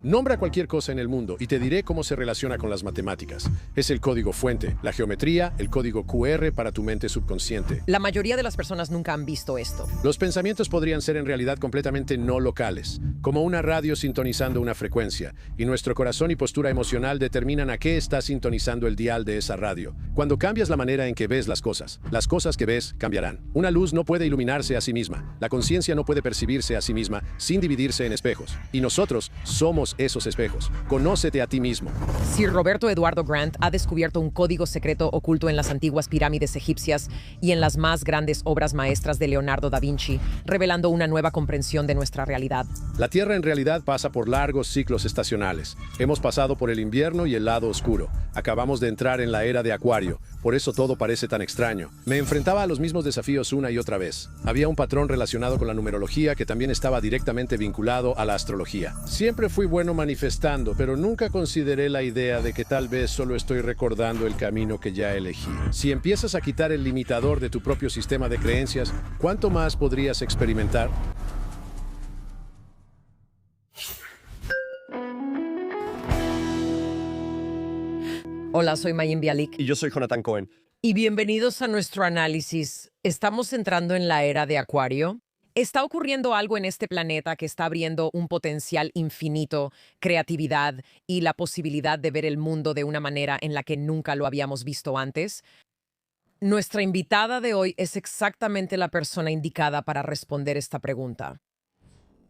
Nombra cualquier cosa en el mundo y te diré cómo se relaciona con las matemáticas. Es el código fuente, la geometría, el código QR para tu mente subconsciente. La mayoría de las personas nunca han visto esto. Los pensamientos podrían ser en realidad completamente no locales, como una radio sintonizando una frecuencia, y nuestro corazón y postura emocional determinan a qué está sintonizando el dial de esa radio. Cuando cambias la manera en que ves las cosas que ves cambiarán. Una luz no puede iluminarse a sí misma, la conciencia no puede percibirse a sí misma sin dividirse en espejos, y nosotros somos esos espejos. Conócete a ti mismo. Sir Roberto Eduardo Grant ha descubierto un código secreto oculto en las antiguas pirámides egipcias y en las más grandes obras maestras de Leonardo da Vinci, revelando una nueva comprensión de nuestra realidad. La Tierra en realidad pasa por largos ciclos estacionales. Hemos pasado por el invierno y el lado oscuro. Acabamos de entrar en la era de Acuario. Por eso todo parece tan extraño. Me enfrentaba a los mismos desafíos una y otra vez. Había un patrón relacionado con la numerología que también estaba directamente vinculado a la astrología. Siempre fui bueno manifestando, pero nunca consideré la idea de que tal vez solo estoy recordando el camino que ya elegí. Si empiezas a quitar el limitador de tu propio sistema de creencias, ¿cuánto más podrías experimentar? Hola, soy Mayim Bialik. Y yo soy Jonathan Cohen. Y bienvenidos a nuestro análisis. Estamos entrando en la era de Acuario. Está ocurriendo algo en este planeta que está abriendo un potencial infinito, creatividad y la posibilidad de ver el mundo de una manera en la que nunca lo habíamos visto antes. Nuestra invitada de hoy es exactamente la persona indicada para responder esta pregunta.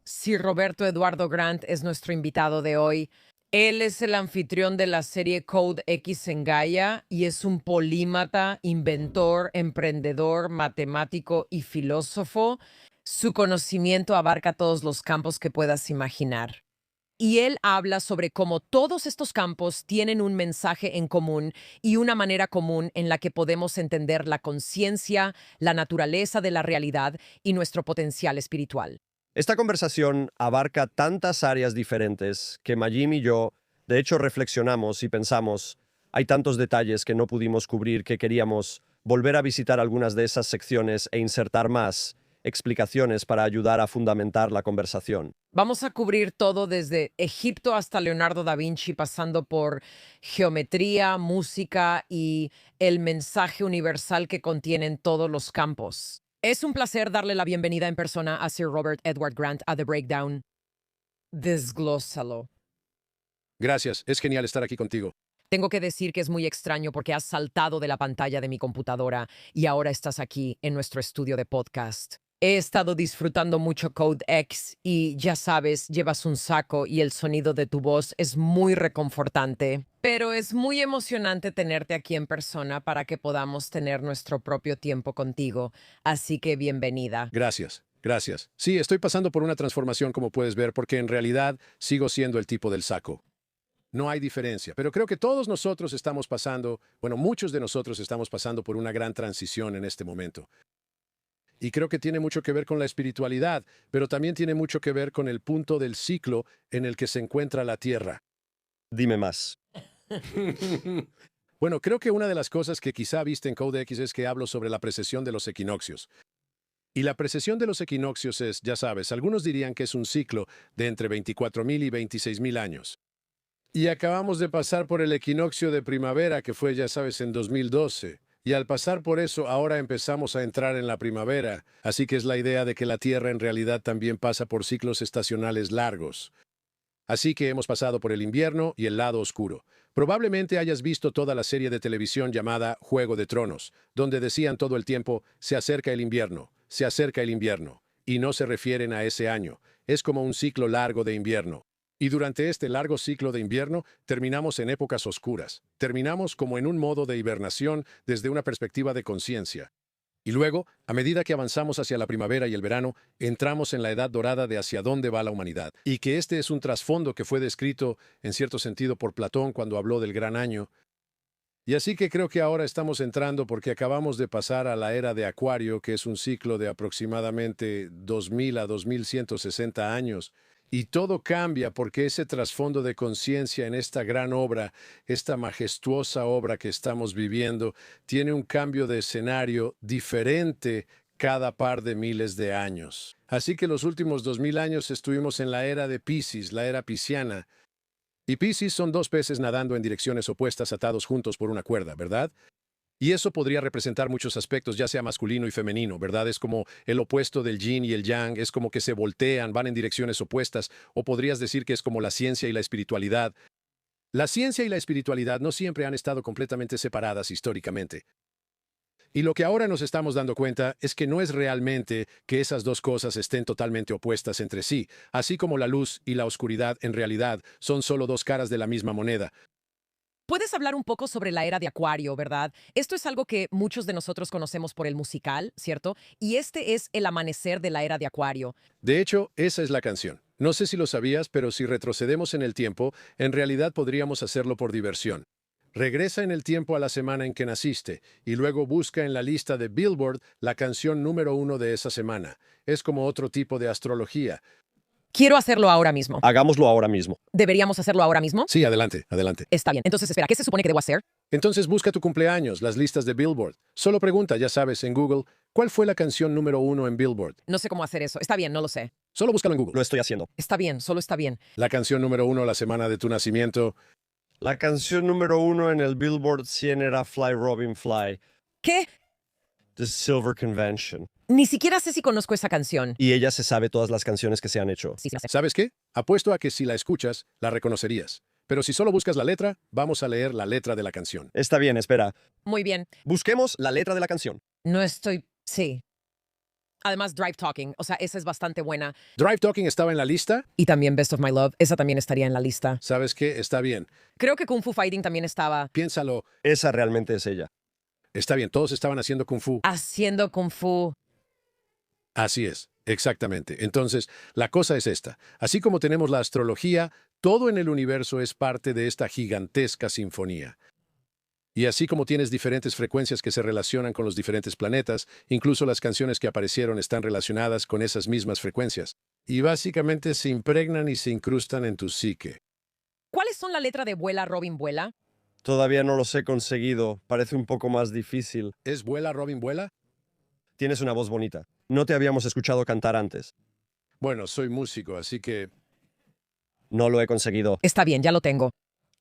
Sir Roberto Eduardo Grant es nuestro invitado de hoy. Él es el anfitrión de la serie Code X en Gaia y es un polímata, inventor, emprendedor, matemático y filósofo. Su conocimiento abarca todos los campos que puedas imaginar. Y él habla sobre cómo todos estos campos tienen un mensaje en común y una manera común en la que podemos entender la conciencia, la naturaleza de la realidad y nuestro potencial espiritual. Esta conversación abarca tantas áreas diferentes que Mayim y yo, de hecho, reflexionamos y pensamos, hay tantos detalles que no pudimos cubrir que queríamos volver a visitar algunas de esas secciones e insertar más explicaciones para ayudar a fundamentar la conversación. Vamos a cubrir todo desde Egipto hasta Leonardo da Vinci, pasando por geometría, música y el mensaje universal que contienen todos los campos. Es un placer darle la bienvenida en persona a Sir Robert Edward Grant a The Breakdown. Desglósalo. Gracias, es genial estar aquí contigo. Tengo que decir que es muy extraño porque has saltado de la pantalla de mi computadora y ahora estás aquí en nuestro estudio de podcast. He estado disfrutando mucho Code X y ya sabes, llevas un saco y el sonido de tu voz es muy reconfortante. Pero es muy emocionante tenerte aquí en persona para que podamos tener nuestro propio tiempo contigo. Así que bienvenida. Gracias, gracias. Sí, estoy pasando por una transformación, como puedes ver, porque en realidad sigo siendo el tipo del saco. No hay diferencia, pero creo que todos nosotros estamos pasando, bueno, muchos de nosotros estamos pasando por una gran transición en este momento. Y creo que tiene mucho que ver con la espiritualidad, pero también tiene mucho que ver con el punto del ciclo en el que se encuentra la Tierra. Dime más. Bueno, creo que una de las cosas que quizá viste en Code X es que hablo sobre la precesión de los equinoccios. Y la precesión de los equinoccios es, ya sabes, algunos dirían que es un ciclo de entre 24.000 y 26.000 años. Y acabamos de pasar por el equinoccio de primavera, que fue, ya sabes, en 2012. Y al pasar por eso, ahora empezamos a entrar en la primavera. Así que es la idea de que la Tierra en realidad también pasa por ciclos estacionales largos. Así que hemos pasado por el invierno y el lado oscuro. Probablemente hayas visto toda la serie de televisión llamada Juego de Tronos, donde decían todo el tiempo, se acerca el invierno, se acerca el invierno. Y no se refieren a ese año. Es como un ciclo largo de invierno. Y durante este largo ciclo de invierno, terminamos en épocas oscuras. Terminamos como en un modo de hibernación desde una perspectiva de conciencia. Y luego, a medida que avanzamos hacia la primavera y el verano, entramos en la edad dorada de hacia dónde va la humanidad. Y que este es un trasfondo que fue descrito, en cierto sentido, por Platón cuando habló del gran año. Y así que creo que ahora estamos entrando porque acabamos de pasar a la era de Acuario, que es un ciclo de aproximadamente 2000 a 2160 años. Y todo cambia porque ese trasfondo de conciencia en esta gran obra, esta majestuosa obra que estamos viviendo, tiene un cambio de escenario diferente cada par de miles de años. Así que los últimos 2000 años estuvimos en la era de Piscis, la era pisciana, Y Piscis son dos peces nadando en direcciones opuestas atados juntos por una cuerda, ¿verdad? Y eso podría representar muchos aspectos, ya sea masculino y femenino, ¿verdad? Es como el opuesto del yin y el yang, es como que se voltean, van en direcciones opuestas, o podrías decir que es como la ciencia y la espiritualidad. La ciencia y la espiritualidad no siempre han estado completamente separadas históricamente. Y lo que ahora nos estamos dando cuenta es que no es realmente que esas dos cosas estén totalmente opuestas entre sí, así como la luz y la oscuridad en realidad son solo dos caras de la misma moneda. Puedes hablar un poco sobre la era de Acuario, ¿verdad? Esto es algo que muchos de nosotros conocemos por el musical, ¿cierto? Y este es el amanecer de la era de Acuario. De hecho, esa es la canción. No sé si lo sabías, pero si retrocedemos en el tiempo, en realidad podríamos hacerlo por diversión. Regresa en el tiempo a la semana en que naciste y luego busca en la lista de Billboard la canción número 1 de esa semana. Es como otro tipo de astrología. Quiero hacerlo ahora mismo. Hagámoslo ahora mismo. ¿Deberíamos hacerlo ahora mismo? Sí, adelante, adelante. Está bien. Entonces, espera, ¿qué se supone que debo hacer? Entonces busca tu cumpleaños, las listas de Billboard. Solo pregunta, ya sabes, en Google, ¿cuál fue la canción número 1 en Billboard? No sé cómo hacer eso. Está bien, no lo sé. Solo búscalo en Google. Lo estoy haciendo. Está bien, solo está bien. La canción número 1 la semana de tu nacimiento. La canción número 1 en el Billboard 100 era Fly Robin Fly, ¿Qué? The Silver Convention. Ni siquiera sé si conozco esa canción. Y ella se sabe todas las canciones que se han hecho. Sí, sí, la sé. ¿Sabes qué? Apuesto a que si la escuchas, la reconocerías. Pero si solo buscas la letra, vamos a leer la letra de la canción. Está bien, espera. Muy bien. Busquemos la letra de la canción. No estoy... Sí. Además, Drive Talking, o sea, esa es bastante buena. Drive Talking estaba en la lista. Y también Best of My Love, esa también estaría en la lista. ¿Sabes qué? Está bien. Creo que Kung Fu Fighting también estaba Piénsalo. Esa realmente es ella. Está bien, todos estaban haciendo Kung Fu. haciendo Kung Fu. Así es, exactamente. Entonces, la cosa es esta. Así como tenemos la astrología, todo en el universo es parte de esta gigantesca sinfonía. Y así como tienes diferentes frecuencias que se relacionan con los diferentes planetas, incluso las canciones que aparecieron están relacionadas con esas mismas frecuencias. Y básicamente se impregnan y se incrustan en tu psique. ¿Cuáles son la letra de Vuela, Robin, Vuela? Todavía no los he conseguido. Parece un poco más difícil. ¿Es Vuela, Robin, vuela? Tienes una voz bonita. No te habíamos escuchado cantar antes. Bueno, soy músico, así que... No lo he conseguido. Está bien, ya lo tengo.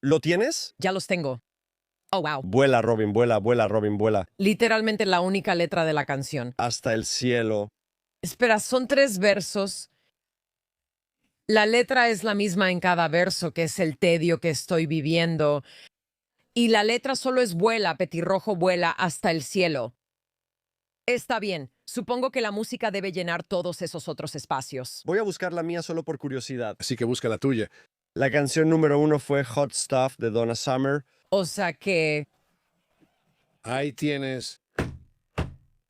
¿Lo tienes? Ya los tengo. Oh, wow. Vuela, Robin, vuela, vuela, Robin, vuela. Literalmente la única letra de la canción. Hasta el cielo. Espera, son 3 versos. La letra es la misma en cada verso, que es el tedio que estoy viviendo. Y la letra solo es vuela, petirrojo vuela hasta el cielo. Está bien. Supongo que la música debe llenar todos esos otros espacios. Voy a buscar la mía solo por curiosidad. Así que busca la tuya. La canción número 1 fue Hot Stuff de Donna Summer. O sea que... Ahí tienes.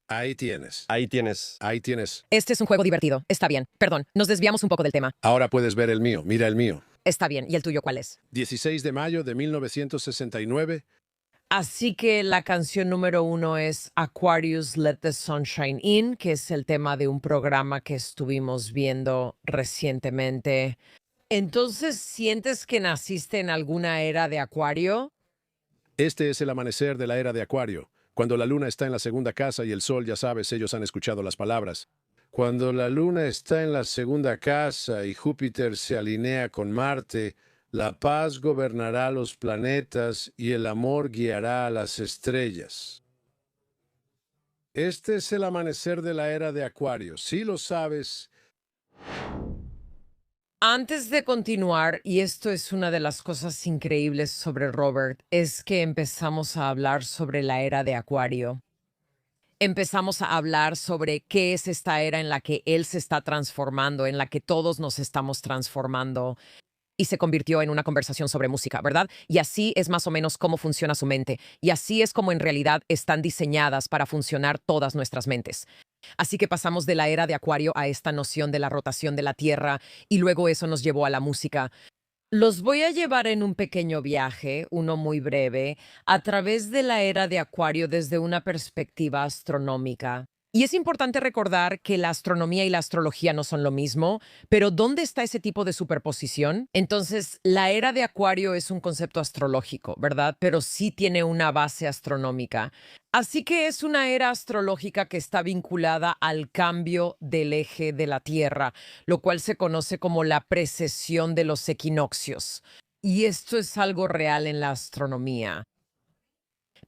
Ahí tienes. Ahí tienes. Ahí tienes. Este es un juego divertido. Está bien. Perdón, nos desviamos un poco del tema. Ahora puedes ver el mío. Mira el mío. Está bien. ¿Y el tuyo cuál es? 16 de mayo de 1969. Así que la canción número 1 es Aquarius Let the Sunshine In, que es el tema de un programa que estuvimos viendo recientemente. Entonces, ¿sientes que naciste en alguna era de Acuario? Este es el amanecer de la era de Acuario. Cuando la luna está en la segunda casa y el sol, ya sabes, ellos han escuchado las palabras. Cuando la luna está en la segunda casa y Júpiter se alinea con Marte, la paz gobernará los planetas y el amor guiará a las estrellas. Este es el amanecer de la era de Acuario. Si lo sabes, Antes de continuar, y esto es una de las cosas increíbles sobre Robert, es que empezamos a hablar sobre la era de Acuario. Empezamos a hablar sobre qué es esta era en la que él se está transformando, en la que todos nos estamos transformando. Y se convirtió en una conversación sobre música, ¿verdad? Y así es más o menos cómo funciona su mente. Y así es como en realidad están diseñadas para funcionar todas nuestras mentes. Así que pasamos de la era de Acuario a esta noción de la rotación de la Tierra y luego eso nos llevó a la música. Los voy a llevar en un pequeño viaje, uno muy breve, a través de la era de Acuario desde una perspectiva astronómica. Y es importante recordar que la astronomía y la astrología no son lo mismo, pero ¿dónde está ese tipo de superposición? Entonces, la era de Acuario es un concepto astrológico, ¿verdad? Pero sí tiene una base astronómica. Así que es una era astrológica que está vinculada al cambio del eje de la Tierra, lo cual se conoce como la precesión de los equinoccios. Y esto es algo real en la astronomía.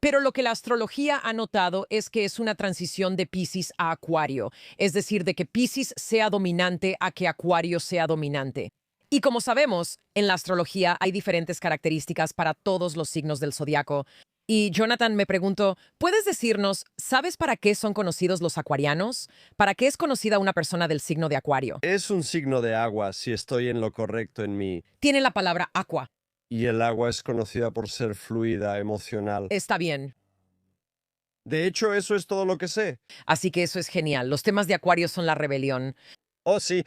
Pero lo que la astrología ha notado es que es una transición de Piscis a Acuario, es decir, de que Piscis sea dominante a que Acuario sea dominante. Y como sabemos, en la astrología hay diferentes características para todos los signos del zodiaco. Y Jonathan, me pregunto, ¿puedes decirnos, ¿sabes para qué son conocidos los acuarianos? ¿Para qué es conocida una persona del signo de Acuario? Es un signo de agua, si estoy en lo correcto en mí. Tiene la palabra aqua. Y el agua es conocida por ser fluida, emocional. Está bien. De hecho, eso es todo lo que sé. Así que eso es genial. Los temas de Acuario son la rebelión, Oh, sí,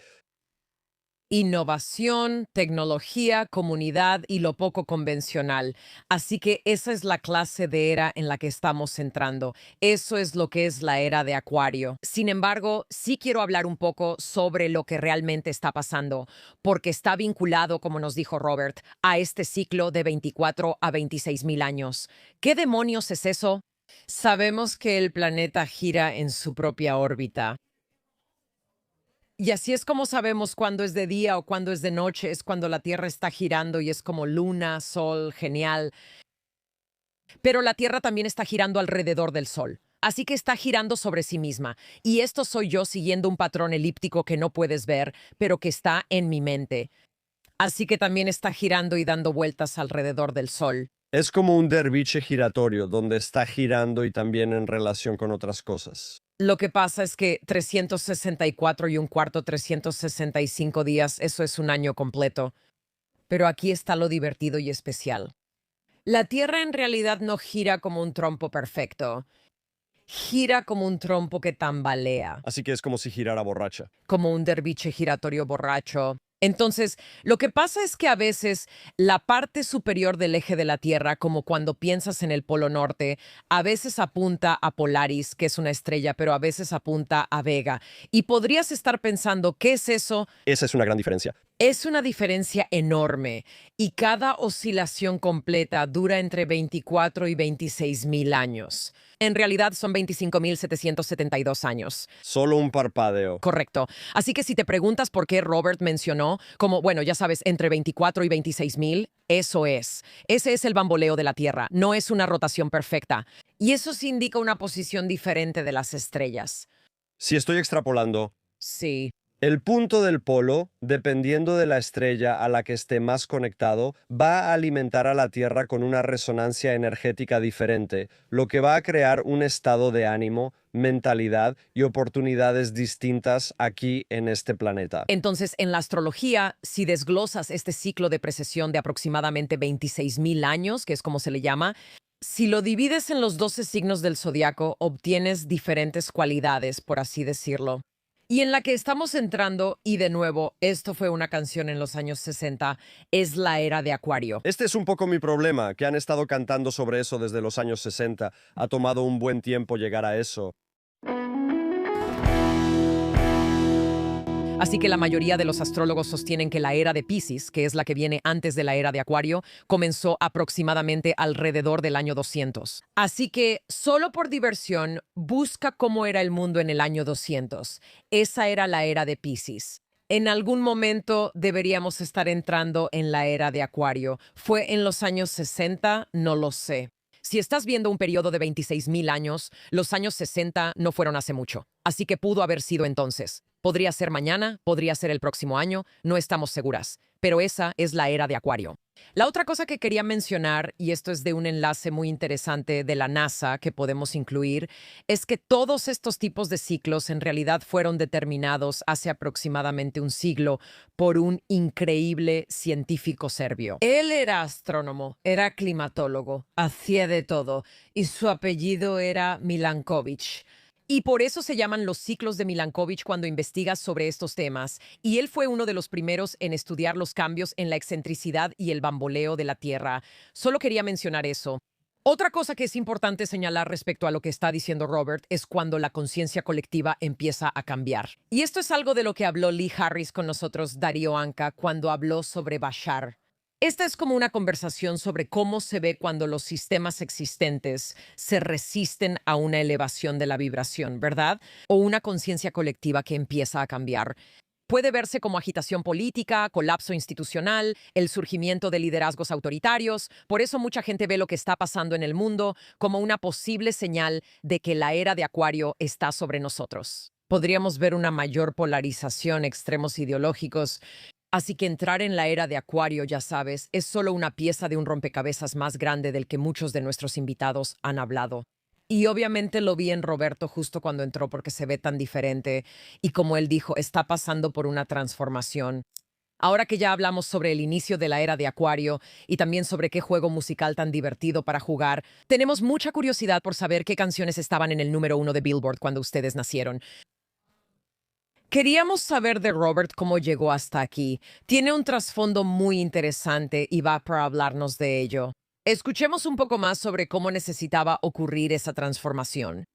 innovación, tecnología, comunidad y lo poco convencional. Así que esa es la clase de era en la que estamos entrando. Eso es lo que es la era de Acuario. Sin embargo, sí quiero hablar un poco sobre lo que realmente está pasando, porque está vinculado, como nos dijo Robert, a este ciclo de 24 a 26 mil años. ¿Qué demonios es eso? Sabemos que el planeta gira en su propia órbita. Y así es como sabemos cuándo es de día o cuándo es de noche, es cuando la Tierra está girando y es como luna, sol, genial. Pero la Tierra también está girando alrededor del Sol. Así que está girando sobre sí misma. Y esto soy yo siguiendo un patrón elíptico que no puedes ver, pero que está en mi mente. Así que también está girando y dando vueltas alrededor del Sol. es como un derviche giratorio, donde está girando y también en relación con otras cosas. Lo que pasa es que 364 y un cuarto, 365 días, eso es un año completo. Pero aquí está lo divertido y especial. La Tierra en realidad no gira como un trompo perfecto. Gira como un trompo que tambalea, Así que es como si girara borracha. como un derviche giratorio borracho. Entonces, lo que pasa es que a veces la parte superior del eje de la Tierra, como cuando piensas en el Polo Norte, a veces apunta a Polaris, que es una estrella, pero a veces apunta a Vega. Y podrías estar pensando, ¿qué es eso? Esa es una gran diferencia. Es una diferencia enorme y cada oscilación completa dura entre 24 y 26 mil años. En realidad son 25.772 años. Solo un parpadeo. Correcto. Así que si te preguntas por qué Robert mencionó, como, bueno, ya sabes, entre 24 y 26 mil, eso es. Ese es el bamboleo de la Tierra, no es una rotación perfecta. Y eso sí indica una posición diferente de las estrellas. Si estoy extrapolando, Sí. el punto del polo, dependiendo de la estrella a la que esté más conectado, va a alimentar a la Tierra con una resonancia energética diferente, lo que va a crear un estado de ánimo, mentalidad y oportunidades distintas aquí en este planeta. Entonces, en la astrología, si desglosas este ciclo de precesión de aproximadamente 26 mil años, que es como se le llama, si lo divides en los 12 signos del zodiaco, obtienes diferentes cualidades, por así decirlo. Y en la que estamos entrando, y de nuevo, esto fue una canción en los años 60, es la era de Acuario. Este es un poco mi problema, que han estado cantando sobre eso desde los años 60. Ha tomado un buen tiempo llegar a eso. Así que la mayoría de los astrólogos sostienen que la era de Piscis, que es la que viene antes de la era de Acuario, comenzó aproximadamente alrededor del año 200. Así que, solo por diversión, busca cómo era el mundo en el año 200. Esa era la era de Piscis. En algún momento deberíamos estar entrando en la era de Acuario. ¿Fue en los años 60? No lo sé. Si estás viendo un periodo de 26 mil años, los años 60 no fueron hace mucho. Así que pudo haber sido entonces. Podría ser mañana, podría ser el próximo año, no estamos seguras. Pero esa es la era de Acuario. La otra cosa que quería mencionar, y esto es de un enlace muy interesante de la NASA que podemos incluir, es que todos estos tipos de ciclos en realidad fueron determinados hace aproximadamente un siglo por un increíble científico serbio. Él era astrónomo, era climatólogo, hacía de todo, y su apellido era Milankovic. Y por eso se llaman los ciclos de Milankovitch cuando investigas sobre estos temas. Y él fue uno de los primeros en estudiar los cambios en la excentricidad y el bamboleo de la Tierra. Solo quería mencionar eso. Otra cosa que es importante señalar respecto a lo que está diciendo Robert es cuando la conciencia colectiva empieza a cambiar. Y esto es algo de lo que habló Lee Harris con nosotros, Darío Anka, cuando habló sobre Bashar. Esta es como una conversación sobre cómo se ve cuando los sistemas existentes se resisten a una elevación de la vibración, ¿verdad? O una conciencia colectiva que empieza a cambiar. Puede verse como agitación política, colapso institucional, el surgimiento de liderazgos autoritarios. Por eso mucha gente ve lo que está pasando en el mundo como una posible señal de que la era de Acuario está sobre nosotros. Podríamos ver una mayor polarización, extremos ideológicos. Así que entrar en la era de Acuario, ya sabes, es solo una pieza de un rompecabezas más grande del que muchos de nuestros invitados han hablado. Y obviamente lo vi en Roberto justo cuando entró porque se ve tan diferente y como él dijo, está pasando por una transformación. Ahora que ya hablamos sobre el inicio de la era de Acuario y también sobre qué juego musical tan divertido para jugar, tenemos mucha curiosidad por saber qué canciones estaban en el número 1 de Billboard cuando ustedes nacieron. Queríamos saber de Robert cómo llegó hasta aquí. Tiene un trasfondo muy interesante y va para hablarnos de ello. Escuchemos un poco más sobre cómo necesitaba ocurrir esa transformación.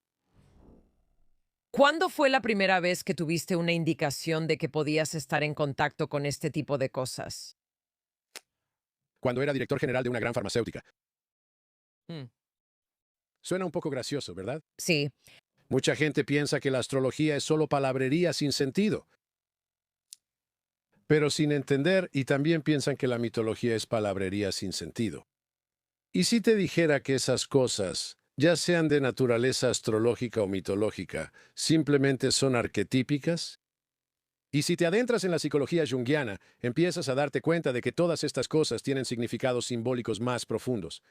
¿Cuándo fue la primera vez que tuviste una indicación de que podías estar en contacto con este tipo de cosas? Cuando era director general de una gran farmacéutica. Mm, Suena un poco gracioso, ¿verdad? Sí, Mucha gente piensa que la astrología es solo palabrería sin sentido, pero sin entender, y también piensan que la mitología es palabrería sin sentido. ¿Y si te dijera que esas cosas, ya sean de naturaleza astrológica o mitológica, simplemente son arquetípicas? Y si te adentras en la psicología junguiana, empiezas a darte cuenta de que todas estas cosas tienen significados simbólicos más profundos.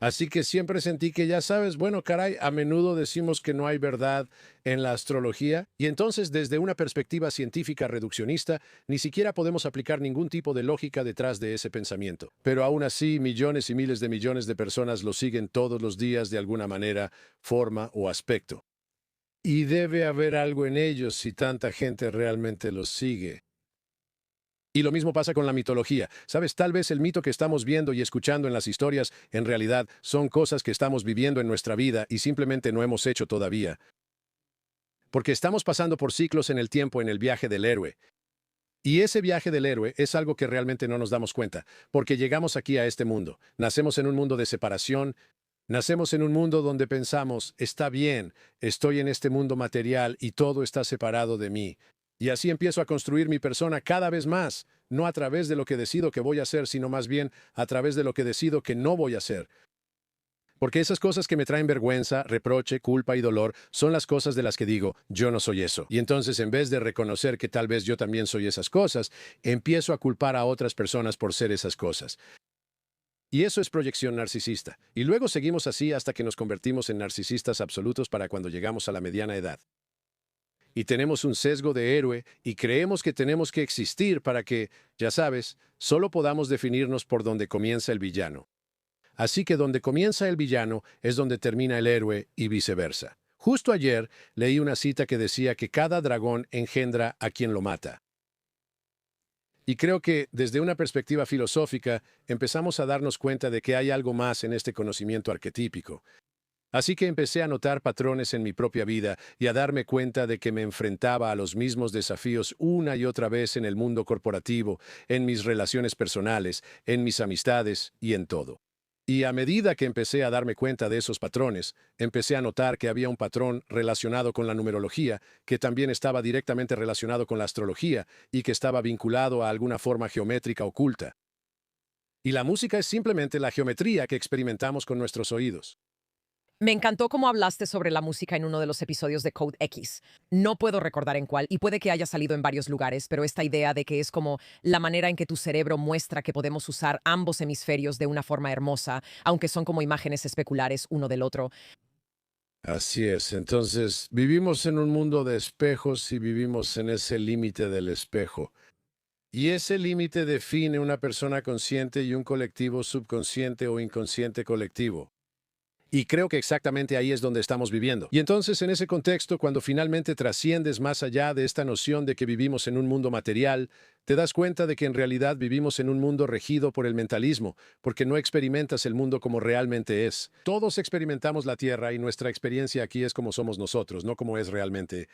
Así que siempre sentí que, ya sabes, bueno, caray, a menudo decimos que no hay verdad en la astrología, y entonces desde una perspectiva científica reduccionista, ni siquiera podemos aplicar ningún tipo de lógica detrás de ese pensamiento. Pero aún así, millones y miles de millones de personas lo siguen todos los días de alguna manera, forma o aspecto. Y debe haber algo en ellos si tanta gente realmente los sigue. Y lo mismo pasa con la mitología. Sabes, tal vez el mito que estamos viendo y escuchando en las historias, en realidad, son cosas que estamos viviendo en nuestra vida y simplemente no hemos hecho todavía. Porque estamos pasando por ciclos en el tiempo en el viaje del héroe. Y ese viaje del héroe es algo que realmente no nos damos cuenta, porque llegamos aquí a este mundo. Nacemos en un mundo de separación. Nacemos en un mundo donde pensamos, está bien, estoy en este mundo material y todo está separado de mí. Y así empiezo a construir mi persona cada vez más, no a través de lo que decido que voy a hacer, sino más bien a través de lo que decido que no voy a hacer. Porque esas cosas que me traen vergüenza, reproche, culpa y dolor son las cosas de las que digo, yo no soy eso. Y entonces, en vez de reconocer que tal vez yo también soy esas cosas, empiezo a culpar a otras personas por ser esas cosas. Y eso es proyección narcisista. Y luego seguimos así hasta que nos convertimos en narcisistas absolutos para cuando llegamos a la mediana edad. Y tenemos un sesgo de héroe y creemos que tenemos que existir para que, ya sabes, solo podamos definirnos por donde comienza el villano. Así que donde comienza el villano es donde termina el héroe y viceversa. Justo ayer leí una cita que decía que cada dragón engendra a quien lo mata. Y creo que, desde una perspectiva filosófica, empezamos a darnos cuenta de que hay algo más en este conocimiento arquetípico. Así que empecé a notar patrones en mi propia vida y a darme cuenta de que me enfrentaba a los mismos desafíos una y otra vez en el mundo corporativo, en mis relaciones personales, en mis amistades y en todo. Y a medida que empecé a darme cuenta de esos patrones, empecé a notar que había un patrón relacionado con la numerología, que también estaba directamente relacionado con la astrología y que estaba vinculado a alguna forma geométrica oculta. Y la música es simplemente la geometría que experimentamos con nuestros oídos. me encantó cómo hablaste sobre la música en uno de los episodios de Code X. No puedo recordar en cuál, y puede que haya salido en varios lugares, pero esta idea de que es como la manera en que tu cerebro muestra que podemos usar ambos hemisferios de una forma hermosa, aunque son como imágenes especulares uno del otro. Así es, entonces vivimos en un mundo de espejos y vivimos en ese límite del espejo. Y ese límite define una persona consciente y un colectivo subconsciente o inconsciente colectivo. Y creo que exactamente ahí es donde estamos viviendo. Y entonces, en ese contexto, cuando finalmente trasciendes más allá de esta noción de que vivimos en un mundo material, te das cuenta de que en realidad vivimos en un mundo regido por el mentalismo, porque no experimentas el mundo como realmente es. Todos experimentamos la Tierra y nuestra experiencia aquí es como somos nosotros, no como es realmente.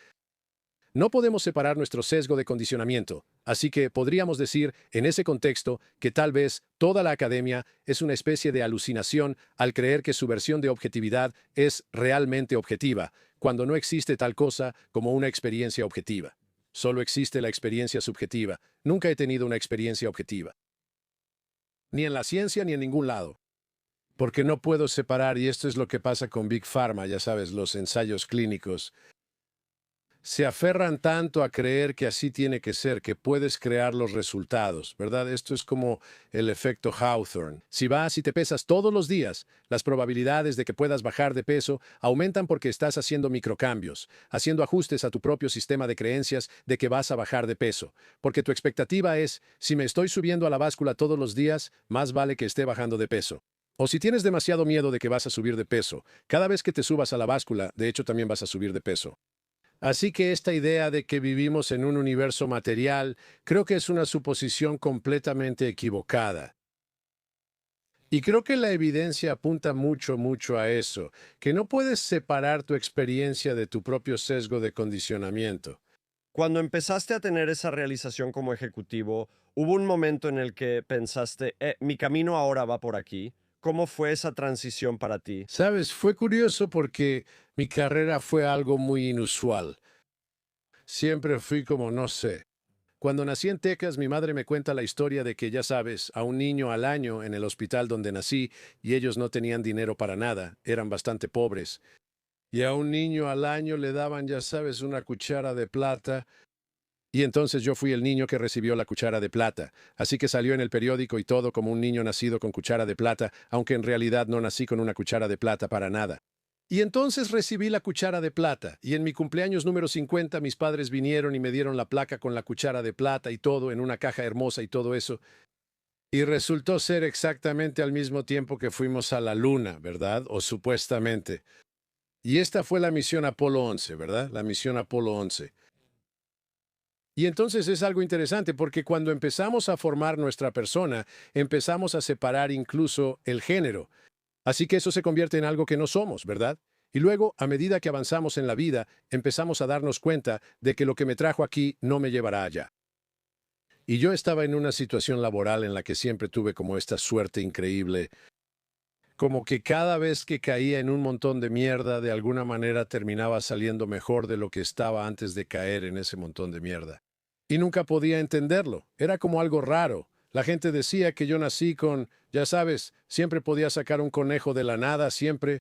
No podemos separar nuestro sesgo de condicionamiento, así que podríamos decir, en ese contexto, que tal vez toda la academia es una especie de alucinación al creer que su versión de objetividad es realmente objetiva, cuando no existe tal cosa como una experiencia objetiva. Solo existe la experiencia subjetiva. Nunca he tenido una experiencia objetiva. Ni en la ciencia ni en ningún lado. Porque no puedo separar, y esto es lo que pasa con Big Pharma, ya sabes, los ensayos clínicos. Se aferran tanto a creer que así tiene que ser, que puedes crear los resultados, ¿verdad? Esto es como el efecto Hawthorne. Si vas y te pesas todos los días, las probabilidades de que puedas bajar de peso aumentan porque estás haciendo microcambios, haciendo ajustes a tu propio sistema de creencias de que vas a bajar de peso. Porque tu expectativa es, si me estoy subiendo a la báscula todos los días, más vale que esté bajando de peso. O si tienes demasiado miedo de que vas a subir de peso, cada vez que te subas a la báscula, de hecho también vas a subir de peso. Así que esta idea de que vivimos en un universo material, creo que es una suposición completamente equivocada. Y creo que la evidencia apunta mucho a eso, que no puedes separar tu experiencia de tu propio sesgo de condicionamiento. Cuando empezaste a tener esa realización como ejecutivo, ¿hubo un momento en el que pensaste, mi camino ahora va por aquí? ¿Cómo fue esa transición para ti? Sabes, fue curioso porque mi carrera fue algo muy inusual. Siempre fui como, no sé. Cuando nací en Texas, mi madre me cuenta la historia de que, ya sabes, a un niño al año en el hospital donde nací, y ellos no tenían dinero para nada, eran bastante pobres. Y a un niño al año le daban, ya sabes, una cuchara de plata. Y entonces yo fui el niño que recibió la cuchara de plata. Así que salió en el periódico y todo como un niño nacido con cuchara de plata, aunque en realidad no nací con una cuchara de plata para nada. Y entonces recibí la cuchara de plata, y en mi cumpleaños número 50 mis padres vinieron y me dieron la placa con la cuchara de plata y todo en una caja hermosa y todo eso. Y resultó ser exactamente al mismo tiempo que fuimos a la luna, ¿verdad? O supuestamente. Y esta fue la misión Apolo 11, ¿verdad? La misión Apolo 11. Y entonces es algo interesante porque cuando empezamos a formar nuestra persona, empezamos a separar incluso el género. Así que eso se convierte en algo que no somos, ¿verdad? Y luego, a medida que avanzamos en la vida, empezamos a darnos cuenta de que lo que me trajo aquí no me llevará allá. Y yo estaba en una situación laboral en la que siempre tuve como esta suerte increíble, como que cada vez que caía en un montón de mierda, de alguna manera terminaba saliendo mejor de lo que estaba antes de caer en ese montón de mierda. Y nunca podía entenderlo, era como algo raro. La gente decía que yo nací con, ya sabes, siempre podía sacar un conejo de la nada, siempre.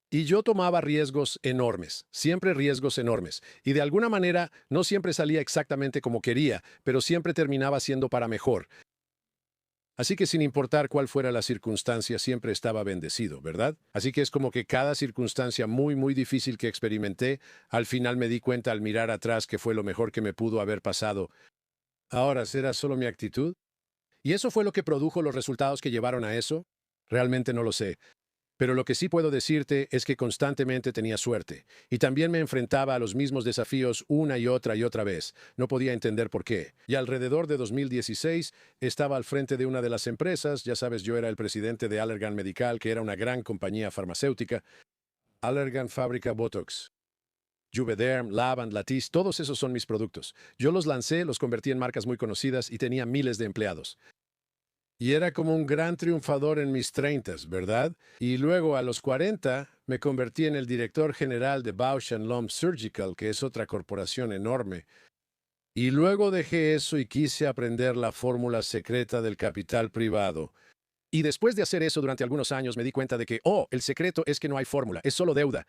Y yo tomaba riesgos enormes, siempre riesgos enormes. Y de alguna manera no siempre salía exactamente como quería, pero siempre terminaba siendo para mejor. Así que sin importar cuál fuera la circunstancia, siempre estaba bendecido, ¿verdad? Así que es como que cada circunstancia muy difícil que experimenté, al final me di cuenta al mirar atrás que fue lo mejor que me pudo haber pasado. Ahora, ¿será solo mi actitud? ¿Y eso fue lo que produjo los resultados que llevaron a eso? Realmente no lo sé. Pero lo que sí puedo decirte es que constantemente tenía suerte, y también me enfrentaba a los mismos desafíos una y otra vez. No podía entender por qué. Y alrededor de 2016 estaba al frente de una de las empresas, ya sabes, yo era el presidente de Allergan Medical, que era una gran compañía farmacéutica. Allergan fabrica Botox. Juvederm, Lavand, Latisse, todos esos son mis productos. Yo los lancé, los convertí en marcas muy conocidas y tenía miles de empleados. Y era como un gran triunfador en mis 30, ¿verdad? Y luego a los 40 me convertí en el director general de Bausch Lomb Surgical, que es otra corporación enorme. Y luego dejé eso y quise aprender la fórmula secreta del capital privado. Y después de hacer eso durante algunos años me di cuenta de que, el secreto es que no hay fórmula, es solo deuda.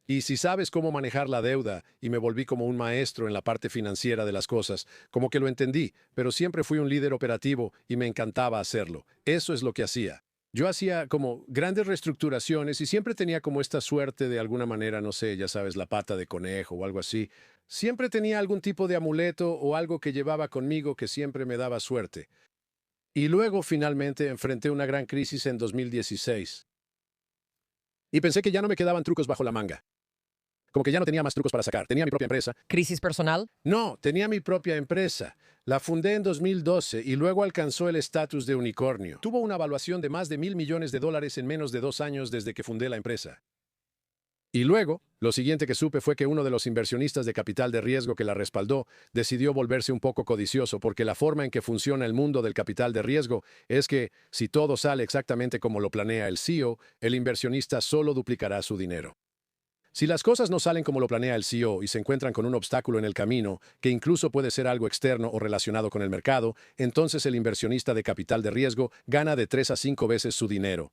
Y si sabes cómo manejar la deuda, y me volví como un maestro en la parte financiera de las cosas, como que lo entendí, pero siempre fui un líder operativo y me encantaba hacerlo. Eso es lo que hacía. Yo hacía como grandes reestructuraciones y siempre tenía como esta suerte de alguna manera, no sé, ya sabes, la pata de conejo o algo así. Siempre tenía algún tipo de amuleto o algo que llevaba conmigo que siempre me daba suerte. Y luego finalmente enfrenté una gran crisis en 2016. Y pensé que ya no me quedaban trucos bajo la manga. Como que ya no tenía más trucos para sacar. Tenía mi propia empresa. ¿Crisis personal? No, tenía mi propia empresa. La fundé en 2012 y luego alcanzó el estatus de unicornio. Tuvo una evaluación de más de $1,000 millones en menos de 2 años desde que fundé la empresa. Y luego, lo siguiente que supe fue que uno de los inversionistas de capital de riesgo que la respaldó decidió volverse un poco codicioso porque la forma en que funciona el mundo del capital de riesgo es que, si todo sale exactamente como lo planea el CEO, el inversionista solo duplicará su dinero. Si las cosas no salen como lo planea el CEO y se encuentran con un obstáculo en el camino, que incluso puede ser algo externo o relacionado con el mercado, entonces el inversionista de capital de riesgo gana de 3 a 5 veces su dinero.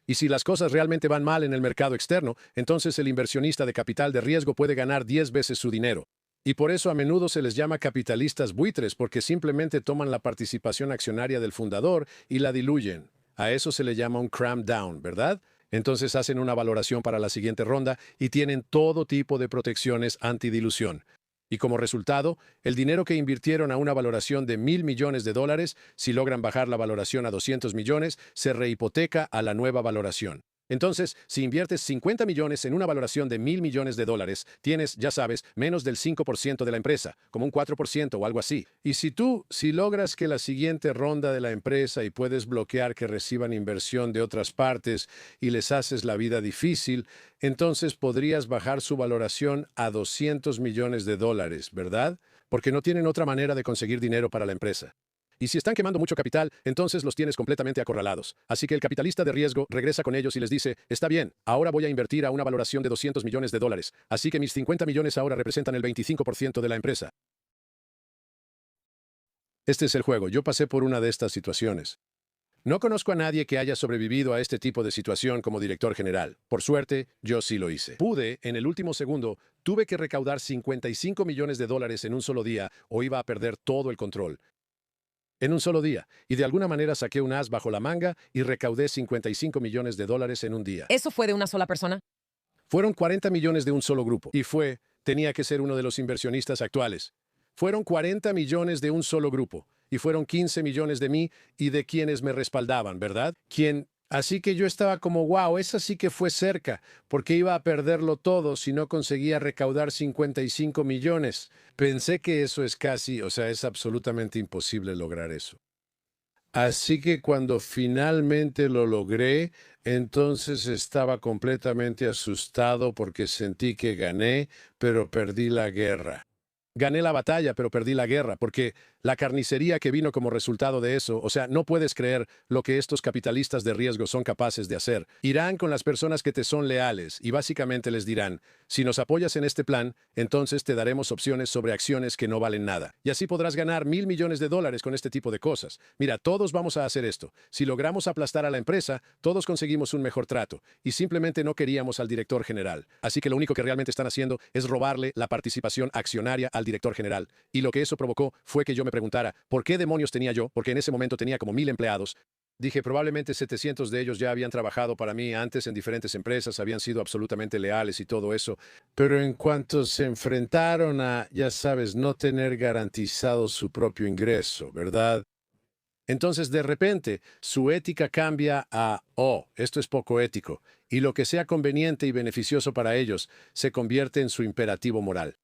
Y si las cosas realmente van mal en el mercado externo, entonces el inversionista de capital de riesgo puede ganar 10 veces su dinero. Y por eso a menudo se les llama capitalistas buitres, porque simplemente toman la participación accionaria del fundador y la diluyen. A eso se le llama un cram down, ¿verdad? Entonces hacen una valoración para la siguiente ronda y tienen todo tipo de protecciones antidilución. Y como resultado, el dinero que invirtieron a una valoración de $1,000 millones, si logran bajar la valoración a 200 millones, se rehipoteca a la nueva valoración. Entonces, si inviertes 50 millones en una valoración de $1,000 millones, tienes, ya sabes, menos del 5% de la empresa, como un 4% o algo así. Y si logras que la siguiente ronda de la empresa y puedes bloquear que reciban inversión de otras partes y les haces la vida difícil, entonces podrías bajar su valoración a $200 millones, ¿verdad? Porque no tienen otra manera de conseguir dinero para la empresa. Y si están quemando mucho capital, entonces los tienes completamente acorralados. Así que el capitalista de riesgo regresa con ellos y les dice, está bien, ahora voy a invertir a una valoración de $200 millones, así que mis 50 millones ahora representan el 25% de la empresa. Este es el juego. Yo pasé por una de estas situaciones. No conozco a nadie que haya sobrevivido a este tipo de situación como director general. Por suerte, yo sí lo hice. Pude, en el último segundo, tuve que recaudar $55 millones en un solo día o iba a perder todo el control. En un solo día, y de alguna manera saqué un as bajo la manga y recaudé $55 millones en un día. ¿Eso fue de una sola persona? Fueron 40 millones de un solo grupo, y tenía que ser uno de los inversionistas actuales. Fueron 40 millones de un solo grupo, y fueron 15 millones de mí y de quienes me respaldaban, ¿verdad? Así que yo estaba como, wow, esa sí que fue cerca, porque iba a perderlo todo si no conseguía recaudar 55 millones. Pensé que eso es es absolutamente imposible lograr eso. Así que cuando finalmente lo logré, entonces estaba completamente asustado porque sentí que gané, pero perdí la guerra. Gané la batalla, pero perdí la guerra, porque la carnicería que vino como resultado de eso, no puedes creer lo que estos capitalistas de riesgo son capaces de hacer. Irán con las personas que te son leales y básicamente les dirán, si nos apoyas en este plan, entonces te daremos opciones sobre acciones que no valen nada. Y así podrás ganar $1,000 millones con este tipo de cosas. Mira, todos vamos a hacer esto. Si logramos aplastar a la empresa, todos conseguimos un mejor trato. Y simplemente no queríamos al director general. Así que lo único que realmente están haciendo es robarle la participación accionaria al director general. Y lo que eso provocó fue que yo me preguntara, ¿por qué demonios tenía yo? Porque en ese momento tenía como 1,000 empleados. Dije, probablemente 700 de ellos ya habían trabajado para mí antes en diferentes empresas, habían sido absolutamente leales y todo eso. Pero en cuanto se enfrentaron a, ya sabes, no tener garantizado su propio ingreso, ¿verdad? Entonces, de repente, su ética cambia a, oh, esto es poco ético, y lo que sea conveniente y beneficioso para ellos se convierte en su imperativo moral.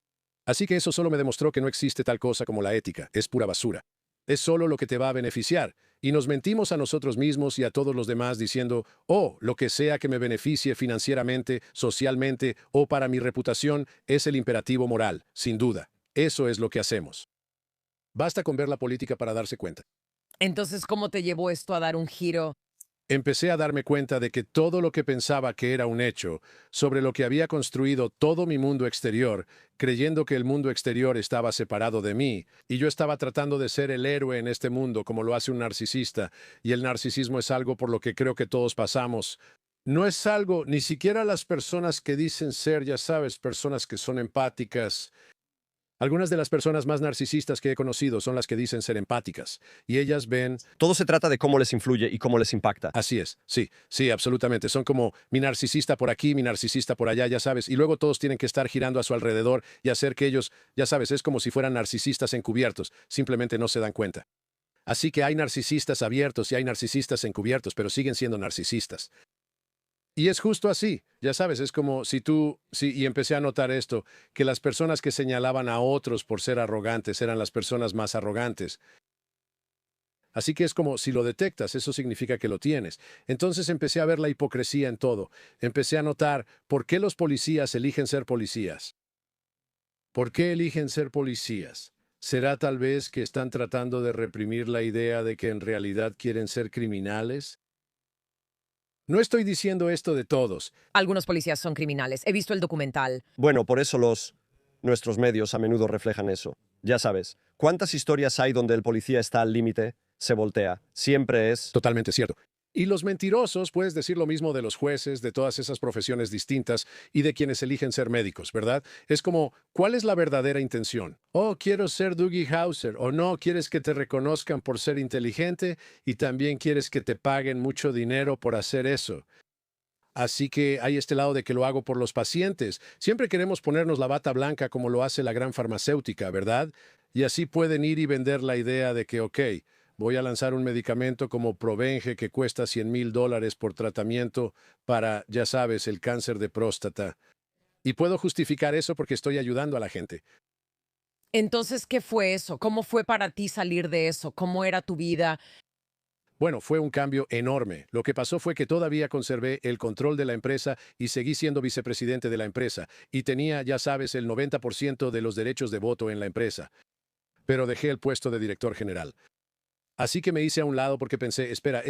Así que eso solo me demostró que no existe tal cosa como la ética, es pura basura. Es solo lo que te va a beneficiar, y nos mentimos a nosotros mismos y a todos los demás diciendo, oh, lo que sea que me beneficie financieramente, socialmente o para mi reputación es el imperativo moral, sin duda. Eso es lo que hacemos. Basta con ver la política para darse cuenta. Entonces, ¿cómo te llevó esto a dar un giro? Empecé a darme cuenta de que todo lo que pensaba que era un hecho, sobre lo que había construido todo mi mundo exterior, creyendo que el mundo exterior estaba separado de mí, y yo estaba tratando de ser el héroe en este mundo como lo hace un narcisista, y el narcisismo es algo por lo que creo que todos pasamos. No es algo, ni siquiera las personas que dicen ser, ya sabes, personas que son empáticas. Algunas de las personas más narcisistas que he conocido son las que dicen ser empáticas, y ellas ven. Todo se trata de cómo les influye y cómo les impacta. Así es, sí, absolutamente. Son como mi narcisista por aquí, mi narcisista por allá, ya sabes, y luego todos tienen que estar girando a su alrededor y hacer que ellos, ya sabes, es como si fueran narcisistas encubiertos, simplemente no se dan cuenta. Así que hay narcisistas abiertos y hay narcisistas encubiertos, pero siguen siendo narcisistas. Y es justo así, ya sabes, es como y empecé a notar esto, que las personas que señalaban a otros por ser arrogantes eran las personas más arrogantes. Así que es como si lo detectas, eso significa que lo tienes. Entonces empecé a ver la hipocresía en todo. Empecé a notar por qué los policías eligen ser policías. ¿Por qué eligen ser policías? ¿Será tal vez que están tratando de reprimir la idea de que en realidad quieren ser criminales? No estoy diciendo esto de todos. Algunos policías son criminales. He visto el documental. Bueno, por eso nuestros medios a menudo reflejan eso. Ya sabes, ¿cuántas historias hay donde el policía está al límite, se voltea? Siempre es... Totalmente cierto. Y los mentirosos, puedes decir lo mismo de los jueces, de todas esas profesiones distintas y de quienes eligen ser médicos, ¿verdad? Es como, ¿cuál es la verdadera intención? Oh, quiero ser Dougie Hauser, o no, quieres que te reconozcan por ser inteligente y también quieres que te paguen mucho dinero por hacer eso. Así que hay este lado de que lo hago por los pacientes. Siempre queremos ponernos la bata blanca como lo hace la gran farmacéutica, ¿verdad? Y así pueden ir y vender la idea de que, ok, voy a lanzar un medicamento como Provenge que cuesta $100,000 por tratamiento para, ya sabes, el cáncer de próstata. Y puedo justificar eso porque estoy ayudando a la gente. Entonces, ¿qué fue eso? ¿Cómo fue para ti salir de eso? ¿Cómo era tu vida? Bueno, fue un cambio enorme. Lo que pasó fue que todavía conservé el control de la empresa y seguí siendo vicepresidente de la empresa. Y tenía, ya sabes, el 90% de los derechos de voto en la empresa. Pero dejé el puesto de director general. Así que me hice a un lado porque pensé, espera,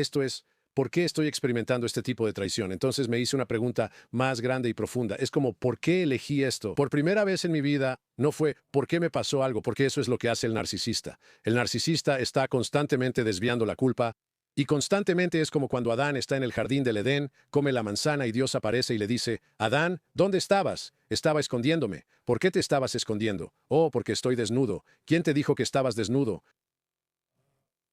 ¿por qué estoy experimentando este tipo de traición? Entonces me hice una pregunta más grande y profunda. Es como, ¿por qué elegí esto? Por primera vez en mi vida no fue, ¿por qué me pasó algo? Porque eso es lo que hace el narcisista. El narcisista está constantemente desviando la culpa y constantemente es como cuando Adán está en el jardín del Edén, come la manzana y Dios aparece y le dice, Adán, ¿dónde estabas? Estaba escondiéndome. ¿Por qué te estabas escondiendo? Oh, porque estoy desnudo. ¿Quién te dijo que estabas desnudo?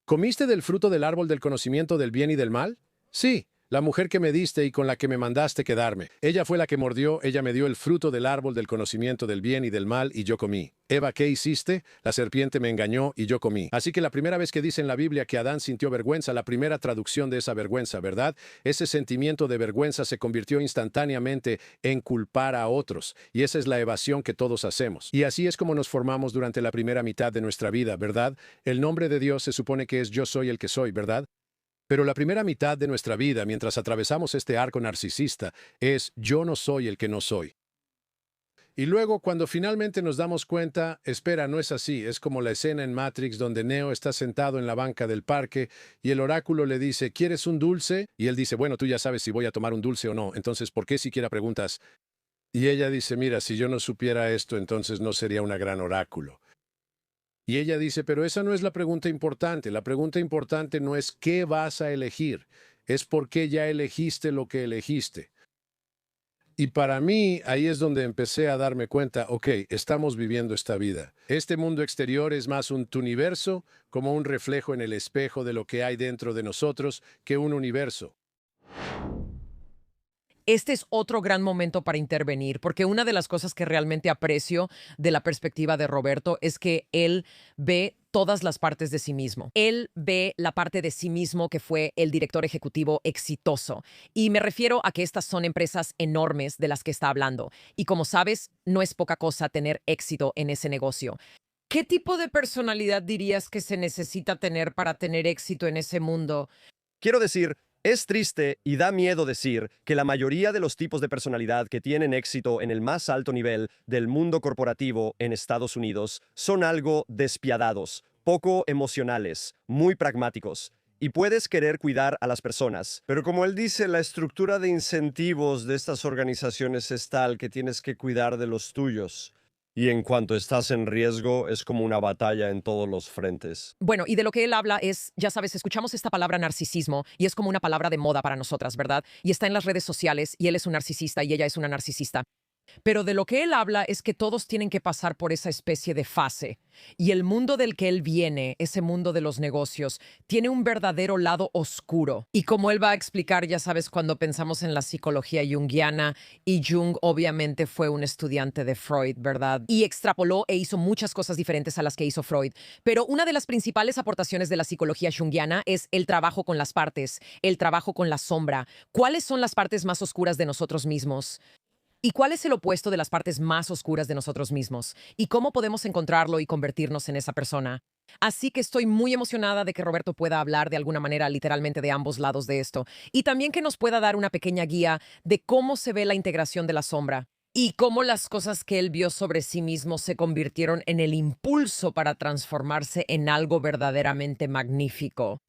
¿Comiste del fruto del árbol del conocimiento del bien y del mal? Sí, la mujer que me diste y con la que me mandaste quedarme. Ella fue la que mordió, ella me dio el fruto del árbol del conocimiento del bien y del mal y yo comí. Eva, ¿qué hiciste? La serpiente me engañó y yo comí. Así que la primera vez que dice en la Biblia que Adán sintió vergüenza, la primera traducción de esa vergüenza, ¿verdad? Ese sentimiento de vergüenza se convirtió instantáneamente en culpar a otros. Y esa es la evasión que todos hacemos. Y así es como nos formamos durante la primera mitad de nuestra vida, ¿verdad? El nombre de Dios se supone que es yo soy el que soy, ¿verdad? Pero la primera mitad de nuestra vida, mientras atravesamos este arco narcisista, es yo no soy el que no soy. Y luego, cuando finalmente nos damos cuenta, espera, no es así, es como la escena en Matrix donde Neo está sentado en la banca del parque y el oráculo le dice, ¿quieres un dulce? Y él dice, bueno, tú ya sabes si voy a tomar un dulce o no, entonces, ¿por qué siquiera preguntas? Y ella dice, mira, si yo no supiera esto, entonces no sería una gran oráculo. Y ella dice, pero esa no es la pregunta importante. La pregunta importante no es qué vas a elegir, es por qué ya elegiste lo que elegiste. Y para mí, ahí es donde empecé a darme cuenta, ok, estamos viviendo esta vida. Este mundo exterior es más un tuniverso, como un reflejo en el espejo de lo que hay dentro de nosotros, que un universo. Este es otro gran momento para intervenir, porque una de las cosas que realmente aprecio de la perspectiva de Roberto es que él ve todas las partes de sí mismo. Él ve la parte de sí mismo que fue el director ejecutivo exitoso. Y me refiero a que estas son empresas enormes de las que está hablando. Y como sabes, no es poca cosa tener éxito en ese negocio. ¿Qué tipo de personalidad dirías que se necesita tener para tener éxito en ese mundo? Quiero decir, es triste y da miedo decir que la mayoría de los tipos de personalidad que tienen éxito en el más alto nivel del mundo corporativo en Estados Unidos son algo despiadados, poco emocionales, muy pragmáticos. Y puedes querer cuidar a las personas. Pero como él dice, la estructura de incentivos de estas organizaciones es tal que tienes que cuidar de los tuyos. Y en cuanto estás en riesgo, es como una batalla en todos los frentes. Bueno, y de lo que él habla es, ya sabes, escuchamos esta palabra narcisismo y es como una palabra de moda para nosotras, ¿verdad? Y está en las redes sociales y él es un narcisista y ella es una narcisista. Pero de lo que él habla es que todos tienen que pasar por esa especie de fase. Y el mundo del que él viene, ese mundo de los negocios, tiene un verdadero lado oscuro. Y como él va a explicar, ya sabes, cuando pensamos en la psicología junguiana, y Jung obviamente fue un estudiante de Freud, ¿verdad? Y extrapoló e hizo muchas cosas diferentes a las que hizo Freud. Pero una de las principales aportaciones de la psicología junguiana es el trabajo con las partes, el trabajo con la sombra. ¿Cuáles son las partes más oscuras de nosotros mismos? ¿Y cuál es el opuesto de las partes más oscuras de nosotros mismos? ¿Y cómo podemos encontrarlo y convertirnos en esa persona? Así que estoy muy emocionada de que Roberto pueda hablar de alguna manera literalmente de ambos lados de esto. Y también que nos pueda dar una pequeña guía de cómo se ve la integración de la sombra. Y cómo las cosas que él vio sobre sí mismo se convirtieron en el impulso para transformarse en algo verdaderamente magnífico.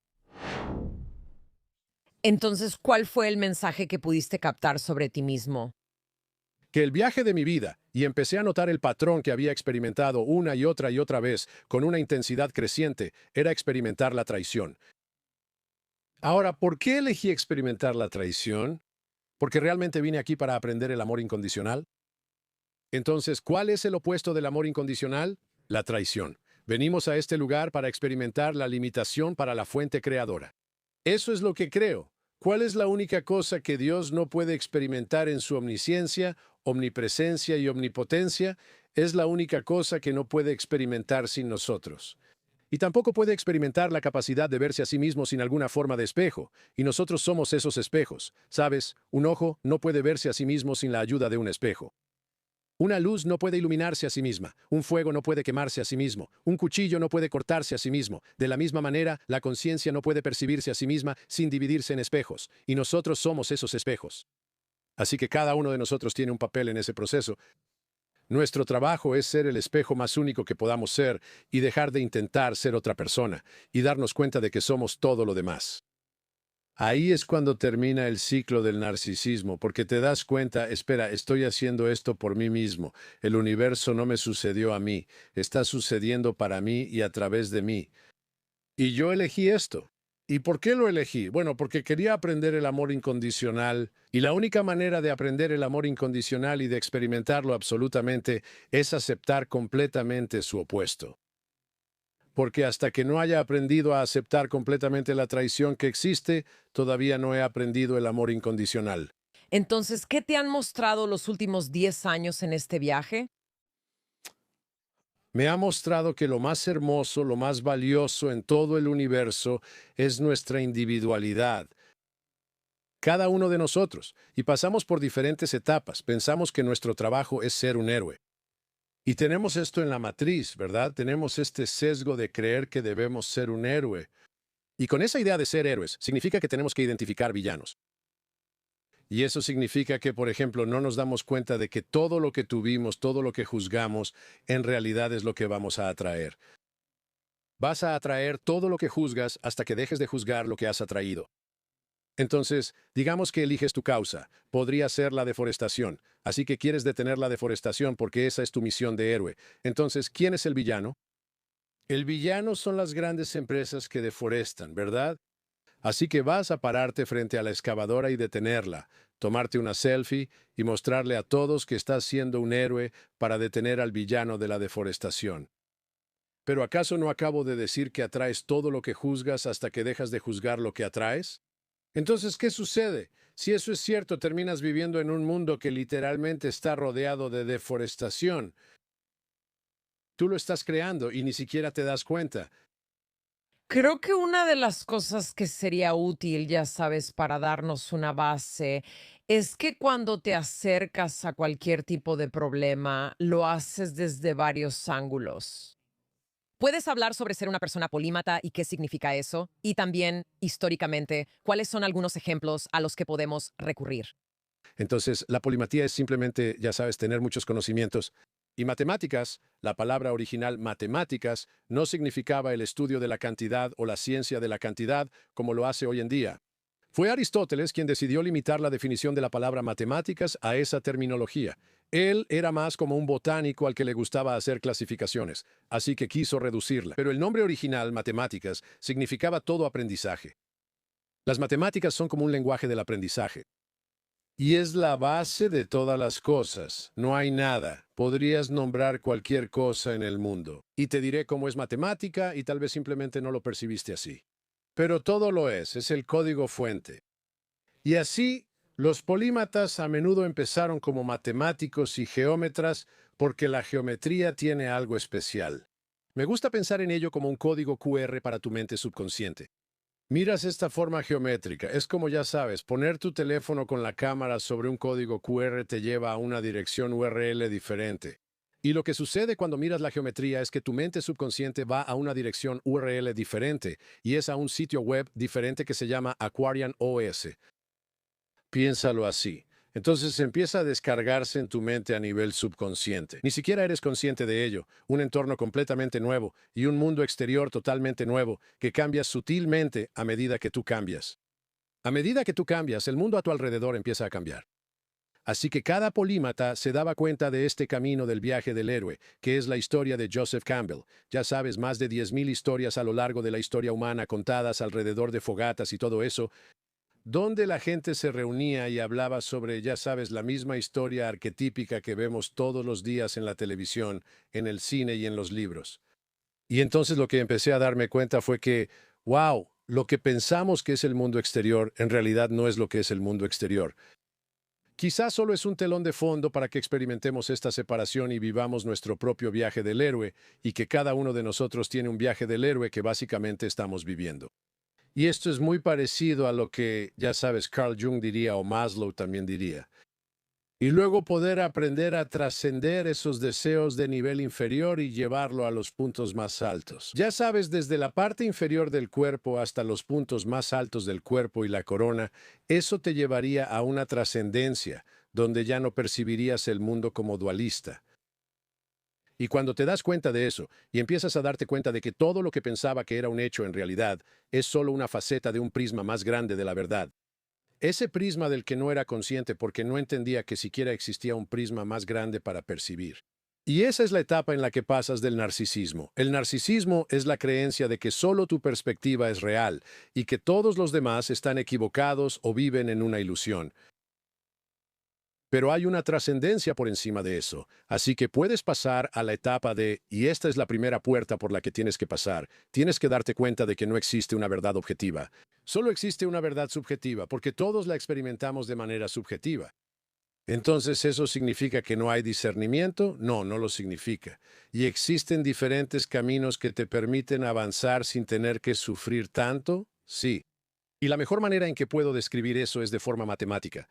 Entonces, ¿cuál fue el mensaje que pudiste captar sobre ti mismo? Que el viaje de mi vida, y empecé a notar el patrón que había experimentado una y otra vez, con una intensidad creciente, era experimentar la traición. Ahora, ¿por qué elegí experimentar la traición? ¿Porque realmente vine aquí para aprender el amor incondicional? Entonces, ¿cuál es el opuesto del amor incondicional? La traición. Venimos a este lugar para experimentar la limitación para la fuente creadora. Eso es lo que creo. ¿Cuál es la única cosa que Dios no puede experimentar en su omnisciencia, omnipresencia y omnipotencia? Es la única cosa que no puede experimentar sin nosotros. Y tampoco puede experimentar la capacidad de verse a sí mismo sin alguna forma de espejo, y nosotros somos esos espejos. ¿Sabes? Un ojo no puede verse a sí mismo sin la ayuda de un espejo. Una luz no puede iluminarse a sí misma, un fuego no puede quemarse a sí mismo, un cuchillo no puede cortarse a sí mismo. De la misma manera, la conciencia no puede percibirse a sí misma sin dividirse en espejos, y nosotros somos esos espejos. Así que cada uno de nosotros tiene un papel en ese proceso. Nuestro trabajo es ser el espejo más único que podamos ser y dejar de intentar ser otra persona y darnos cuenta de que somos todo lo demás. Ahí es cuando termina el ciclo del narcisismo, porque te das cuenta, espera, estoy haciendo esto por mí mismo. El universo no me sucedió a mí, está sucediendo para mí y a través de mí. Y yo elegí esto. ¿Y por qué lo elegí? Bueno, porque quería aprender el amor incondicional, y la única manera de aprender el amor incondicional y de experimentarlo absolutamente es aceptar completamente su opuesto. Porque hasta que no haya aprendido a aceptar completamente la traición que existe, todavía no he aprendido el amor incondicional. Entonces, ¿qué te han mostrado los últimos 10 años en este viaje? Me ha mostrado que lo más hermoso, lo más valioso en todo el universo es nuestra individualidad. Cada uno de nosotros, y pasamos por diferentes etapas, pensamos que nuestro trabajo es ser un héroe. Y tenemos esto en la matriz, ¿verdad? Tenemos este sesgo de creer que debemos ser un héroe. Y con esa idea de ser héroes, significa que tenemos que identificar villanos. Y eso significa que, por ejemplo, no nos damos cuenta de que todo lo que tuvimos, todo lo que juzgamos, en realidad es lo que vamos a atraer. Vas a atraer todo lo que juzgas hasta que dejes de juzgar lo que has atraído. Entonces, digamos que eliges tu causa. Podría ser la deforestación. Así que quieres detener la deforestación porque esa es tu misión de héroe. Entonces, ¿quién es el villano? El villano son las grandes empresas que deforestan, ¿verdad? Así que vas a pararte frente a la excavadora y detenerla, tomarte una selfie y mostrarle a todos que estás siendo un héroe para detener al villano de la deforestación. ¿Pero acaso no acabo de decir que atraes todo lo que juzgas hasta que dejas de juzgar lo que atraes? Entonces, ¿qué sucede? Si eso es cierto, terminas viviendo en un mundo que literalmente está rodeado de deforestación. Tú lo estás creando y ni siquiera te das cuenta. Creo que una de las cosas que sería útil, ya sabes, para darnos una base, es que cuando te acercas a cualquier tipo de problema, lo haces desde varios ángulos. ¿Puedes hablar sobre ser una persona polímata y qué significa eso? Y también, históricamente, ¿cuáles son algunos ejemplos a los que podemos recurrir? Entonces, la polimatía es simplemente, ya sabes, tener muchos conocimientos. Y matemáticas, la palabra original matemáticas, no significaba el estudio de la cantidad o la ciencia de la cantidad como lo hace hoy en día. Fue Aristóteles quien decidió limitar la definición de la palabra matemáticas a esa terminología. Él era más como un botánico al que le gustaba hacer clasificaciones, así que quiso reducirla. Pero el nombre original, matemáticas, significaba todo aprendizaje. Las matemáticas son como un lenguaje del aprendizaje. Y es la base de todas las cosas. No hay nada. Podrías nombrar cualquier cosa en el mundo. Y te diré cómo es matemática y tal vez simplemente no lo percibiste así. Pero todo lo es el código fuente. Y así, los polímatas a menudo empezaron como matemáticos y geómetras porque la geometría tiene algo especial. Me gusta pensar en ello como un código QR para tu mente subconsciente. Miras esta forma geométrica. Es como ya sabes, poner tu teléfono con la cámara sobre un código QR te lleva a una dirección URL diferente. Y lo que sucede cuando miras la geometría es que tu mente subconsciente va a una dirección URL diferente y es a un sitio web diferente que se llama Aquarian OS. Piénsalo así. Entonces empieza a descargarse en tu mente a nivel subconsciente. Ni siquiera eres consciente de ello. Un entorno completamente nuevo y un mundo exterior totalmente nuevo que cambia sutilmente a medida que tú cambias. A medida que tú cambias, el mundo a tu alrededor empieza a cambiar. Así que cada polímata se daba cuenta de este camino del viaje del héroe, que es la historia de Joseph Campbell. Ya sabes, más de 10.000 historias a lo largo de la historia humana contadas alrededor de fogatas y todo eso, donde la gente se reunía y hablaba sobre, ya sabes, la misma historia arquetípica que vemos todos los días en la televisión, en el cine y en los libros. Y entonces lo que empecé a darme cuenta fue que, wow, lo que pensamos que es el mundo exterior, en realidad no es lo que es el mundo exterior. Quizás solo es un telón de fondo para que experimentemos esta separación y vivamos nuestro propio viaje del héroe, y que cada uno de nosotros tiene un viaje del héroe que básicamente estamos viviendo. Y esto es muy parecido a lo que, ya sabes, Carl Jung diría o Maslow también diría. Y luego poder aprender a trascender esos deseos de nivel inferior y llevarlo a los puntos más altos. Ya sabes, desde la parte inferior del cuerpo hasta los puntos más altos del cuerpo y la corona, eso te llevaría a una trascendencia, donde ya no percibirías el mundo como dualista. Y cuando te das cuenta de eso, y empiezas a darte cuenta de que todo lo que pensaba que era un hecho en realidad es solo una faceta de un prisma más grande de la verdad, ese prisma del que no era consciente porque no entendía que siquiera existía un prisma más grande para percibir. Y esa es la etapa en la que pasas del narcisismo. El narcisismo es la creencia de que solo tu perspectiva es real y que todos los demás están equivocados o viven en una ilusión. Pero hay una trascendencia por encima de eso, así que puedes pasar a la etapa de, y esta es la primera puerta por la que tienes que pasar, tienes que darte cuenta de que no existe una verdad objetiva. Solo existe una verdad subjetiva, porque todos la experimentamos de manera subjetiva. Entonces, ¿eso significa que no hay discernimiento? No, no lo significa. ¿Y existen diferentes caminos que te permiten avanzar sin tener que sufrir tanto? Sí. Y la mejor manera en que puedo describir eso es de forma matemática.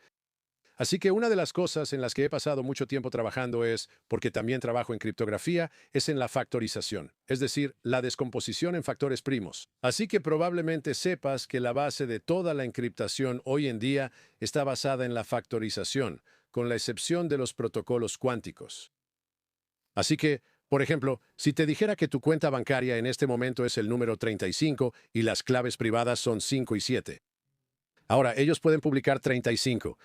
Así que una de las cosas en las que he pasado mucho tiempo trabajando es, porque también trabajo en criptografía, es en la factorización, es decir, la descomposición en factores primos. Así que probablemente sepas que la base de toda la encriptación hoy en día está basada en la factorización, con la excepción de los protocolos cuánticos. Así que, por ejemplo, si te dijera que tu cuenta bancaria en este momento es el número 35 y las claves privadas son 5 y 7. Ahora, ellos pueden publicar 35.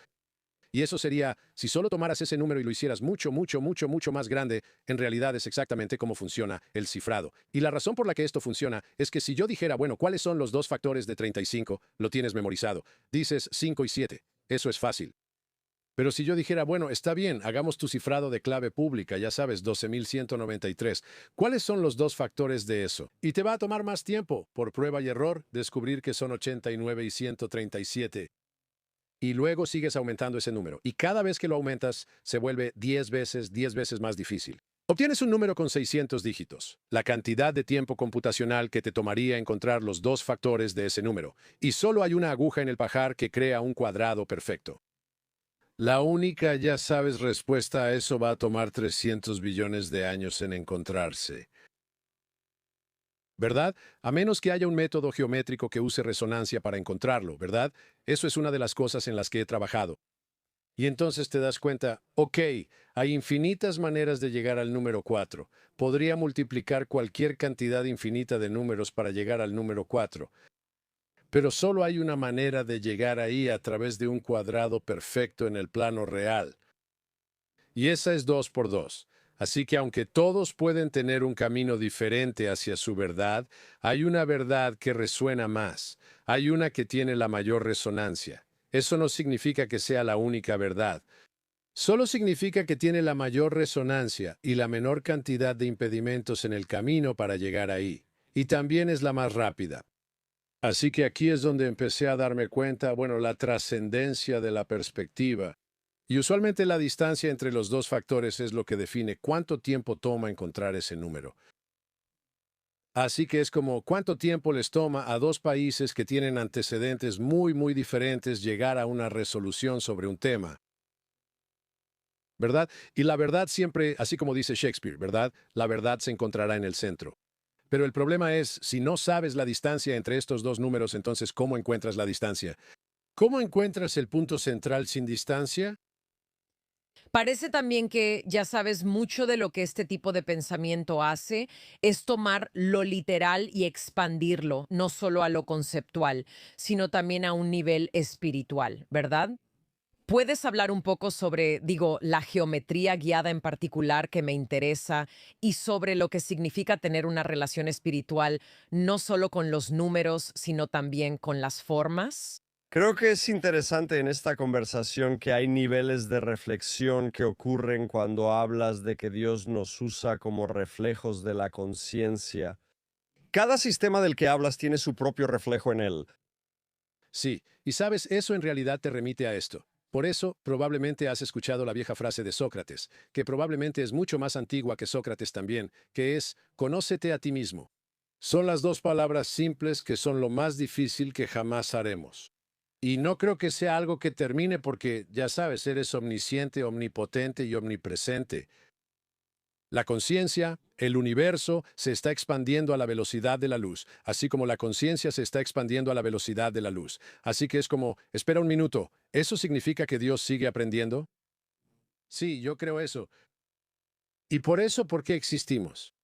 Y eso sería, si solo tomaras ese número y lo hicieras mucho, mucho, mucho, mucho más grande, en realidad es exactamente cómo funciona el cifrado. Y la razón por la que esto funciona es que si yo dijera, bueno, ¿cuáles son los dos factores de 35? Lo tienes memorizado. Dices 5 y 7. Eso es fácil. Pero si yo dijera, bueno, está bien, hagamos tu cifrado de clave pública, ya sabes, 12.193. ¿Cuáles son los dos factores de eso? Y te va a tomar más tiempo, por prueba y error, descubrir que son 89 y 137. Y luego sigues aumentando ese número. Y cada vez que lo aumentas, se vuelve 10 veces más difícil. Obtienes un número con 600 dígitos, la cantidad de tiempo computacional que te tomaría encontrar los dos factores de ese número. Y solo hay una aguja en el pajar que crea un cuadrado perfecto. La única, ya sabes, respuesta a eso va a tomar 300 billones de años en encontrarse. ¿Verdad? A menos que haya un método geométrico que use resonancia para encontrarlo, ¿verdad? Eso es una de las cosas en las que he trabajado. Y entonces te das cuenta, ok, hay infinitas maneras de llegar al número 4. Podría multiplicar cualquier cantidad infinita de números para llegar al número 4. Pero solo hay una manera de llegar ahí a través de un cuadrado perfecto en el plano real. Y esa es 2 por 2. Así que aunque todos pueden tener un camino diferente hacia su verdad, hay una verdad que resuena más. Hay una que tiene la mayor resonancia. Eso no significa que sea la única verdad. Solo significa que tiene la mayor resonancia y la menor cantidad de impedimentos en el camino para llegar ahí. Y también es la más rápida. Así que aquí es donde empecé a darme cuenta, bueno, la trascendencia de la perspectiva. Y usualmente la distancia entre los dos factores es lo que define cuánto tiempo toma encontrar ese número. Así que es como cuánto tiempo les toma a dos países que tienen antecedentes muy diferentes llegar a una resolución sobre un tema. ¿Verdad? Y la verdad siempre, así como dice Shakespeare, ¿verdad? La verdad se encontrará en el centro. Pero el problema es, si no sabes la distancia entre estos dos números, entonces, ¿cómo encuentras la distancia? ¿Cómo encuentras el punto central sin distancia? Parece también que, ya sabes, mucho de lo que este tipo de pensamiento hace es tomar lo literal y expandirlo, no solo a lo conceptual, sino también a un nivel espiritual, ¿verdad? ¿Puedes hablar un poco sobre, digo, la geometría guiada en particular que me interesa y sobre lo que significa tener una relación espiritual no solo con los números, sino también con las formas? Creo que es interesante en esta conversación que hay niveles de reflexión que ocurren cuando hablas de que Dios nos usa como reflejos de la conciencia. Cada sistema del que hablas tiene su propio reflejo en él. Sí, y sabes, eso en realidad te remite a esto. Por eso, probablemente has escuchado la vieja frase de Sócrates, que probablemente es mucho más antigua que Sócrates también, que es, conócete a ti mismo. Son las dos palabras simples que son lo más difícil que jamás haremos. Y no creo que sea algo que termine porque, ya sabes, eres omnisciente, omnipotente y omnipresente. La conciencia, el universo, se está expandiendo a la velocidad de la luz, así como la conciencia se está expandiendo a la velocidad de la luz. Así que es como, espera un minuto, ¿eso significa que Dios sigue aprendiendo? Sí, yo creo eso. ¿Y por eso por qué existimos?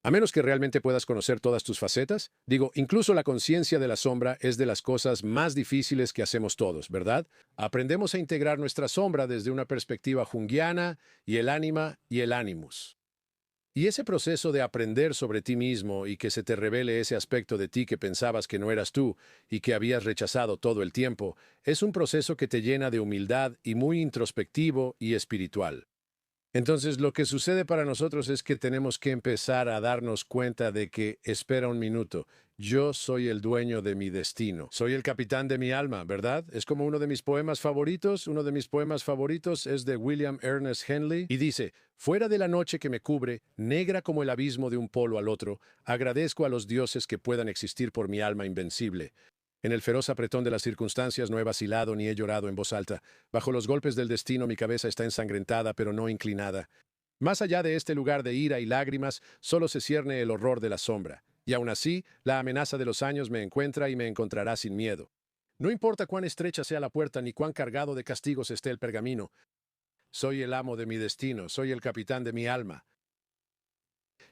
A menos que realmente puedas conocer todas tus facetas, digo, incluso la conciencia de la sombra es de las cosas más difíciles que hacemos todos, ¿verdad? Aprendemos a integrar nuestra sombra desde una perspectiva junguiana y el ánima y el animus. Y ese proceso de aprender sobre ti mismo y que se te revele ese aspecto de ti que pensabas que no eras tú y que habías rechazado todo el tiempo, es un proceso que te llena de humildad y muy introspectivo y espiritual. Entonces, lo que sucede para nosotros es que tenemos que empezar a darnos cuenta de que, espera un minuto, yo soy el dueño de mi destino, soy el capitán de mi alma, ¿verdad? Es como uno de mis poemas favoritos. Uno de mis poemas favoritos es de William Ernest Henley y dice, fuera de la noche que me cubre, negra como el abismo de un polo al otro, agradezco a los dioses que puedan existir por mi alma invencible. En el feroz apretón de las circunstancias no he vacilado ni he llorado en voz alta. Bajo los golpes del destino mi cabeza está ensangrentada pero no inclinada. Más allá de este lugar de ira y lágrimas, solo se cierne el horror de la sombra. Y aún así, la amenaza de los años me encuentra y me encontrará sin miedo. No importa cuán estrecha sea la puerta ni cuán cargado de castigos esté el pergamino. Soy el amo de mi destino, soy el capitán de mi alma.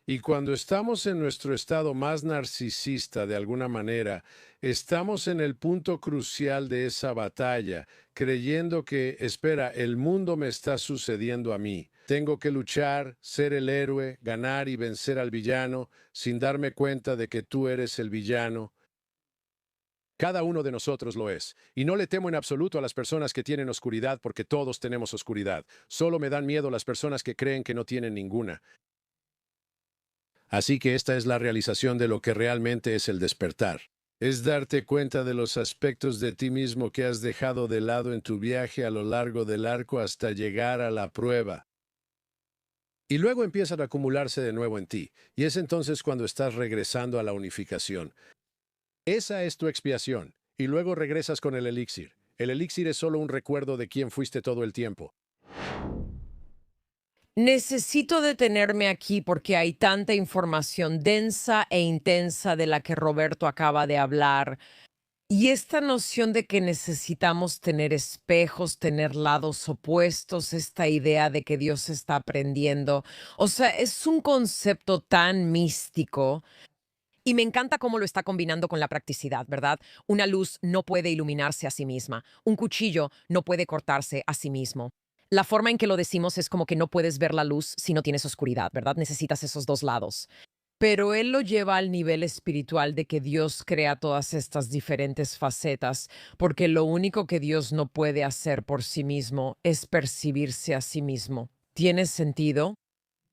Y cuando estamos en nuestro estado más narcisista, de alguna manera, estamos en el punto crucial de esa batalla, creyendo que, espera, el mundo me está sucediendo a mí. Tengo que luchar, ser el héroe, ganar y vencer al villano, sin darme cuenta de que tú eres el villano. Cada uno de nosotros lo es, y no le temo en absoluto a las personas que tienen oscuridad porque todos tenemos oscuridad. Solo me dan miedo las personas que creen que no tienen ninguna. Así que esta es la realización de lo que realmente es el despertar. Es darte cuenta de los aspectos de ti mismo que has dejado de lado en tu viaje a lo largo del arco hasta llegar a la prueba. Y luego empiezan a acumularse de nuevo en ti, y es entonces cuando estás regresando a la unificación. Esa es tu expiación, y luego regresas con el elixir. El elixir es solo un recuerdo de quién fuiste todo el tiempo. Necesito detenerme aquí porque hay tanta información densa e intensa de la que Roberto acaba de hablar. Y esta noción de que necesitamos tener espejos, tener lados opuestos, esta idea de que Dios está aprendiendo, o sea, es un concepto tan místico. Y me encanta cómo lo está combinando con la practicidad, ¿verdad? Una luz no puede iluminarse a sí misma. Un cuchillo no puede cortarse a sí mismo. La forma en que lo decimos es como que no puedes ver la luz si no tienes oscuridad, ¿verdad? Necesitas esos dos lados. Pero él lo lleva al nivel espiritual de que Dios crea todas estas diferentes facetas, porque lo único que Dios no puede hacer por sí mismo es percibirse a sí mismo. ¿Tiene sentido?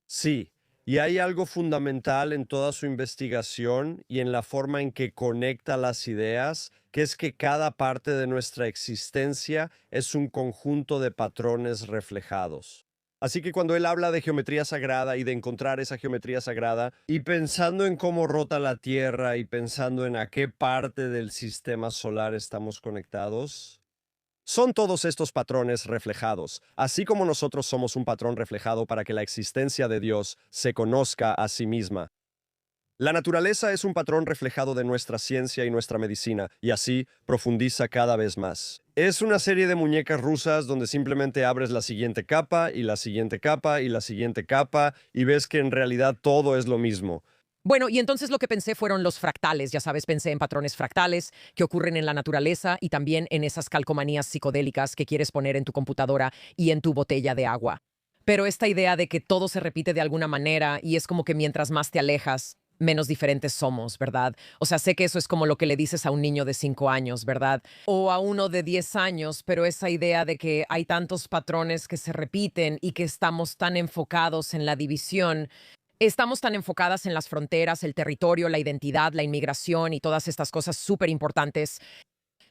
Sí, y hay algo fundamental en toda su investigación y en la forma en que conecta las ideas, que es que cada parte de nuestra existencia es un conjunto de patrones reflejados. Así que cuando él habla de geometría sagrada y de encontrar esa geometría sagrada, y pensando en cómo rota la Tierra y pensando en a qué parte del sistema solar estamos conectados, son todos estos patrones reflejados, así como nosotros somos un patrón reflejado para que la existencia de Dios se conozca a sí misma. La naturaleza es un patrón reflejado de nuestra ciencia y nuestra medicina, y así profundiza cada vez más. Es una serie de muñecas rusas donde simplemente abres la siguiente capa y la siguiente capa y la siguiente capa y ves que en realidad todo es lo mismo. Bueno, y entonces lo que pensé fueron los fractales, ya sabes, pensé en patrones fractales que ocurren en la naturaleza y también en esas calcomanías psicodélicas que quieres poner en tu computadora y en tu botella de agua. Pero esta idea de que todo se repite de alguna manera y es como que mientras más te alejas, menos diferentes somos, ¿verdad? O sea, sé que eso es como lo que le dices a un niño de 5 años, ¿verdad? O a uno de 10 años, pero esa idea de que hay tantos patrones que se repiten y que estamos tan enfocados en la división. Estamos tan enfocadas en las fronteras, el territorio, la identidad, la inmigración y todas estas cosas súper importantes.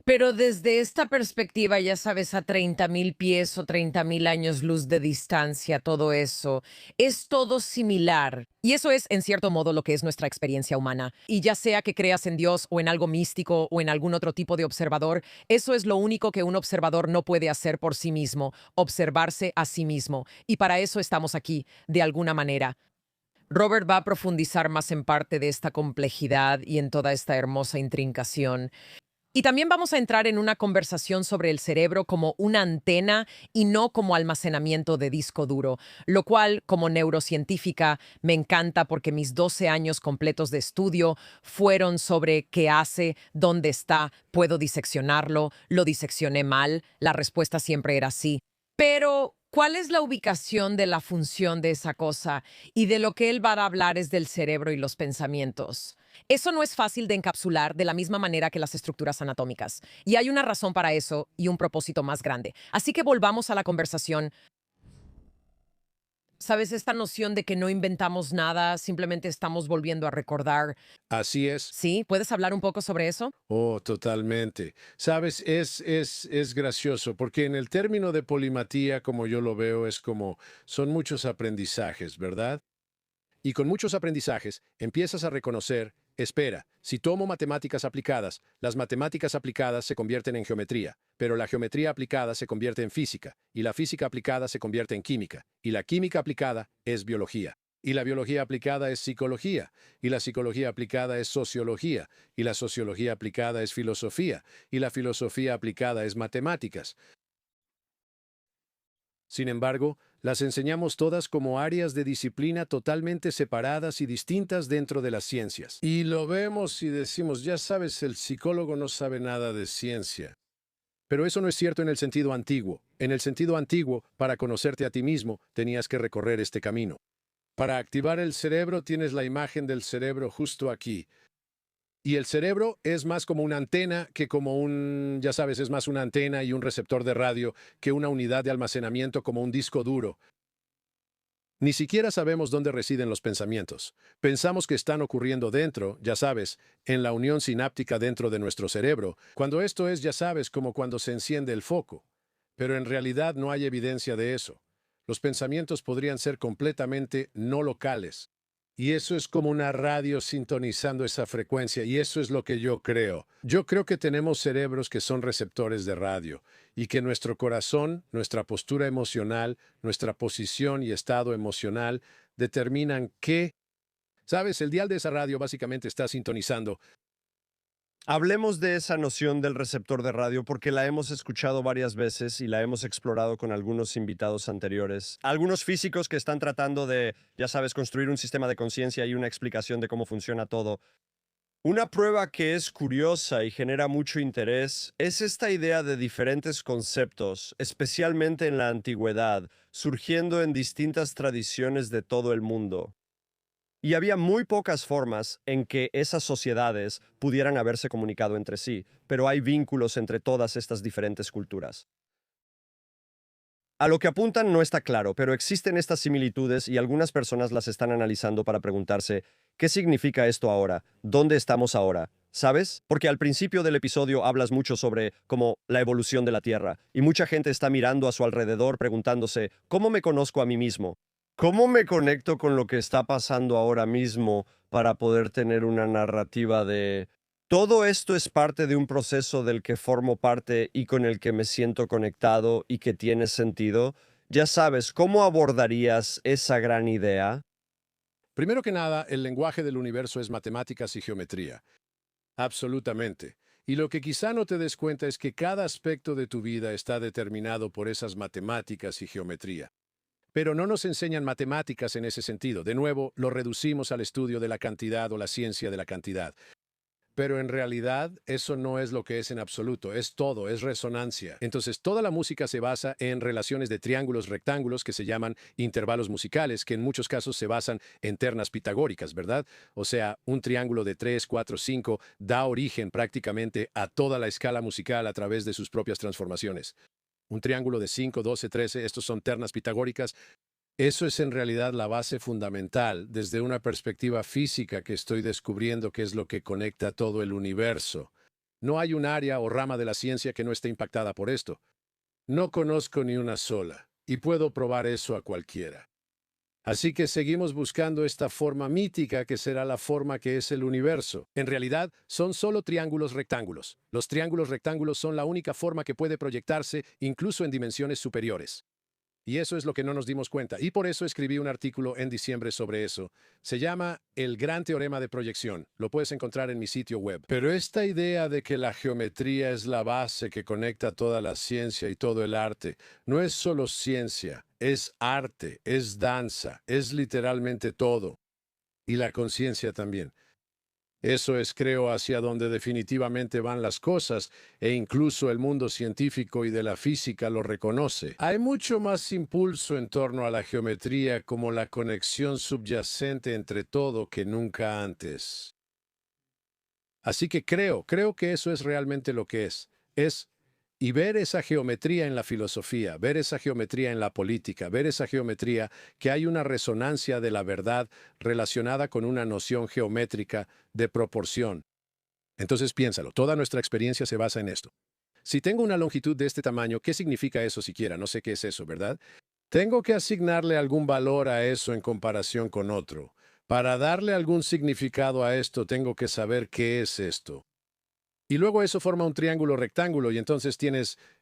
Pero desde esta perspectiva, ya sabes, a 30,000 pies o 30,000 años luz de distancia, todo eso, es todo similar. Y eso es, en cierto modo, lo que es nuestra experiencia humana. Y ya sea que creas en Dios o en algo místico o en algún otro tipo de observador, eso es lo único que un observador no puede hacer por sí mismo, observarse a sí mismo. Y para eso estamos aquí, de alguna manera. Robert va a profundizar más en parte de esta complejidad y en toda esta hermosa intrincación. Y también vamos a entrar en una conversación sobre el cerebro como una antena y no como almacenamiento de disco duro, lo cual, como neurocientífica, me encanta porque mis 12 años completos de estudio fueron sobre qué hace, dónde está, puedo diseccionarlo, lo diseccioné mal, la respuesta siempre era sí. Pero, ¿cuál es la ubicación de la función de esa cosa? Y de lo que él va a hablar es del cerebro y los pensamientos. Eso no es fácil de encapsular de la misma manera que las estructuras anatómicas. Y hay una razón para eso y un propósito más grande. Así que volvamos a la conversación. ¿Sabes? Esta noción de que no inventamos nada, simplemente estamos volviendo a recordar. Así es. ¿Sí? ¿Puedes hablar un poco sobre eso? Oh, totalmente. Sabes, es gracioso, porque en el término de polimatía, como yo lo veo, es como son muchos aprendizajes, ¿verdad? Y con muchos aprendizajes empiezas a reconocer, espera, si tomo matemáticas aplicadas, las matemáticas aplicadas se convierten en geometría, pero la geometría aplicada se convierte en física, y la física aplicada se convierte en química, y la química aplicada es biología, y la biología aplicada es psicología, y la psicología aplicada es sociología, y la sociología aplicada es filosofía, y la filosofía aplicada es matemáticas. Sin embargo, las enseñamos todas como áreas de disciplina totalmente separadas y distintas dentro de las ciencias. Y lo vemos y decimos, ya sabes, el psicólogo no sabe nada de ciencia. Pero eso no es cierto en el sentido antiguo. En el sentido antiguo, para conocerte a ti mismo, tenías que recorrer este camino. Para activar el cerebro tienes la imagen del cerebro justo aquí. Y el cerebro es más como una antena que como ya sabes, es más una antena y un receptor de radio que una unidad de almacenamiento como un disco duro. Ni siquiera sabemos dónde residen los pensamientos. Pensamos que están ocurriendo dentro, ya sabes, en la unión sináptica dentro de nuestro cerebro, cuando esto es, ya sabes, como cuando se enciende el foco. Pero en realidad no hay evidencia de eso. Los pensamientos podrían ser completamente no locales. Y eso es como una radio sintonizando esa frecuencia, y eso es lo que yo creo. Yo creo que tenemos cerebros que son receptores de radio, y que nuestro corazón, nuestra postura emocional, nuestra posición y estado emocional determinan qué. ¿Sabes? El dial de esa radio básicamente está sintonizando. Hablemos de esa noción del receptor de radio porque la hemos escuchado varias veces y la hemos explorado con algunos invitados anteriores. Algunos físicos que están tratando de, ya sabes, construir un sistema de conciencia y una explicación de cómo funciona todo. Una prueba que es curiosa y genera mucho interés es esta idea de diferentes conceptos, especialmente en la antigüedad, surgiendo en distintas tradiciones de todo el mundo. Y había muy pocas formas en que esas sociedades pudieran haberse comunicado entre sí, pero hay vínculos entre todas estas diferentes culturas. A lo que apuntan no está claro, pero existen estas similitudes y algunas personas las están analizando para preguntarse, ¿qué significa esto ahora? ¿Dónde estamos ahora? ¿Sabes? Porque al principio del episodio hablas mucho sobre como la evolución de la Tierra, y mucha gente está mirando a su alrededor preguntándose, ¿cómo me conozco a mí mismo? ¿Cómo me conecto con lo que está pasando ahora mismo para poder tener una narrativa de todo esto es parte de un proceso del que formo parte y con el que me siento conectado y que tiene sentido? Ya sabes, ¿cómo abordarías esa gran idea? Primero que nada, el lenguaje del universo es matemáticas y geometría. Absolutamente. Y lo que quizá no te des cuenta es que cada aspecto de tu vida está determinado por esas matemáticas y geometría. Pero no nos enseñan matemáticas en ese sentido. De nuevo, lo reducimos al estudio de la cantidad o la ciencia de la cantidad. Pero en realidad eso no es lo que es en absoluto, es todo, es resonancia. Entonces toda la música se basa en relaciones de triángulos rectángulos que se llaman intervalos musicales, que en muchos casos se basan en ternas pitagóricas, ¿verdad? O sea, un triángulo de 3, 4, 5 da origen prácticamente a toda la escala musical a través de sus propias transformaciones. Un triángulo de 5, 12, 13, estos son ternas pitagóricas. Eso es en realidad la base fundamental desde una perspectiva física que estoy descubriendo que es lo que conecta todo el universo. No hay un área o rama de la ciencia que no esté impactada por esto. No conozco ni una sola, y puedo probar eso a cualquiera. Así que seguimos buscando esta forma mítica que será la forma que es el universo. En realidad, son solo triángulos rectángulos. Los triángulos rectángulos son la única forma que puede proyectarse incluso en dimensiones superiores. Y eso es lo que no nos dimos cuenta. Y por eso escribí un artículo en diciembre sobre eso. Se llama El Gran Teorema de Proyección. Lo puedes encontrar en mi sitio web. Pero esta idea de que la geometría es la base que conecta toda la ciencia y todo el arte, no es solo ciencia, es arte, es danza, es literalmente todo. Y la conciencia también. Eso es, creo, hacia donde definitivamente van las cosas, e incluso el mundo científico y de la física lo reconoce. Hay mucho más impulso en torno a la geometría como la conexión subyacente entre todo que nunca antes. Así que creo que eso es realmente lo que es. Y ver esa geometría en la filosofía, ver esa geometría en la política, ver esa geometría que hay una resonancia de la verdad relacionada con una noción geométrica de proporción. Entonces piénsalo, toda nuestra experiencia se basa en esto. Si tengo una longitud de este tamaño, ¿qué significa eso siquiera? No sé qué es eso, ¿verdad? Tengo que asignarle algún valor a eso en comparación con otro. Para darle algún significado a esto, tengo que saber qué es esto. Y luego eso forma un triángulo rectángulo y entonces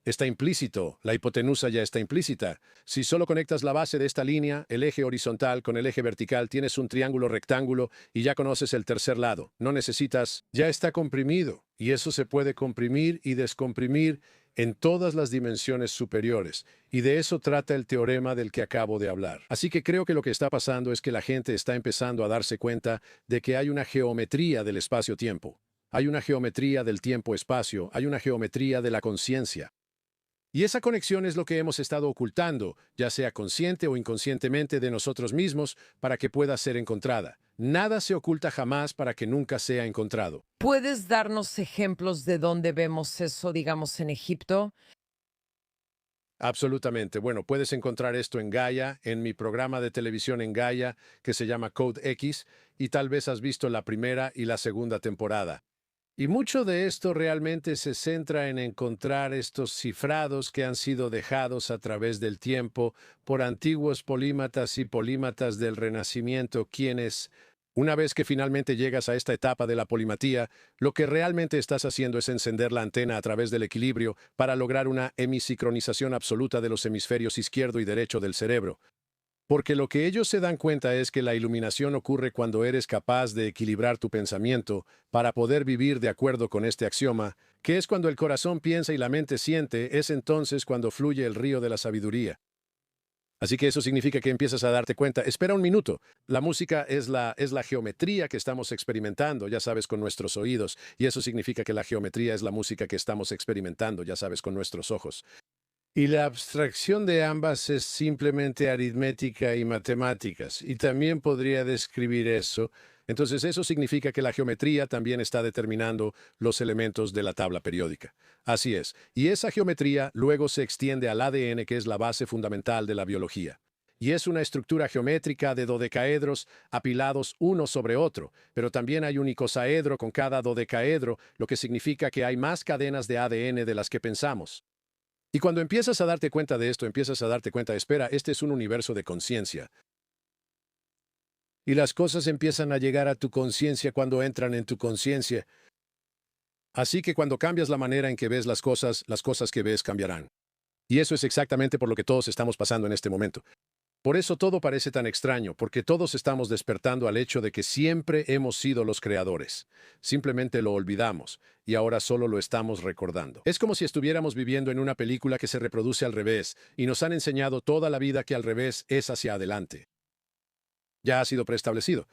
está implícito, la hipotenusa ya está implícita. Si solo conectas la base de esta línea, el eje horizontal con el eje vertical, tienes un triángulo rectángulo y ya conoces el tercer lado. No necesitas, ya está comprimido y eso se puede comprimir y descomprimir en todas las dimensiones superiores. Y de eso trata el teorema del que acabo de hablar. Así que creo que lo que está pasando es que la gente está empezando a darse cuenta de que hay una geometría del espacio-tiempo. Hay una geometría del tiempo-espacio, hay una geometría de la conciencia. Y esa conexión es lo que hemos estado ocultando, ya sea consciente o inconscientemente de nosotros mismos, para que pueda ser encontrada. Nada se oculta jamás para que nunca sea encontrado. ¿Puedes darnos ejemplos de dónde vemos eso, digamos, en Egipto? Absolutamente. Bueno, puedes encontrar esto en Gaia, en mi programa de televisión en Gaia, que se llama Code X, y tal vez has visto la primera y la segunda temporada. Y mucho de esto realmente se centra en encontrar estos cifrados que han sido dejados a través del tiempo por antiguos polímatas y polímatas del Renacimiento, quienes, una vez que finalmente llegas a esta etapa de la polimatía, lo que realmente estás haciendo es encender la antena a través del equilibrio para lograr una hemisincronización absoluta de los hemisferios izquierdo y derecho del cerebro. Porque lo que ellos se dan cuenta es que la iluminación ocurre cuando eres capaz de equilibrar tu pensamiento para poder vivir de acuerdo con este axioma, que es cuando el corazón piensa y la mente siente, es entonces cuando fluye el río de la sabiduría. Así que eso significa que empiezas a darte cuenta, espera un minuto, la música es la geometría que estamos experimentando, ya sabes, con nuestros oídos, y eso significa que la geometría es la música que estamos experimentando, ya sabes, con nuestros ojos. Y la abstracción de ambas es simplemente aritmética y matemáticas, y también podría describir eso. Entonces eso significa que la geometría también está determinando los elementos de la tabla periódica. Así es, y esa geometría luego se extiende al ADN, que es la base fundamental de la biología. Y es una estructura geométrica de dodecaedros apilados uno sobre otro, pero también hay un icosaedro con cada dodecaedro, lo que significa que hay más cadenas de ADN de las que pensamos. Y cuando empiezas a darte cuenta de esto, empiezas a darte cuenta, espera, este es un universo de conciencia. Y las cosas empiezan a llegar a tu conciencia cuando entran en tu conciencia. Así que cuando cambias la manera en que ves las cosas que ves cambiarán. Y eso es exactamente por lo que todos estamos pasando en este momento. Por eso todo parece tan extraño, porque todos estamos despertando al hecho de que siempre hemos sido los creadores. Simplemente lo olvidamos, y ahora solo lo estamos recordando. Es como si estuviéramos viviendo en una película que se reproduce al revés, y nos han enseñado toda la vida que al revés es hacia adelante. Ya ha sido preestablecido.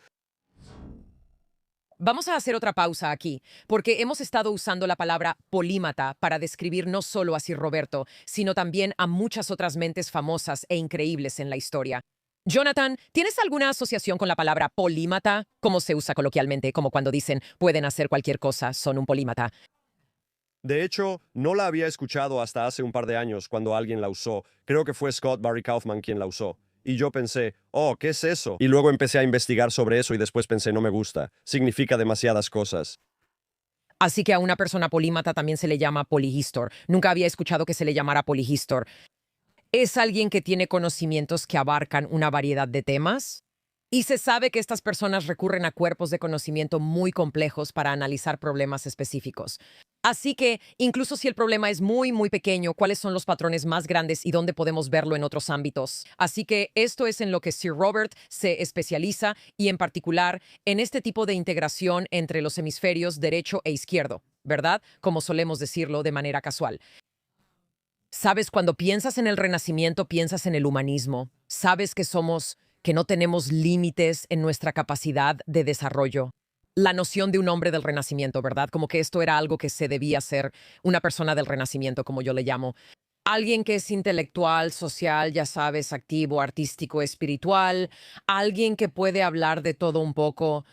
Vamos a hacer otra pausa aquí, porque hemos estado usando la palabra polímata para describir no solo a Sir Roberto, sino también a muchas otras mentes famosas e increíbles en la historia. Jonathan, ¿tienes alguna asociación con la palabra polímata? ¿Cómo se usa coloquialmente? Como cuando dicen, pueden hacer cualquier cosa, son un polímata. De hecho, no la había escuchado hasta hace un par de años cuando alguien la usó. Creo que fue Scott Barry Kaufman quien la usó. Y yo pensé, oh, ¿qué es eso? Y luego empecé a investigar sobre eso y después pensé, no me gusta. Significa demasiadas cosas. Así que a una persona polímata también se le llama polihistor. Nunca había escuchado que se le llamara polihistor. ¿Es alguien que tiene conocimientos que abarcan una variedad de temas? Y se sabe que estas personas recurren a cuerpos de conocimiento muy complejos para analizar problemas específicos. Así que, incluso si el problema es muy, muy pequeño, ¿cuáles son los patrones más grandes y dónde podemos verlo en otros ámbitos? Así que esto es en lo que Sir Robert se especializa y en particular en este tipo de integración entre los hemisferios derecho e izquierdo, ¿verdad? Como solemos decirlo de manera casual. Sabes, cuando piensas en el Renacimiento, piensas en el humanismo. Sabes que no tenemos límites en nuestra capacidad de desarrollo. La noción de un hombre del Renacimiento, ¿verdad? Como que esto era algo que se debía ser una persona del Renacimiento, como yo le llamo. Alguien que es intelectual, social, ya sabes, activo, artístico, espiritual. Alguien que puede hablar de todo un poco.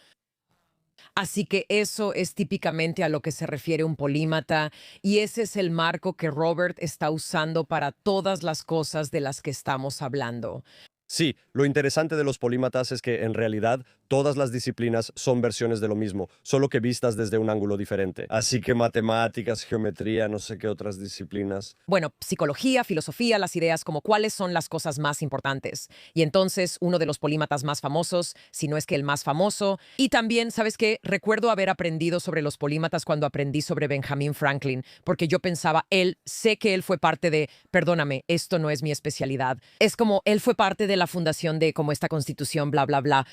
Así que eso es típicamente a lo que se refiere un polímata, y ese es el marco que Robert está usando para todas las cosas de las que estamos hablando. Sí, lo interesante de los polímatas es que en realidad todas las disciplinas son versiones de lo mismo, solo que vistas desde un ángulo diferente. Así que matemáticas, geometría, no sé qué otras disciplinas. Bueno, psicología, filosofía, las ideas como cuáles son las cosas más importantes. Y entonces uno de los polímatas más famosos, si no es que el más famoso. Y también, ¿sabes qué? Recuerdo haber aprendido sobre los polímatas cuando aprendí sobre Benjamin Franklin, porque yo pensaba, sé que él fue parte de, perdóname, esto no es mi especialidad. Es como él fue parte de la fundación de como esta constitución, bla, bla, bla.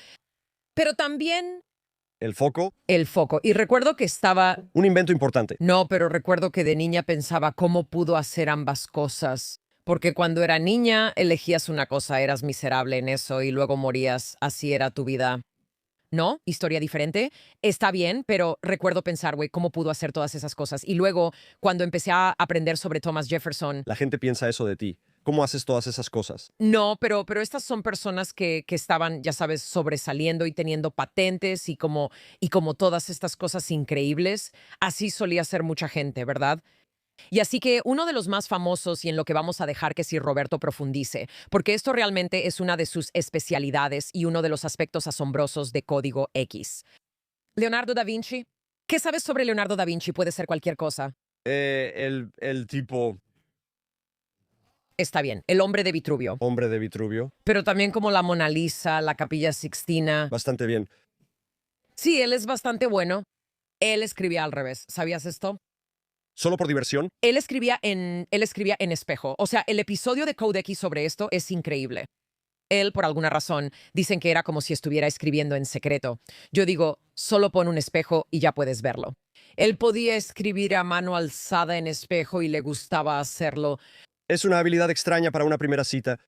Pero también El foco, el foco. Y recuerdo que estaba... un invento importante. No, pero recuerdo que de niña pensaba cómo pudo hacer ambas cosas. Porque cuando era niña elegías una cosa, eras miserable en eso y luego morías. Así era tu vida. ¿No? Historia diferente. Está bien, pero recuerdo pensar, güey, cómo pudo hacer todas esas cosas. Y luego, cuando empecé a aprender sobre Thomas Jefferson, La gente piensa eso de ti. ¿Cómo haces todas esas cosas? no, pero estas son personas que estaban, ya sabes, sobresaliendo y teniendo patentes y como todas estas cosas increíbles. Así solía ser mucha gente, ¿verdad? Y así que uno de los más famosos y en lo que vamos a dejar que Sir Roberto profundice, porque esto realmente es una de sus especialidades y uno de los aspectos asombrosos de Código X. Leonardo da Vinci. ¿Qué sabes sobre Leonardo da Vinci? Puede ser cualquier cosa. El tipo Está bien, el hombre de Vitruvio. hombre de Vitruvio. Pero también como la Mona Lisa, la Capilla Sixtina. Bastante bien. Sí, él es bastante bueno. Él escribía al revés. ¿Sabías esto? ¿Solo por diversión? Él escribía en espejo. O sea, el episodio de Code X sobre esto es increíble. Él, por alguna razón, dicen que era como si estuviera escribiendo en secreto. Yo digo, solo pon un espejo y ya puedes verlo. Él podía escribir a mano alzada en espejo y le gustaba hacerlo. Es una habilidad extraña para una primera cita.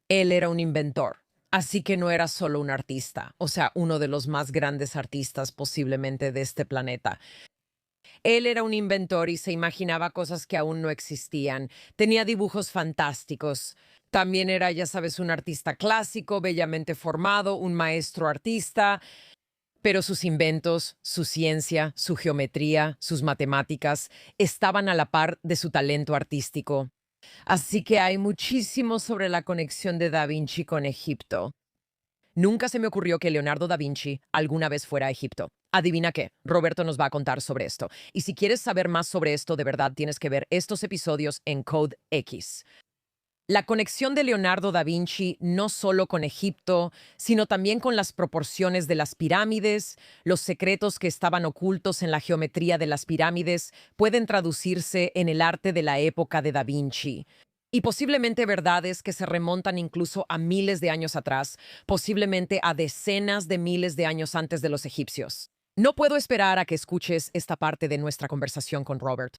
Él era un inventor. Así que no era solo un artista, o sea, uno de los más grandes artistas posiblemente de este planeta. Él era un inventor y se imaginaba cosas que aún no existían. Tenía dibujos fantásticos. También era, ya sabes, un artista clásico, bellamente formado, un maestro artista. Pero sus inventos, su ciencia, su geometría, sus matemáticas estaban a la par de su talento artístico. Así que hay muchísimo sobre la conexión de Da Vinci con Egipto. Nunca se me ocurrió que Leonardo da Vinci alguna vez fuera a Egipto. Adivina qué, Roberto nos va a contar sobre esto. Y si quieres saber más sobre esto, de verdad tienes que ver estos episodios en Code X. La conexión de Leonardo da Vinci no solo con Egipto, sino también con las proporciones de las pirámides, los secretos que estaban ocultos en la geometría de las pirámides, pueden traducirse en el arte de la época de da Vinci. Y posiblemente verdades que se remontan incluso a miles de años atrás, posiblemente a decenas de miles de años antes de los egipcios. No puedo esperar a que escuches esta parte de nuestra conversación con Robert.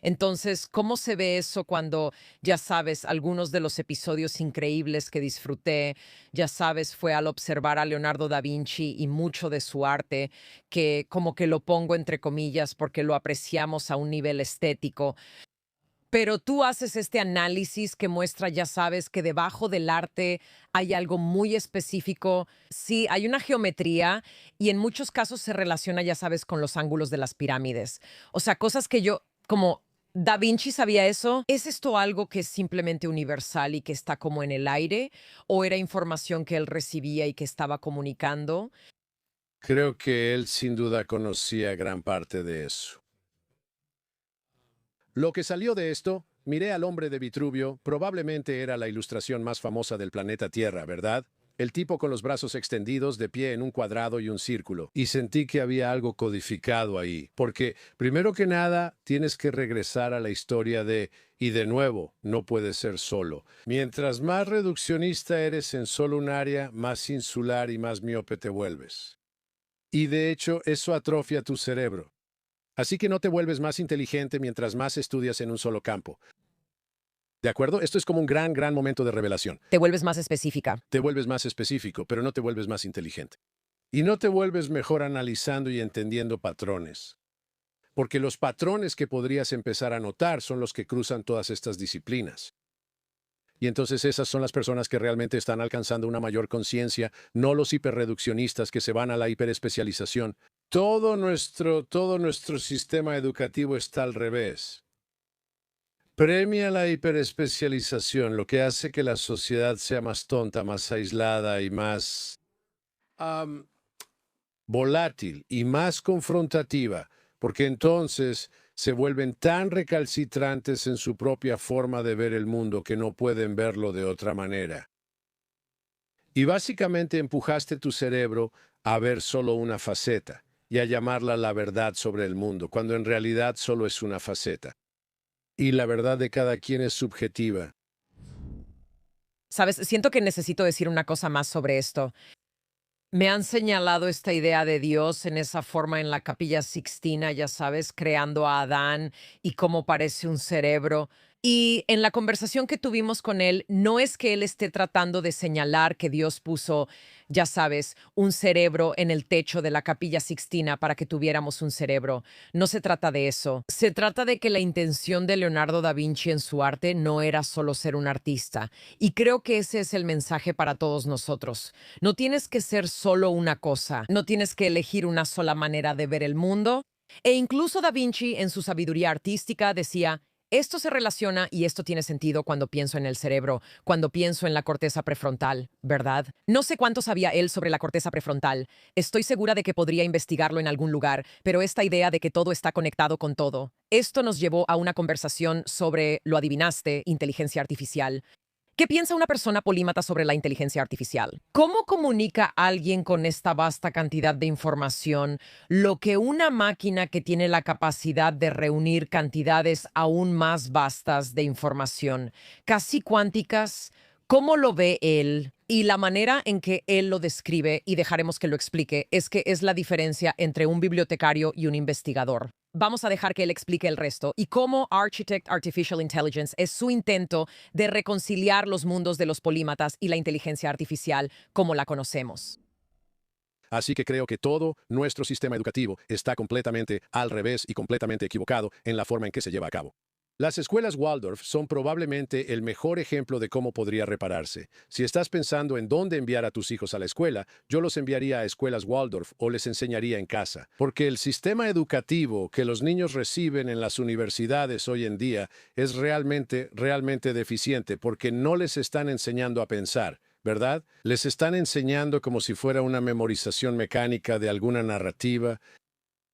Entonces, ¿cómo se ve eso cuando, ya sabes, algunos de los episodios increíbles que disfruté, ya sabes, fue al observar a Leonardo da Vinci y mucho de su arte, que como que lo pongo entre comillas porque lo apreciamos a un nivel estético? Pero tú haces este análisis que muestra, ya sabes, que debajo del arte hay algo muy específico. Sí, hay una geometría y en muchos casos se relaciona, ya sabes, con los ángulos de las pirámides. O sea, cosas que yo, como Da Vinci sabía eso. ¿Es esto algo que es simplemente universal y que está como en el aire? ¿O era información que él recibía y que estaba comunicando? Creo que él sin duda conocía gran parte de eso. Lo que salió de esto, miré al hombre de Vitruvio, probablemente era la ilustración más famosa del planeta Tierra, ¿verdad? El tipo con los brazos extendidos de pie en un cuadrado y un círculo. Y sentí que había algo codificado ahí. Porque, primero que nada, tienes que regresar a la historia y de nuevo, no puedes ser solo. Mientras más reduccionista eres en solo un área, más insular y más miope te vuelves. Y de hecho, eso atrofia tu cerebro. Así que no te vuelves más inteligente mientras más estudias en un solo campo. ¿De acuerdo? Esto es como un gran momento de revelación. Te vuelves más específica. Te vuelves más específico, pero no te vuelves más inteligente. Y no te vuelves mejor analizando y entendiendo patrones. Porque los patrones que podrías empezar a notar son los que cruzan todas estas disciplinas. Y entonces esas son las personas que realmente están alcanzando una mayor conciencia, no los hiperreduccionistas que se van a la hiperespecialización. Todo nuestro sistema educativo está al revés. Premia la hiperespecialización, lo que hace que la sociedad sea más tonta, más aislada y más volátil y más confrontativa, porque entonces se vuelven tan recalcitrantes en su propia forma de ver el mundo que no pueden verlo de otra manera. Y básicamente empujaste tu cerebro a ver solo una faceta y a llamarla la verdad sobre el mundo, cuando en realidad solo es una faceta. Y la verdad de cada quien es subjetiva. Sabes, siento que necesito decir una cosa más sobre esto. Me han señalado esta idea de Dios en esa forma en la Capilla Sixtina, ya sabes, creando a Adán y cómo parece un cerebro. Y en la conversación que tuvimos con él, no es que él esté tratando de señalar que Dios puso, ya sabes, un cerebro en el techo de la Capilla Sixtina para que tuviéramos un cerebro. No se trata de eso. Se trata de que la intención de Leonardo da Vinci en su arte no era solo ser un artista. Y creo que ese es el mensaje para todos nosotros. No tienes que ser solo una cosa, no tienes que elegir una sola manera de ver el mundo. E incluso Da Vinci, en su sabiduría artística, decía, esto se relaciona y esto tiene sentido cuando pienso en el cerebro, cuando pienso en la corteza prefrontal, ¿verdad? No sé cuánto sabía él sobre la corteza prefrontal. Estoy segura de que podría investigarlo en algún lugar, pero esta idea de que todo está conectado con todo, esto nos llevó a una conversación sobre, lo adivinaste, inteligencia artificial. ¿Qué piensa una persona polímata sobre la inteligencia artificial? ¿Cómo comunica alguien con esta vasta cantidad de información lo que una máquina que tiene la capacidad de reunir cantidades aún más vastas de información, casi cuánticas? ¿Cómo lo ve él? Y la manera en que él lo describe, y dejaremos que lo explique, es que es la diferencia entre un bibliotecario y un investigador. Vamos a dejar que él explique el resto y cómo Architect Artificial Intelligence es su intento de reconciliar los mundos de los polímatas y la inteligencia artificial como la conocemos. Así que creo que todo nuestro sistema educativo está completamente al revés y completamente equivocado en la forma en que se lleva a cabo. Las escuelas Waldorf son probablemente el mejor ejemplo de cómo podría repararse. Si estás pensando en dónde enviar a tus hijos a la escuela, yo los enviaría a escuelas Waldorf o les enseñaría en casa. Porque el sistema educativo que los niños reciben en las universidades hoy en día es realmente deficiente porque no les están enseñando a pensar, ¿verdad? Les están enseñando como si fuera una memorización mecánica de alguna narrativa.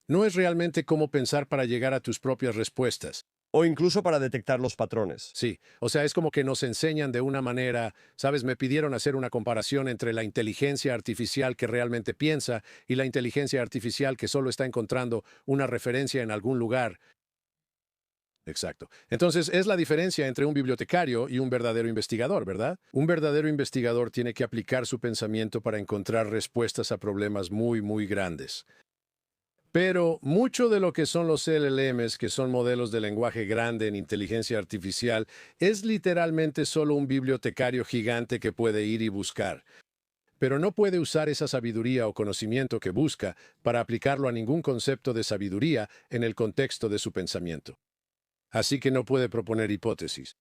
No es realmente cómo pensar para llegar a tus propias respuestas. O incluso para detectar los patrones. Sí, o sea, es como que nos enseñan de una manera, ¿sabes? Me pidieron hacer una comparación entre la inteligencia artificial que realmente piensa y la inteligencia artificial que solo está encontrando una referencia en algún lugar. Exacto. Entonces, es la diferencia entre un bibliotecario y un verdadero investigador, ¿verdad? Un verdadero investigador tiene que aplicar su pensamiento para encontrar respuestas a problemas muy, muy grandes. Pero mucho de lo que son los LLMs, que son modelos de lenguaje grande en inteligencia artificial, es literalmente solo un bibliotecario gigante que puede ir y buscar. Pero no puede usar esa sabiduría o conocimiento que busca para aplicarlo a ningún concepto de sabiduría en el contexto de su pensamiento. Así que no puede proponer hipótesis.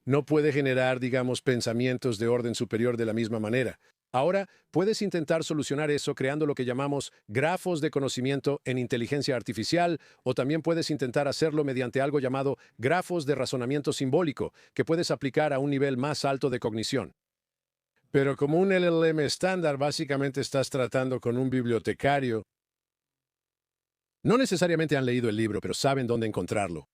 No puede generar, digamos, pensamientos de orden superior de la misma manera. Ahora, puedes intentar solucionar eso creando lo que llamamos grafos de conocimiento en inteligencia artificial, o también puedes intentar hacerlo mediante algo llamado grafos de razonamiento simbólico, que puedes aplicar a un nivel más alto de cognición. Pero como un LLM estándar, básicamente estás tratando con un bibliotecario. No necesariamente han leído el libro, pero saben dónde encontrarlo.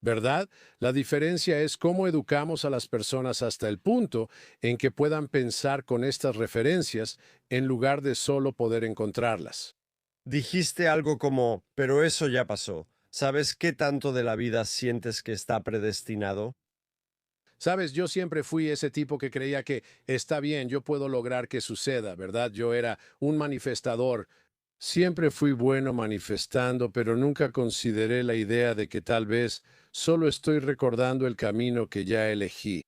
¿Verdad? La diferencia es cómo educamos a las personas hasta el punto en que puedan pensar con estas referencias en lugar de solo poder encontrarlas. Dijiste algo como, pero eso ya pasó. ¿Sabes qué tanto de la vida sientes que está predestinado? Sabes, yo siempre fui ese tipo que creía que está bien, yo puedo lograr que suceda, ¿verdad? Yo era un manifestador. Siempre fui bueno manifestando, pero nunca consideré la idea de que tal vez solo estoy recordando el camino que ya elegí.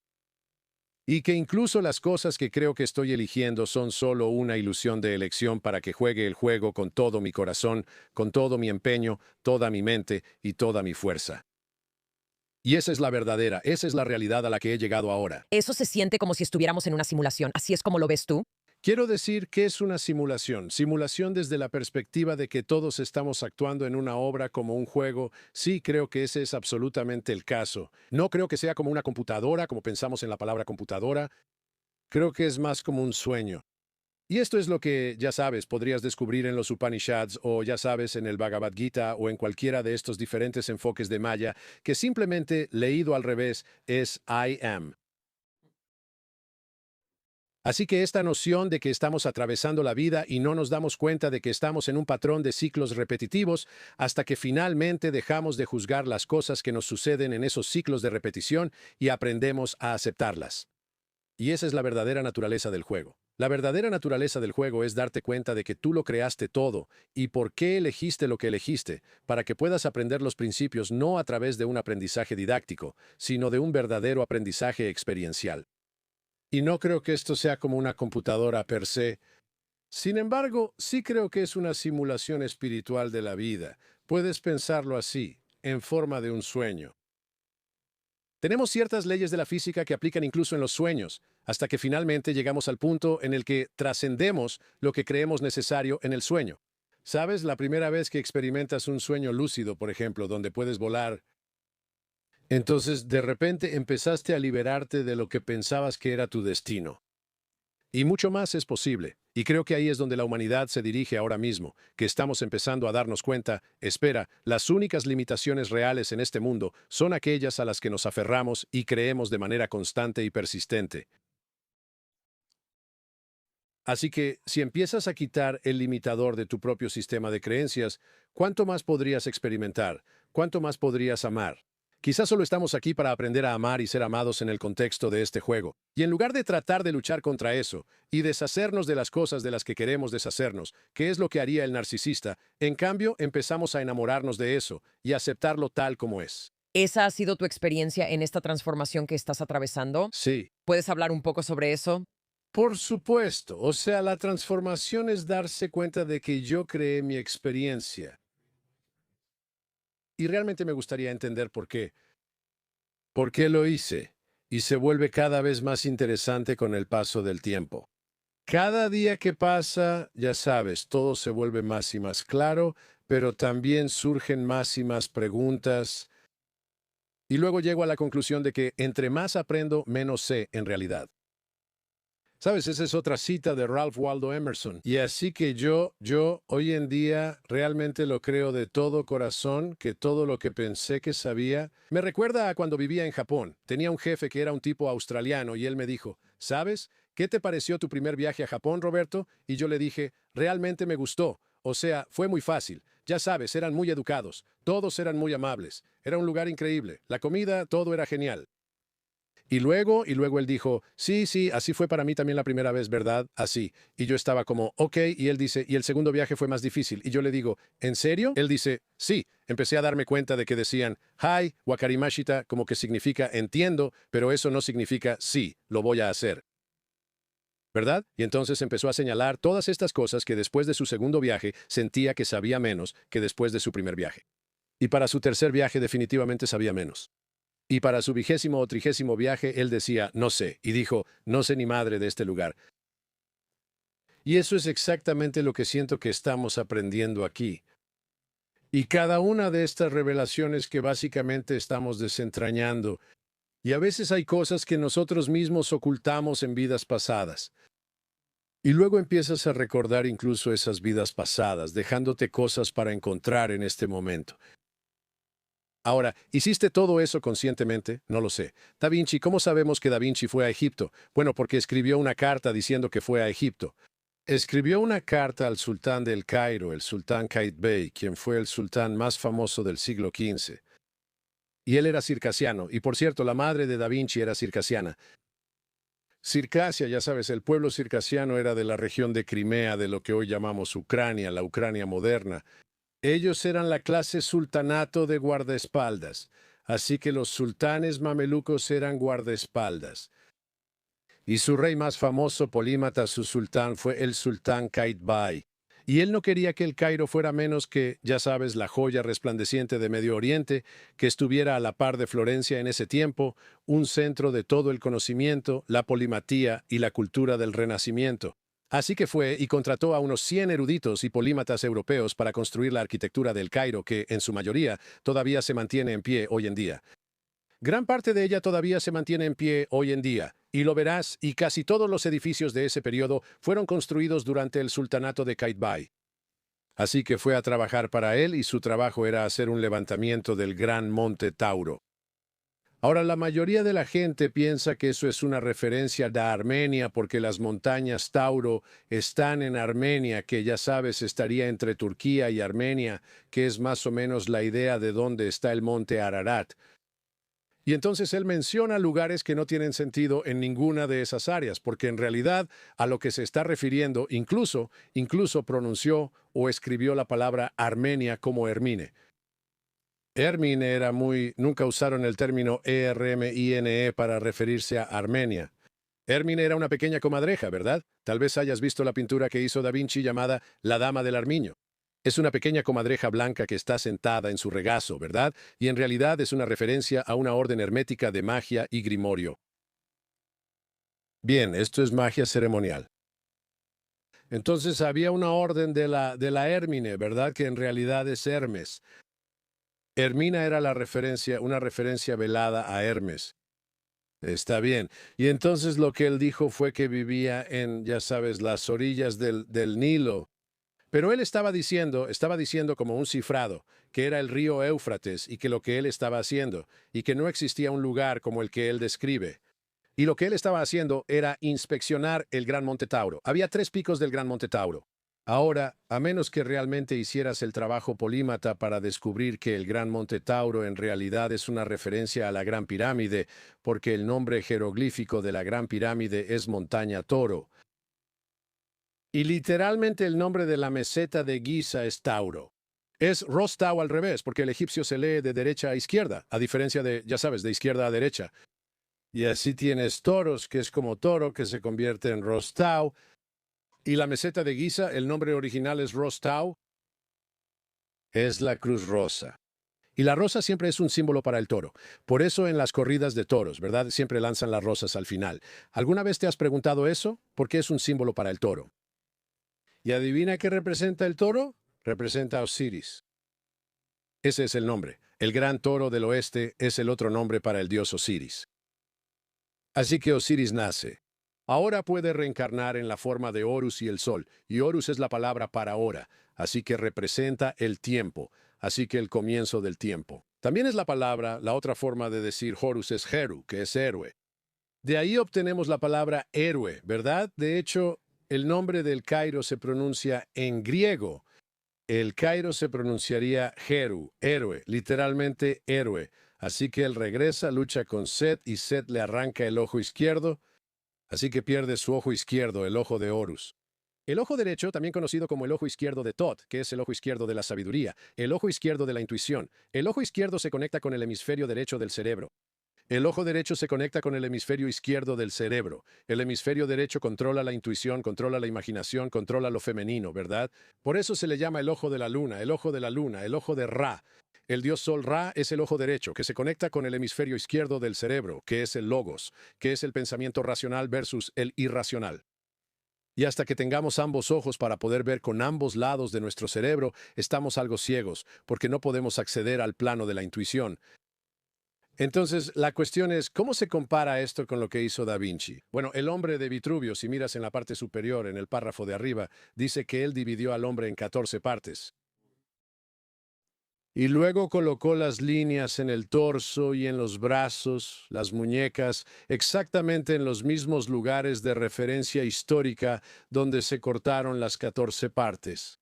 Y que incluso las cosas que creo que estoy eligiendo son solo una ilusión de elección para que juegue el juego con todo mi corazón, con todo mi empeño, toda mi mente y toda mi fuerza. Y esa es la verdadera, esa es la realidad a la que he llegado ahora. Eso se siente como si estuviéramos en una simulación. ¿Así es como lo ves tú? Quiero decir que es una simulación. Simulación desde la perspectiva de que todos estamos actuando en una obra como un juego. Sí, creo que ese es absolutamente el caso. No creo que sea como una computadora, como pensamos en la palabra computadora. Creo que es más como un sueño. Y esto es lo que, ya sabes, podrías descubrir en los Upanishads o ya sabes en el Bhagavad Gita o en cualquiera de estos diferentes enfoques de Maya, que simplemente, leído al revés, es I am. Así que esta noción de que estamos atravesando la vida y no nos damos cuenta de que estamos en un patrón de ciclos repetitivos hasta que finalmente dejamos de juzgar las cosas que nos suceden en esos ciclos de repetición y aprendemos a aceptarlas. Y esa es la verdadera naturaleza del juego. La verdadera naturaleza del juego es darte cuenta de que tú lo creaste todo y por qué elegiste lo que elegiste, para que puedas aprender los principios no a través de un aprendizaje didáctico, sino de un verdadero aprendizaje experiencial. Y no creo que esto sea como una computadora per se. Sin embargo, sí creo que es una simulación espiritual de la vida. Puedes pensarlo así, en forma de un sueño. Tenemos ciertas leyes de la física que aplican incluso en los sueños, hasta que finalmente llegamos al punto en el que trascendemos lo que creemos necesario en el sueño. ¿Sabes? La primera vez que experimentas un sueño lúcido, por ejemplo, donde puedes volar, entonces de repente empezaste a liberarte de lo que pensabas que era tu destino. Y mucho más es posible. Y creo que ahí es donde la humanidad se dirige ahora mismo, que estamos empezando a darnos cuenta, espera, las únicas limitaciones reales en este mundo son aquellas a las que nos aferramos y creemos de manera constante y persistente. Así que, si empiezas a quitar el limitador de tu propio sistema de creencias, ¿cuánto más podrías experimentar? ¿Cuánto más podrías amar? Quizás solo estamos aquí para aprender a amar y ser amados en el contexto de este juego. Y en lugar de tratar de luchar contra eso y deshacernos de las cosas de las que queremos deshacernos, que es lo que haría el narcisista, en cambio empezamos a enamorarnos de eso y aceptarlo tal como es. ¿Esa ha sido tu experiencia en esta transformación que estás atravesando? Sí, ¿Puedes hablar un poco sobre eso? por supuesto. O sea, la transformación es darse cuenta de que yo creé mi experiencia. Y realmente me gustaría entender por qué. ¿Por qué lo hice? Y se vuelve cada vez más interesante con el paso del tiempo. Cada día que pasa, ya sabes, todo se vuelve más y más claro, pero también surgen más y más preguntas. Y luego llego a la conclusión de que entre más aprendo, menos sé en realidad. Sabes, esa es otra cita de Ralph Waldo Emerson. Y así que yo, hoy en día realmente lo creo de todo corazón, que todo lo que pensé que sabía, me recuerda a cuando vivía en Japón. Tenía un jefe que era un tipo australiano y él me dijo, ¿sabes? ¿Qué te pareció tu primer viaje a Japón, Roberto? Y yo le dije, realmente me gustó. O sea, fue muy fácil. Ya sabes, eran muy educados. Todos eran muy amables. Era un lugar increíble. La comida, todo era genial. Y luego él dijo, sí, sí, así fue para mí también la primera vez, ¿verdad? Así. Y yo estaba como, ok, y él dice, y el segundo viaje fue más difícil. Y yo le digo, ¿en serio? Él dice, sí. Empecé a darme cuenta de que decían, hi, wakarimashita, como que significa entiendo, pero eso no significa sí, lo voy a hacer. ¿Verdad? Y entonces empezó a señalar todas estas cosas que después de su segundo viaje sentía que sabía menos que después de su primer viaje. Y para su tercer viaje definitivamente sabía menos. Y para su 20º o 30º viaje, él decía, no sé, y dijo, no sé ni madre de este lugar. Y eso es exactamente lo que siento que estamos aprendiendo aquí. Y cada una de estas revelaciones que básicamente estamos desentrañando, y a veces hay cosas que nosotros mismos ocultamos en vidas pasadas. Y luego empiezas a recordar incluso esas vidas pasadas, dejándote cosas para encontrar en este momento. Ahora, ¿hiciste todo eso conscientemente? No lo sé. Da Vinci, ¿cómo sabemos que Da Vinci fue a Egipto? Bueno, porque escribió una carta diciendo que fue a Egipto. Escribió una carta al sultán del Cairo, el sultán Qaitbay, quien fue el sultán más famoso del siglo XV. Y él era circasiano, y por cierto, la madre de Da Vinci era circasiana. Circasia, ya sabes, el pueblo circasiano era de la región de Crimea, de lo que hoy llamamos Ucrania, la Ucrania moderna. Ellos eran la clase sultanato de guardaespaldas, así que los sultanes mamelucos eran guardaespaldas. Y su rey más famoso, polímata, su sultán, fue el sultán Qaitbay. Y él no quería que el Cairo fuera menos que, ya sabes, la joya resplandeciente de Medio Oriente, que estuviera a la par de Florencia en ese tiempo, un centro de todo el conocimiento, la polimatía y la cultura del Renacimiento. Así que fue y contrató a unos 100 eruditos y polímatas europeos para construir la arquitectura del Cairo que, en su mayoría, todavía se mantiene en pie hoy en día. Gran parte de ella todavía se mantiene en pie hoy en día, y lo verás, y casi todos los edificios de ese periodo fueron construidos durante el sultanato de Qaitbay. Así que fue a trabajar para él y su trabajo era hacer un levantamiento del gran monte Tauro. Ahora, la mayoría de la gente piensa que eso es una referencia a Armenia porque las montañas Tauro están en Armenia, que ya sabes estaría entre Turquía y Armenia, que es más o menos la idea de dónde está el monte Ararat. Y entonces él menciona lugares que no tienen sentido en ninguna de esas áreas, porque en realidad a lo que se está refiriendo incluso pronunció o escribió la palabra Armenia como Hermine. Hermine era nunca usaron el término Ermine para referirse a Armenia. Hermine era una pequeña comadreja, ¿verdad? Tal vez hayas visto la pintura que hizo Da Vinci llamada La Dama del Armiño. Es una pequeña comadreja blanca que está sentada en su regazo, ¿verdad? Y en realidad es una referencia a una orden hermética de magia y grimorio. Bien, esto es magia ceremonial. Entonces había una orden de la Hermine, ¿verdad? Que en realidad es Hermes. Hermina era una referencia velada a Hermes. Está bien. Y entonces lo que él dijo fue que vivía en, ya sabes, las orillas del Nilo. Pero él estaba diciendo como un cifrado, que era el río Éufrates y que lo que él estaba haciendo, y que no existía un lugar como el que él describe. Y lo que él estaba haciendo era inspeccionar el Gran Monte Tauro. Había 3 picos del Gran Monte Tauro. Ahora, a menos que realmente hicieras el trabajo polímata para descubrir que el Gran Monte Tauro en realidad es una referencia a la Gran Pirámide, porque el nombre jeroglífico de la Gran Pirámide es Montaña Toro. Y literalmente el nombre de la meseta de Giza es Tauro. Es Rostau al revés, porque el egipcio se lee de derecha a izquierda, a diferencia de, ya sabes, de izquierda a derecha. Y así tienes Toros, que es como toro, que se convierte en Rostau. Y la meseta de Giza, el nombre original es Rostau, es la cruz rosa. Y la rosa siempre es un símbolo para el toro. Por eso en las corridas de toros, ¿verdad? Siempre lanzan las rosas al final. ¿Alguna vez te has preguntado eso? ¿Por qué es un símbolo para el toro? ¿Y adivina qué representa el toro? Representa a Osiris. Ese es el nombre. El gran toro del oeste es el otro nombre para el dios Osiris. Así que Osiris nace. Ahora puede reencarnar en la forma de Horus y el sol, y Horus es la palabra para hora, así que representa el tiempo, así que el comienzo del tiempo. También es la otra forma de decir Horus es Heru, que es héroe. De ahí obtenemos la palabra héroe, ¿verdad? De hecho, el nombre del Cairo se pronuncia en griego, El Cairo se pronunciaría Jeru, héroe, literalmente héroe. Así que él regresa, lucha con Set y Set le arranca el ojo izquierdo, así que pierde su ojo izquierdo, el ojo de Horus. El ojo derecho, también conocido como el ojo izquierdo de Thoth, que es el ojo izquierdo de la sabiduría, el ojo izquierdo de la intuición. El ojo izquierdo se conecta con el hemisferio derecho del cerebro. El ojo derecho se conecta con el hemisferio izquierdo del cerebro. El hemisferio derecho controla la intuición, controla la imaginación, controla lo femenino, ¿verdad? Por eso se le llama el ojo de la luna, el ojo de la luna, el ojo de Ra. El dios Sol Ra es el ojo derecho, que se conecta con el hemisferio izquierdo del cerebro, que es el logos, que es el pensamiento racional versus el irracional. Y hasta que tengamos ambos ojos para poder ver con ambos lados de nuestro cerebro, estamos algo ciegos, porque no podemos acceder al plano de la intuición. Entonces, la cuestión es, ¿cómo se compara esto con lo que hizo Da Vinci? Bueno, el hombre de Vitruvio, si miras en la parte superior, en el párrafo de arriba, dice que él dividió al hombre en 14 partes. Y luego colocó las líneas en el torso y en los brazos, las muñecas, exactamente en los mismos lugares de referencia histórica donde se cortaron las 14 partes.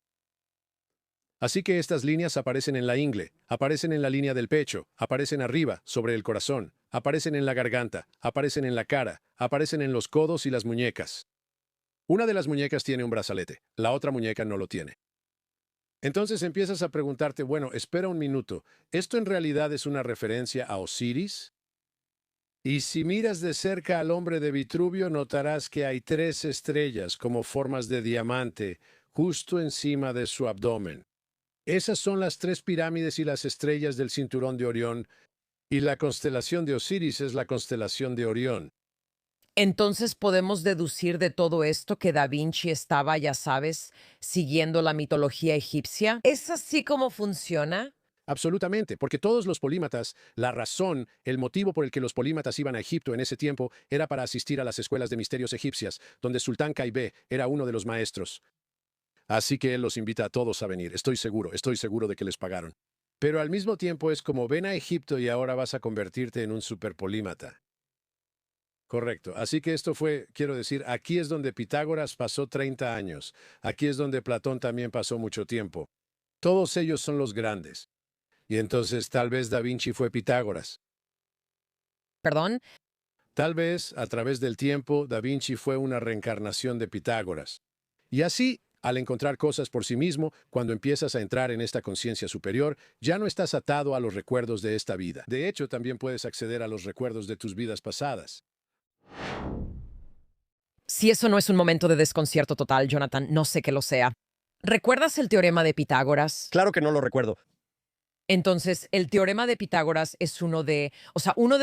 Así que estas líneas aparecen en la ingle, aparecen en la línea del pecho, aparecen arriba, sobre el corazón, aparecen en la garganta, aparecen en la cara, aparecen en los codos y las muñecas. Una de las muñecas tiene un brazalete, la otra muñeca no lo tiene. Entonces empiezas a preguntarte, bueno, espera un minuto, ¿esto en realidad es una referencia a Osiris? Y si miras de cerca al hombre de Vitruvio, notarás que hay 3 estrellas como formas de diamante justo encima de su abdomen. Esas son las 3 pirámides y las estrellas del cinturón de Orión, y la constelación de Osiris es la constelación de Orión. Entonces podemos deducir de todo esto que Da Vinci estaba, ya sabes, siguiendo la mitología egipcia. ¿Es así como funciona? Absolutamente, porque todos los polímatas, la razón, el motivo por el que los polímatas iban a Egipto en ese tiempo era para asistir a las escuelas de misterios egipcias, donde Sultán Caibé era uno de los maestros. Así que él los invita a todos a venir, estoy seguro de que les pagaron. Pero al mismo tiempo es como ven a Egipto y ahora vas a convertirte en un superpolímata. Correcto. Así que esto fue, quiero decir, aquí es donde Pitágoras pasó 30 años. Aquí es donde Platón también pasó mucho tiempo. Todos ellos son los grandes. Y entonces tal vez Da Vinci fue Pitágoras. ¿Perdón? Tal vez, a través del tiempo, Da Vinci fue una reencarnación de Pitágoras. Y así, al encontrar cosas por sí mismo, cuando empiezas a entrar en esta conciencia superior, ya no estás atado a los recuerdos de esta vida. De hecho, también puedes acceder a los recuerdos de tus vidas pasadas. Si eso no es un momento de desconcierto total, Jonathan, no sé que lo sea. ¿Recuerdas el teorema de Pitágoras? Claro que no lo recuerdo. Entonces, el teorema de Pitágoras es uno de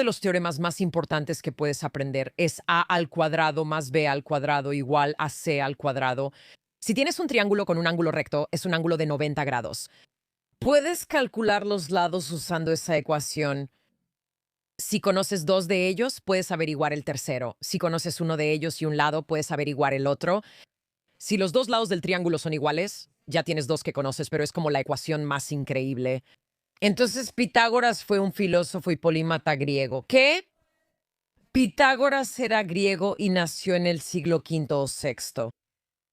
los teoremas más importantes que puedes aprender. Es a al cuadrado más b al cuadrado igual a c al cuadrado. Si tienes un triángulo con un ángulo recto, es un ángulo de 90 grados. Puedes calcular los lados usando esa ecuación. Si conoces 2 de ellos, puedes averiguar el tercero. Si conoces uno de ellos y un lado, puedes averiguar el otro. Si los 2 lados del triángulo son iguales, ya tienes 2 que conoces, pero es como la ecuación más increíble. Entonces, Pitágoras fue un filósofo y polímata griego. ¿Qué? Pitágoras era griego y nació en el siglo V o VI.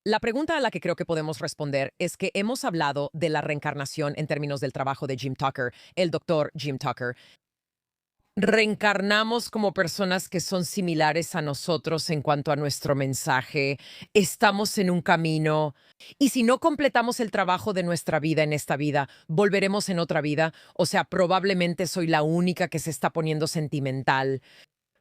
La pregunta a la que creo que podemos responder es que hemos hablado de la reencarnación en términos del trabajo de Jim Tucker, el doctor Jim Tucker. Reencarnamos como personas que son similares a nosotros en cuanto a nuestro mensaje. Estamos en un camino. Y si no completamos el trabajo de nuestra vida en esta vida, volveremos en otra vida. O sea, probablemente soy la única que se está poniendo sentimental.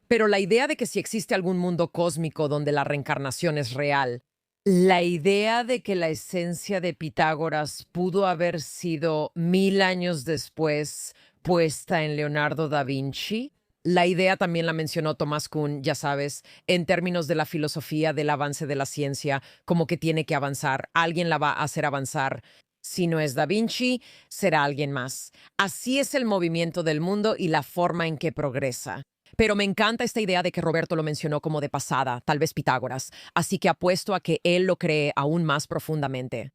Pero la idea de que si existe algún mundo cósmico donde la reencarnación es real, la idea de que la esencia de Pitágoras pudo haber sido 1000 años después puesta en Leonardo da Vinci. La idea también la mencionó Thomas Kuhn, ya sabes, en términos de la filosofía del avance de la ciencia, como que tiene que avanzar. Alguien la va a hacer avanzar. Si no es Da Vinci, será alguien más. Así es el movimiento del mundo y la forma en que progresa. Pero me encanta esta idea de que Roberto lo mencionó como de pasada, tal vez Pitágoras. Así que apuesto a que él lo cree aún más profundamente.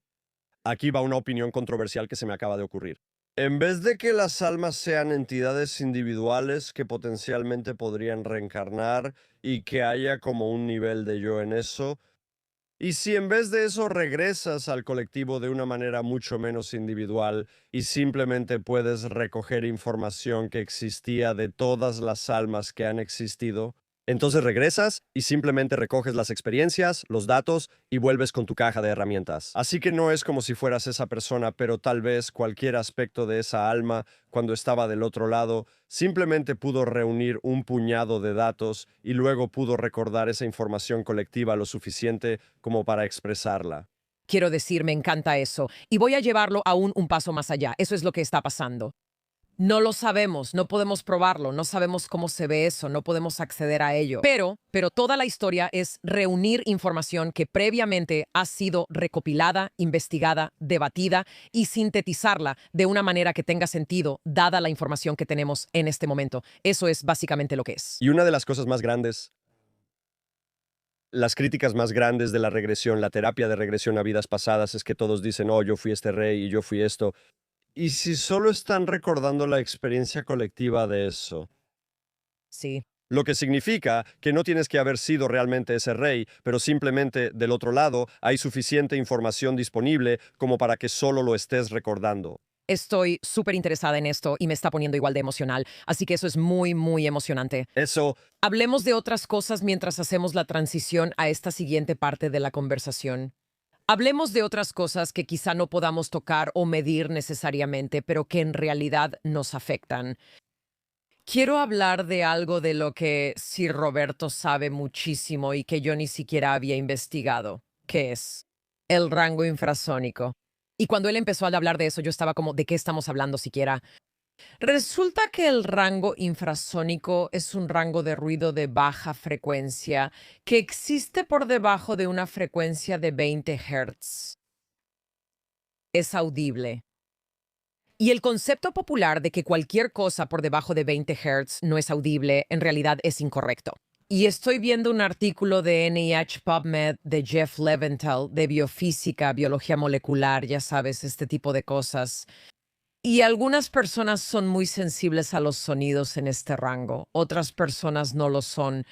Aquí va una opinión controversial que se me acaba de ocurrir. En vez de que las almas sean entidades individuales que potencialmente podrían reencarnar y que haya como un nivel de yo en eso, Y si en vez de eso regresas al colectivo de una manera mucho menos individual y simplemente puedes recoger información que existía de todas las almas que han existido, entonces regresas y simplemente recoges las experiencias, los datos y vuelves con tu caja de herramientas. Así que no es como si fueras esa persona, pero tal vez cualquier aspecto de esa alma, cuando estaba del otro lado, simplemente pudo reunir un puñado de datos y luego pudo recordar esa información colectiva lo suficiente como para expresarla. Quiero decir, me encanta eso. Y voy a llevarlo aún un paso más allá. Eso es lo que está pasando. No lo sabemos, no podemos probarlo, no sabemos cómo se ve eso, no podemos acceder a ello. Pero toda la historia es reunir información que previamente ha sido recopilada, investigada, debatida y sintetizarla de una manera que tenga sentido, dada la información que tenemos en este momento. Eso es básicamente lo que es. Y una de las cosas más grandes, las críticas más grandes de la regresión, la terapia de regresión a vidas pasadas, es que todos dicen, oh, yo fui este rey y yo fui esto. ¿Y si solo están recordando la experiencia colectiva de eso? Sí. Lo que significa que no tienes que haber sido realmente ese rey, pero simplemente del otro lado hay suficiente información disponible como para que solo lo estés recordando. Estoy súper interesada en esto y me está poniendo igual de emocional, así que eso es muy, muy emocionante. Eso, Hablemos de otras cosas mientras hacemos la transición a esta siguiente parte de la conversación. Hablemos de otras cosas que quizá no podamos tocar o medir necesariamente, pero que en realidad nos afectan. Quiero hablar de algo de lo que Sir Roberto sabe muchísimo y que yo ni siquiera había investigado, que es el rango infrasónico. Y cuando él empezó a hablar de eso, yo estaba como, ¿de qué estamos hablando siquiera? Resulta que el rango infrasónico es un rango de ruido de baja frecuencia que existe por debajo de una frecuencia de 20 Hz. Es audible. Y el concepto popular de que cualquier cosa por debajo de 20 Hz no es audible en realidad es incorrecto. Y estoy viendo un artículo de NIH PubMed de Jeff Leventhal de biofísica, biología molecular, ya sabes, este tipo de cosas. Y algunas personas son muy sensibles a los sonidos en este rango, otras personas no lo son.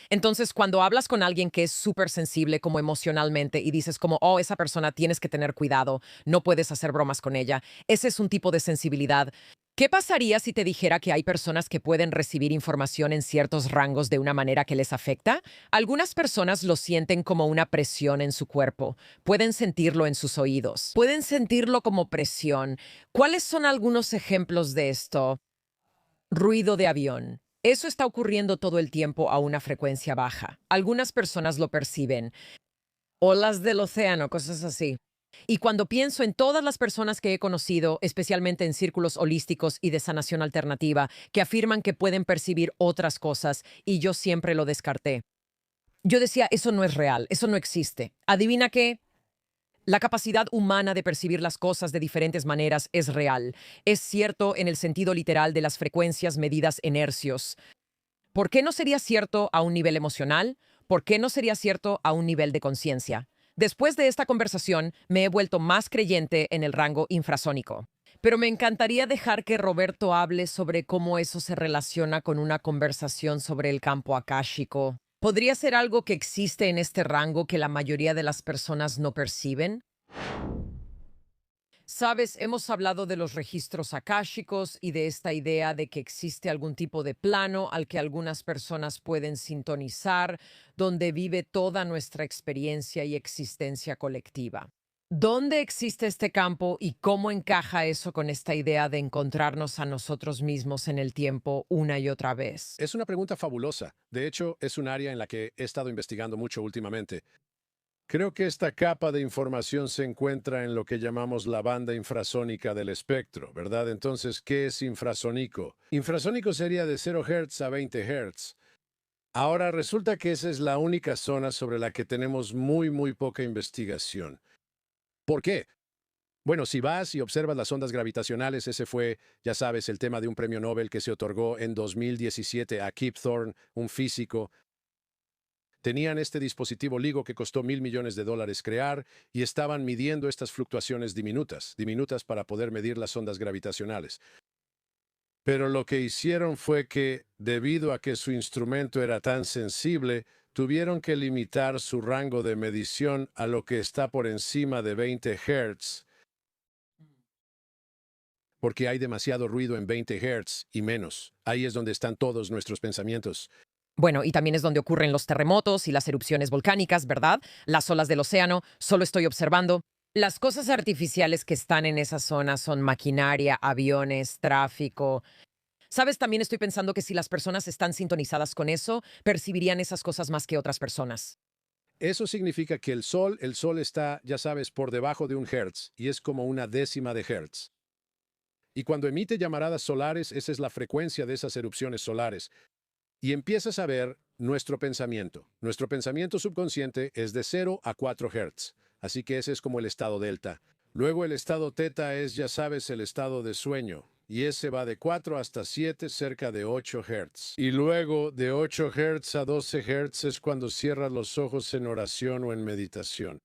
Entonces, cuando hablas con alguien que es súper sensible como emocionalmente y dices como, oh, esa persona tienes que tener cuidado, no puedes hacer bromas con ella, ese es un tipo de sensibilidad. ¿Qué pasaría si te dijera que hay personas que pueden recibir información en ciertos rangos de una manera que les afecta? Algunas personas lo sienten como una presión en su cuerpo, pueden sentirlo en sus oídos, pueden sentirlo como presión. ¿Cuáles son algunos ejemplos de esto? Ruido de avión. Eso está ocurriendo todo el tiempo a una frecuencia baja. Algunas personas lo perciben. Olas del océano, cosas así. Y cuando pienso en todas las personas que he conocido, especialmente en círculos holísticos y de sanación alternativa, que afirman que pueden percibir otras cosas, y yo siempre lo descarté. Yo decía, eso no es real, eso no existe. ¿Adivina qué? La capacidad humana de percibir las cosas de diferentes maneras es real. Es cierto en el sentido literal de las frecuencias medidas en hercios. ¿Por qué no sería cierto a un nivel emocional? ¿Por qué no sería cierto a un nivel de conciencia? Después de esta conversación, me he vuelto más creyente en el rango infrasónico. Pero me encantaría dejar que Roberto hable sobre cómo eso se relaciona con una conversación sobre el campo akáshico. ¿Podría ser algo que existe en este rango que la mayoría de las personas no perciben? Sabes, hemos hablado de los registros akáshicos y de esta idea de que existe algún tipo de plano al que algunas personas pueden sintonizar, donde vive toda nuestra experiencia y existencia colectiva. ¿Dónde existe este campo y cómo encaja eso con esta idea de encontrarnos a nosotros mismos en el tiempo una y otra vez? Es una pregunta fabulosa. De hecho, es un área en la que he estado investigando mucho últimamente. Creo que esta capa de información se encuentra en lo que llamamos la banda infrasónica del espectro, ¿verdad? Entonces, ¿qué es infrasónico? Infrasónico sería de 0 Hz a 20 Hz. Ahora, resulta que esa es la única zona sobre la que tenemos muy poca investigación. ¿Por qué? Bueno, si vas y observas las ondas gravitacionales, ese fue, ya sabes, el tema de un premio Nobel que se otorgó en 2017 a Kip Thorne, un físico. Tenían este dispositivo LIGO que costó $1.000 millones crear y estaban midiendo estas fluctuaciones diminutas para poder medir las ondas gravitacionales. Pero lo que hicieron fue que, debido a que su instrumento era tan sensible, tuvieron que limitar su rango de medición a lo que está por encima de 20 Hz, porque hay demasiado ruido en 20 Hz y menos. Ahí es donde están todos nuestros pensamientos. Bueno, y también es donde ocurren los terremotos y las erupciones volcánicas, ¿verdad? Las olas del océano, solo estoy observando. Las cosas artificiales que están en esa zona son maquinaria, aviones, tráfico. ¿Sabes? También estoy pensando que si las personas están sintonizadas con eso, percibirían esas cosas más que otras personas. Eso significa que el sol está, ya sabes, por debajo de un Hertz, y es como una décima de Hertz. Y cuando emite llamaradas solares, esa es la frecuencia de esas erupciones solares. Y empiezas a ver nuestro pensamiento. Nuestro pensamiento subconsciente es de 0 a 4 Hz. Así que ese es como el estado delta. Luego el estado teta es, ya sabes, el estado de sueño. Y ese va de 4 hasta 7, cerca de 8 Hz. Y luego de 8 Hz a 12 Hz es cuando cierras los ojos en oración o en meditación.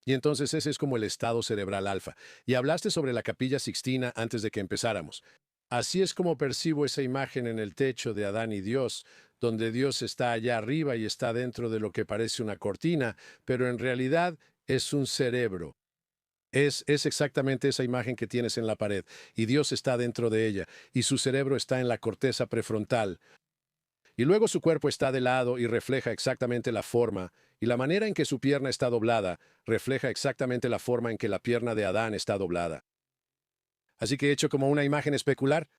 Y entonces ese es como el estado cerebral alfa. Y hablaste sobre la Capilla Sixtina antes de que empezáramos. Así es como percibo esa imagen en el techo de Adán y Dios, donde Dios está allá arriba y está dentro de lo que parece una cortina, pero en realidad es un cerebro. Es exactamente esa imagen que tienes en la pared, y Dios está dentro de ella, y su cerebro está en la corteza prefrontal. Y luego su cuerpo está de lado y refleja exactamente la forma, y la manera en que su pierna está doblada refleja exactamente la forma en que la pierna de Adán está doblada. Así que he hecho como una imagen especular.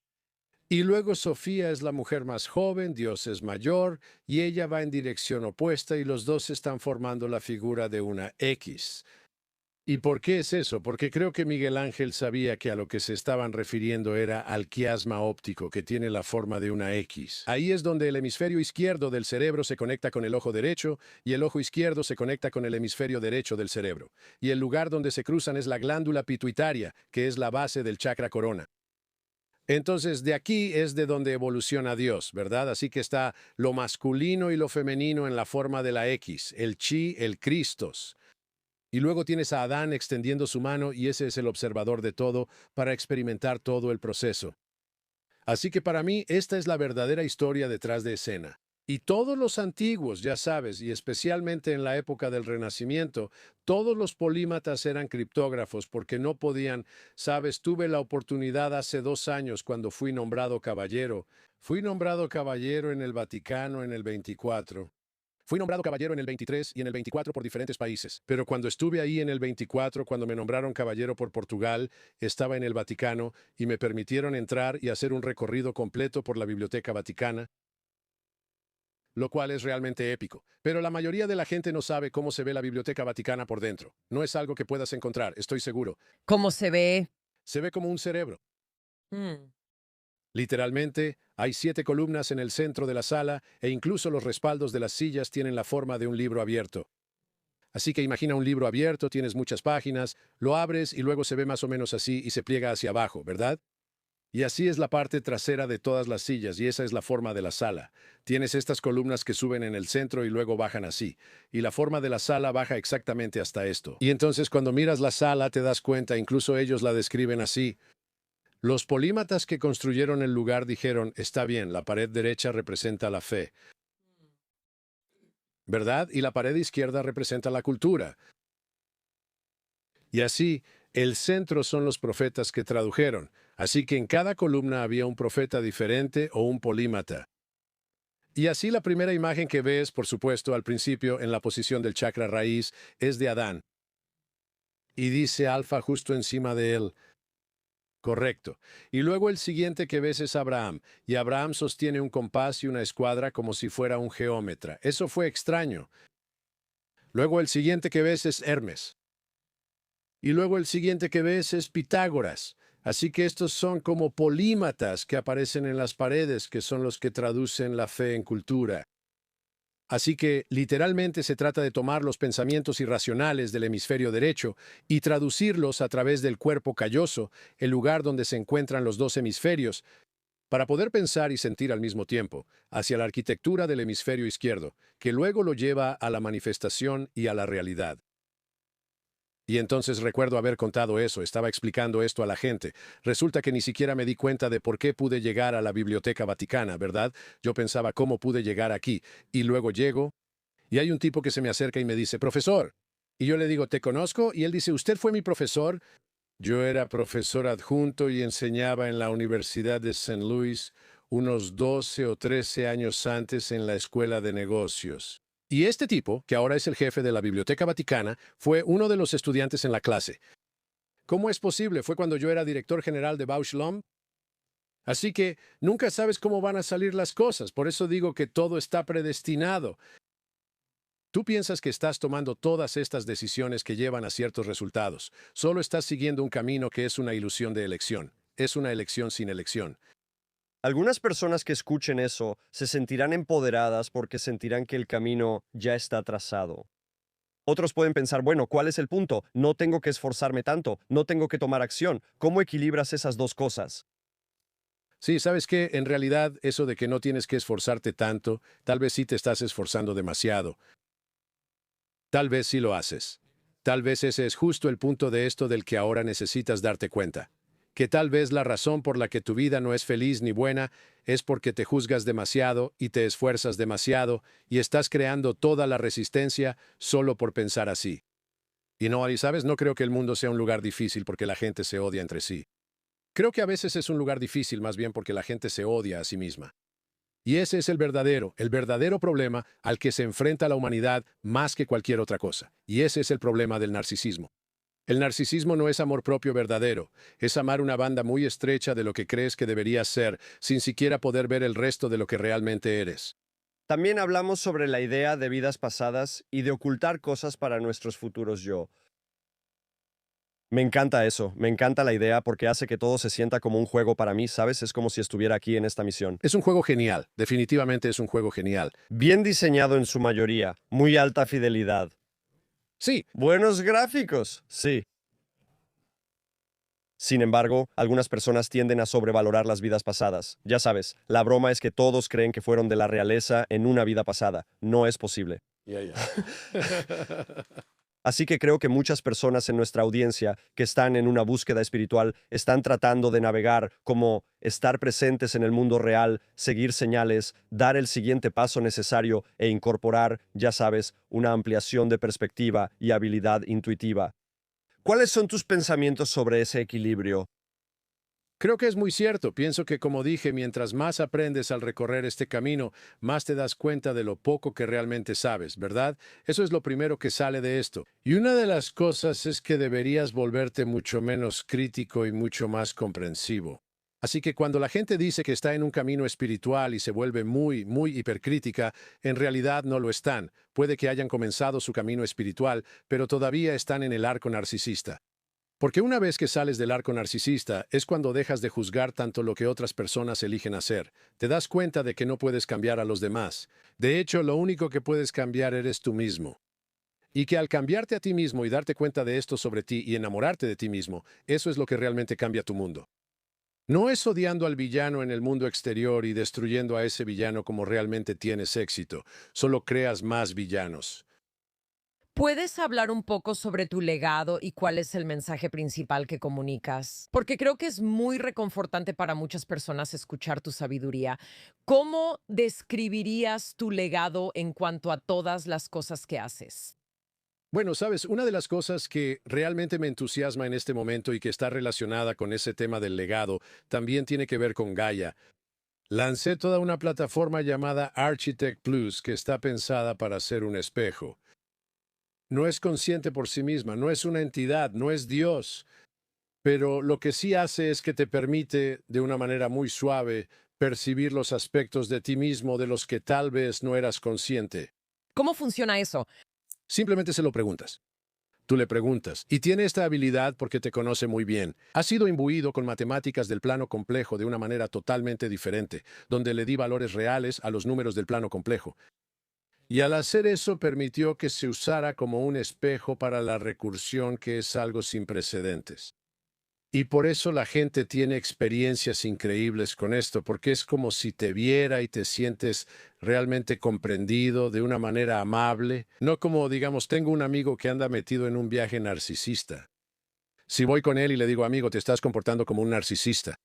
Y luego Sofía es la mujer más joven, Dios es mayor, y ella va en dirección opuesta y los dos están formando la figura de una X. ¿Y por qué es eso? Porque creo que Miguel Ángel sabía que a lo que se estaban refiriendo era al quiasma óptico, que tiene la forma de una X. Ahí es donde el hemisferio izquierdo del cerebro se conecta con el ojo derecho y el ojo izquierdo se conecta con el hemisferio derecho del cerebro. Y el lugar donde se cruzan es la glándula pituitaria, que es la base del chakra corona. Entonces, de aquí es de donde evoluciona Dios, ¿verdad? Así que está lo masculino y lo femenino en la forma de la X, el chi, el Cristos. Y luego tienes a Adán extendiendo su mano y ese es el observador de todo para experimentar todo el proceso. Así que para mí esta es la verdadera historia detrás de escena. Y todos los antiguos, ya sabes, y especialmente en la época del Renacimiento, todos los polímatas eran criptógrafos porque no podían, sabes, tuve la oportunidad hace 2 años cuando fui nombrado caballero. Fui nombrado caballero en el Vaticano en el 24. Fui nombrado caballero en el 23 y en el 24 por diferentes países, pero cuando estuve ahí en el 24, cuando me nombraron caballero por Portugal, estaba en el Vaticano y me permitieron entrar y hacer un recorrido completo por la Biblioteca Vaticana, lo cual es realmente épico. Pero la mayoría de la gente no sabe cómo se ve la Biblioteca Vaticana por dentro. No es algo que puedas encontrar, estoy seguro. ¿Cómo se ve? Se ve como un cerebro. Mm. Literalmente, hay 7 columnas en el centro de la sala e incluso los respaldos de las sillas tienen la forma de un libro abierto. Así que imagina un libro abierto, tienes muchas páginas, lo abres y luego se ve más o menos así y se pliega hacia abajo, ¿verdad? Y así es la parte trasera de todas las sillas y esa es la forma de la sala. Tienes estas columnas que suben en el centro y luego bajan así. Y la forma de la sala baja exactamente hasta esto. Y entonces cuando miras la sala te das cuenta, incluso ellos la describen así. Los polímatas que construyeron el lugar dijeron, está bien, la pared derecha representa la fe, ¿verdad? Y la pared izquierda representa la cultura. Y así, el centro son los profetas que tradujeron. Así que en cada columna había un profeta diferente o un polímata. Y así la primera imagen que ves, por supuesto, al principio en la posición del chakra raíz, es de Adán. Y dice Alfa justo encima de él. Correcto. Y luego el siguiente que ves es Abraham, y Abraham sostiene un compás y una escuadra como si fuera un geómetra. Eso fue extraño. Luego el siguiente que ves es Hermes. Y luego el siguiente que ves es Pitágoras. Así que estos son como polímatas que aparecen en las paredes, que son los que traducen la fe en cultura. Así que literalmente se trata de tomar los pensamientos irracionales del hemisferio derecho y traducirlos a través del cuerpo calloso, el lugar donde se encuentran los dos hemisferios, para poder pensar y sentir al mismo tiempo, hacia la arquitectura del hemisferio izquierdo, que luego lo lleva a la manifestación y a la realidad. Y entonces recuerdo haber contado eso, estaba explicando esto a la gente. Resulta que ni siquiera me di cuenta de por qué pude llegar a la Biblioteca Vaticana, ¿verdad? Yo pensaba cómo pude llegar aquí. Y luego llego, Y hay un tipo que se me acerca y me dice, profesor. Y yo le digo, ¿te conozco? Y él dice, ¿usted fue mi profesor? Yo era profesor adjunto y enseñaba en la Universidad de St. Louis unos 12 o 13 años antes en la Escuela de Negocios. Y este tipo, que ahora es el jefe de la Biblioteca Vaticana, fue uno de los estudiantes en la clase. ¿Cómo es posible? Fue cuando yo era director general de Bausch Lomb. Así que nunca sabes cómo van a salir las cosas, por eso digo que todo está predestinado. Tú piensas que estás tomando todas estas decisiones que llevan a ciertos resultados. Solo estás siguiendo un camino que es una ilusión de elección. Es una elección sin elección. Algunas personas que escuchen eso se sentirán empoderadas porque sentirán que el camino ya está trazado. Otros pueden pensar, bueno, ¿cuál es el punto? No tengo que esforzarme tanto, no tengo que tomar acción. ¿Cómo equilibras esas dos cosas? Sí, ¿sabes qué? En realidad, eso de que no tienes que esforzarte tanto, tal vez sí te estás esforzando demasiado. Tal vez sí lo haces. Tal vez ese es justo el punto de esto del que ahora necesitas darte cuenta. Que tal vez la razón por la que tu vida no es feliz ni buena es porque te juzgas demasiado y te esfuerzas demasiado y estás creando toda la resistencia solo por pensar así. Y no, y sabes, no creo que el mundo sea un lugar difícil porque la gente se odia entre sí. Creo que a veces es un lugar difícil más bien porque la gente se odia a sí misma. Y ese es el verdadero problema al que se enfrenta la humanidad más que cualquier otra cosa. Y ese es el problema del narcisismo. El narcisismo no es amor propio verdadero, es amar una banda muy estrecha de lo que crees que deberías ser, sin siquiera poder ver el resto de lo que realmente eres. También hablamos sobre la idea de vidas pasadas y de ocultar cosas para nuestros futuros yo. Me encanta eso, me encanta la idea porque hace que todo se sienta como un juego para mí, ¿sabes? Es como si estuviera aquí en esta misión. Es un juego genial, definitivamente es un juego genial. Bien diseñado en su mayoría, muy alta fidelidad. Sí, Buenos gráficos, sí. Sin embargo, algunas personas tienden a sobrevalorar las vidas pasadas. Ya sabes, la broma es que todos creen que fueron de la realeza en una vida pasada. No es posible. ya. Así que creo que muchas personas en nuestra audiencia que están en una búsqueda espiritual están tratando de navegar como estar presentes en el mundo real, seguir señales, dar el siguiente paso necesario e incorporar, ya sabes, una ampliación de perspectiva y habilidad intuitiva. ¿Cuáles son tus pensamientos sobre ese equilibrio? Creo que es muy cierto. Pienso que, como dije, mientras más aprendes al recorrer este camino, más te das cuenta de lo poco que realmente sabes, ¿verdad? Eso es lo primero que sale de esto. Y una de las cosas es que deberías volverte mucho menos crítico y mucho más comprensivo. Así que cuando la gente dice que está en un camino espiritual y se vuelve muy hipercrítica, en realidad no lo están. Puede que hayan comenzado su camino espiritual, pero todavía están en el arco narcisista. Porque una vez que sales del arco narcisista es cuando dejas de juzgar tanto lo que otras personas eligen hacer. Te das cuenta de que no puedes cambiar a los demás. De hecho, lo único que puedes cambiar eres tú mismo. Y que al cambiarte a ti mismo y darte cuenta de esto sobre ti y enamorarte de ti mismo, eso es lo que realmente cambia tu mundo. No es odiando al villano en el mundo exterior y destruyendo a ese villano como realmente tienes éxito. Solo creas más villanos. ¿Puedes hablar un poco sobre tu legado y cuál es el mensaje principal que comunicas? Porque creo que es muy reconfortante para muchas personas escuchar tu sabiduría. ¿Cómo describirías tu legado en cuanto a todas las cosas que haces? Bueno, sabes, una de las cosas que realmente me entusiasma en este momento y que está relacionada con ese tema del legado también tiene que ver con Gaia. Lancé toda una plataforma llamada Architect Plus que está pensada para ser un espejo. No es consciente por sí misma, no es una entidad, no es Dios, pero lo que sí hace es que te permite, de una manera muy suave, percibir los aspectos de ti mismo de los que tal vez no eras consciente. ¿Cómo funciona eso? Simplemente se lo preguntas. Tú le preguntas, y tiene esta habilidad porque te conoce muy bien. Ha sido imbuido con matemáticas del plano complejo de una manera totalmente diferente, donde le di valores reales a los números del plano complejo. Y al hacer eso permitió que se usara como un espejo para la recursión, que es algo sin precedentes. Y por eso la gente tiene experiencias increíbles con esto, porque es como si te viera y te sientes realmente comprendido de una manera amable, no como, digamos, tengo un amigo que anda metido en un viaje narcisista. Si voy con él y le digo, amigo, te estás comportando como un narcisista,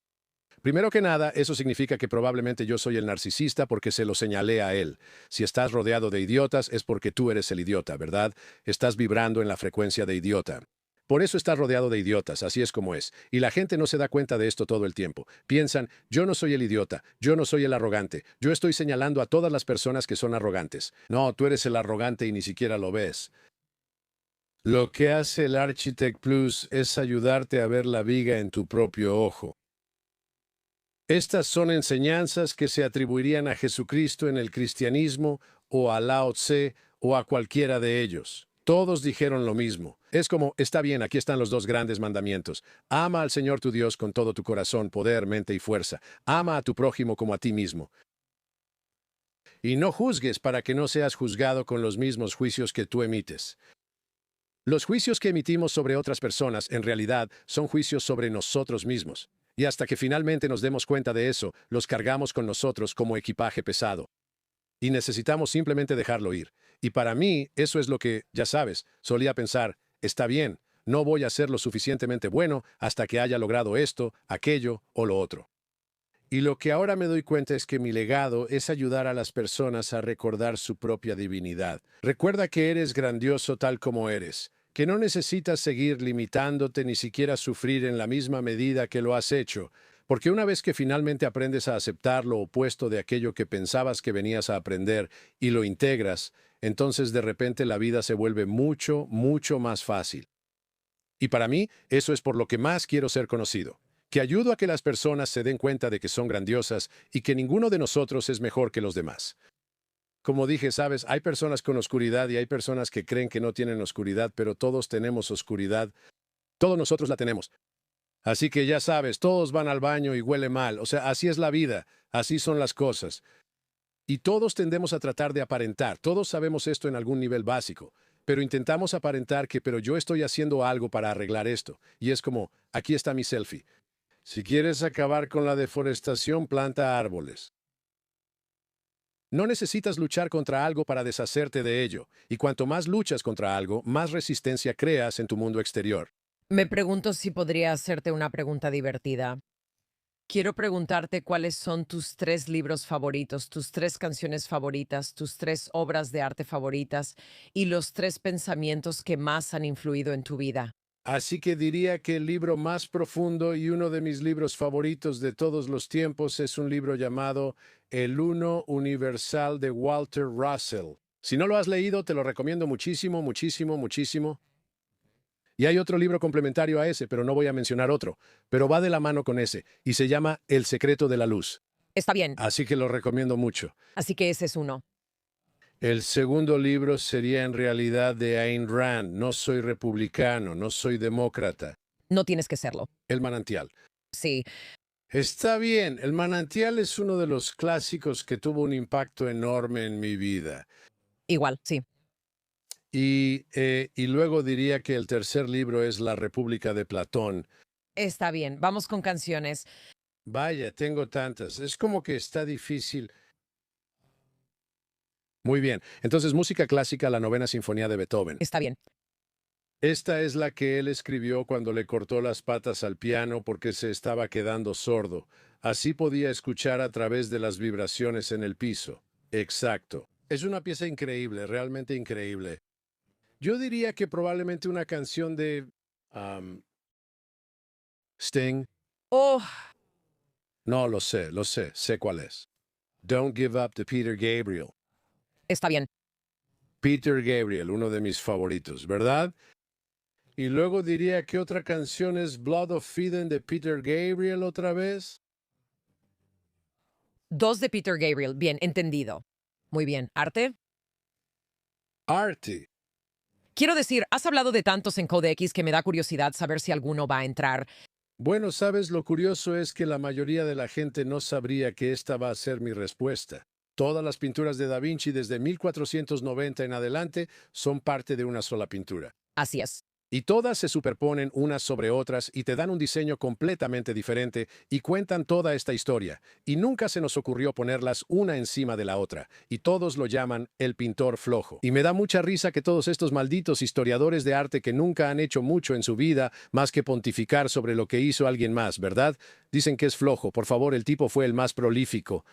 Primero que nada, eso significa que probablemente yo soy el narcisista porque se lo señalé a él. Si estás rodeado de idiotas es porque tú eres el idiota, ¿verdad? Estás vibrando en la frecuencia de idiota. Por eso estás rodeado de idiotas, así es como es. Y la gente no se da cuenta de esto todo el tiempo. Piensan, yo no soy el idiota, yo no soy el arrogante, yo estoy señalando a todas las personas que son arrogantes. No, tú eres el arrogante y ni siquiera lo ves. Lo que hace el Architect Plus es ayudarte a ver la viga en tu propio ojo. Estas son enseñanzas que se atribuirían a Jesucristo en el cristianismo o a Lao Tse o a cualquiera de ellos. Todos dijeron lo mismo. Es como, está bien, aquí están los dos grandes mandamientos. Ama al Señor tu Dios con todo tu corazón, poder, mente y fuerza. Ama a tu prójimo como a ti mismo. Y no juzgues para que no seas juzgado con los mismos juicios que tú emites. Los juicios que emitimos sobre otras personas, en realidad, son juicios sobre nosotros mismos. Y hasta que finalmente nos demos cuenta de eso, los cargamos con nosotros como equipaje pesado. Y necesitamos simplemente dejarlo ir. Y para mí, eso es lo que, ya sabes, solía pensar, está bien, no voy a ser lo suficientemente bueno hasta que haya logrado esto, aquello o lo otro. Y lo que ahora me doy cuenta es que mi legado es ayudar a las personas a recordar su propia divinidad. Recuerda que eres grandioso tal como eres, que no necesitas seguir limitándote ni siquiera sufrir en la misma medida que lo has hecho, porque una vez que finalmente aprendes a aceptar lo opuesto de aquello que pensabas que venías a aprender y lo integras, entonces de repente la vida se vuelve mucho, mucho más fácil. Y para mí, eso es por lo que más quiero ser conocido, que ayudo a que las personas se den cuenta de que son grandiosas y que ninguno de nosotros es mejor que los demás. Como dije, sabes, hay personas con oscuridad y hay personas que creen que no tienen oscuridad, pero todos tenemos oscuridad. Todos nosotros la tenemos. Así que ya sabes, todos van al baño y huele mal. O sea, así es la vida, así son las cosas. Y todos tendemos a tratar de aparentar. Todos sabemos esto en algún nivel básico. Pero intentamos aparentar que, pero yo estoy haciendo algo para arreglar esto. Y es como, aquí está mi selfie. Si quieres acabar con la deforestación, planta árboles. No necesitas luchar contra algo para deshacerte de ello, y cuanto más luchas contra algo, más resistencia creas en tu mundo exterior. Me pregunto si podría hacerte una pregunta divertida. Quiero preguntarte cuáles son tus 3 libros favoritos, tus 3 canciones favoritas, tus 3 obras de arte favoritas y los 3 pensamientos que más han influido en tu vida. Así que diría que el libro más profundo y uno de mis libros favoritos de todos los tiempos es un libro llamado El Uno Universal de Walter Russell. Si no lo has leído, te lo recomiendo muchísimo, muchísimo, muchísimo. Y hay otro libro complementario a ese, pero no voy a mencionar otro, pero va de la mano con ese, y se llama El secreto de la luz. Está bien, Así que lo recomiendo mucho. así que ese es uno. El segundo libro sería en realidad de Ayn Rand. No soy republicano, no soy demócrata. No tienes que serlo. El manantial. Sí, Está bien, El manantial es uno de los clásicos que tuvo un impacto enorme en mi vida. igual, sí. Y luego diría que el tercer libro es La República de Platón. Está bien, vamos con canciones. Vaya, tengo tantas. Es como que está difícil. Muy bien. Entonces, música clásica, la Novena Sinfonía de Beethoven. Está bien. Esta es la que él escribió cuando le cortó las patas al piano porque se estaba quedando sordo. Así podía escuchar a través de las vibraciones en el piso. Exacto. Es una pieza increíble, realmente increíble. Yo diría que probablemente una canción de Sting. Oh, No, sé cuál es. Don't Give Up de Peter Gabriel. está bien. Peter Gabriel, uno de mis favoritos, ¿verdad? Y luego diría que otra canción es Blood of Eden de Peter Gabriel otra vez. 2 de Peter Gabriel, bien, entendido. Muy bien. ¿Arte? Artie. Quiero decir, has hablado de tantos en Codex que me da curiosidad saber si alguno va a entrar. Bueno, sabes, lo curioso es que la mayoría de la gente no sabría que esta va a ser mi respuesta. Todas las pinturas de Da Vinci desde 1490 en adelante son parte de una sola pintura. Así es. Y todas se superponen unas sobre otras y te dan un diseño completamente diferente y cuentan toda esta historia. Y nunca se nos ocurrió ponerlas una encima de la otra. Y todos lo llaman el pintor flojo. Y me da mucha risa que todos estos malditos historiadores de arte que nunca han hecho mucho en su vida más que pontificar sobre lo que hizo alguien más, ¿verdad? Dicen que es flojo. Por favor, el tipo fue el más prolífico.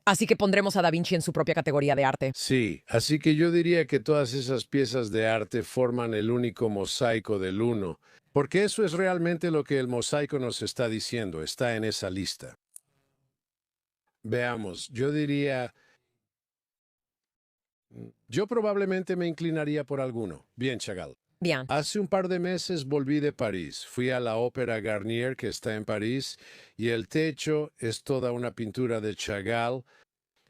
Así que pondremos a Da Vinci en su propia categoría de arte. Sí, así que yo diría que todas esas piezas de arte forman el único mosaico del uno, porque eso es realmente lo que el mosaico nos está diciendo, está en esa lista. Veamos, yo probablemente me inclinaría por alguno. Bien, Chagall. Bien. Hace un par de meses volví de París. Fui a la Ópera Garnier, que está en París, y el techo es toda una pintura de Chagall.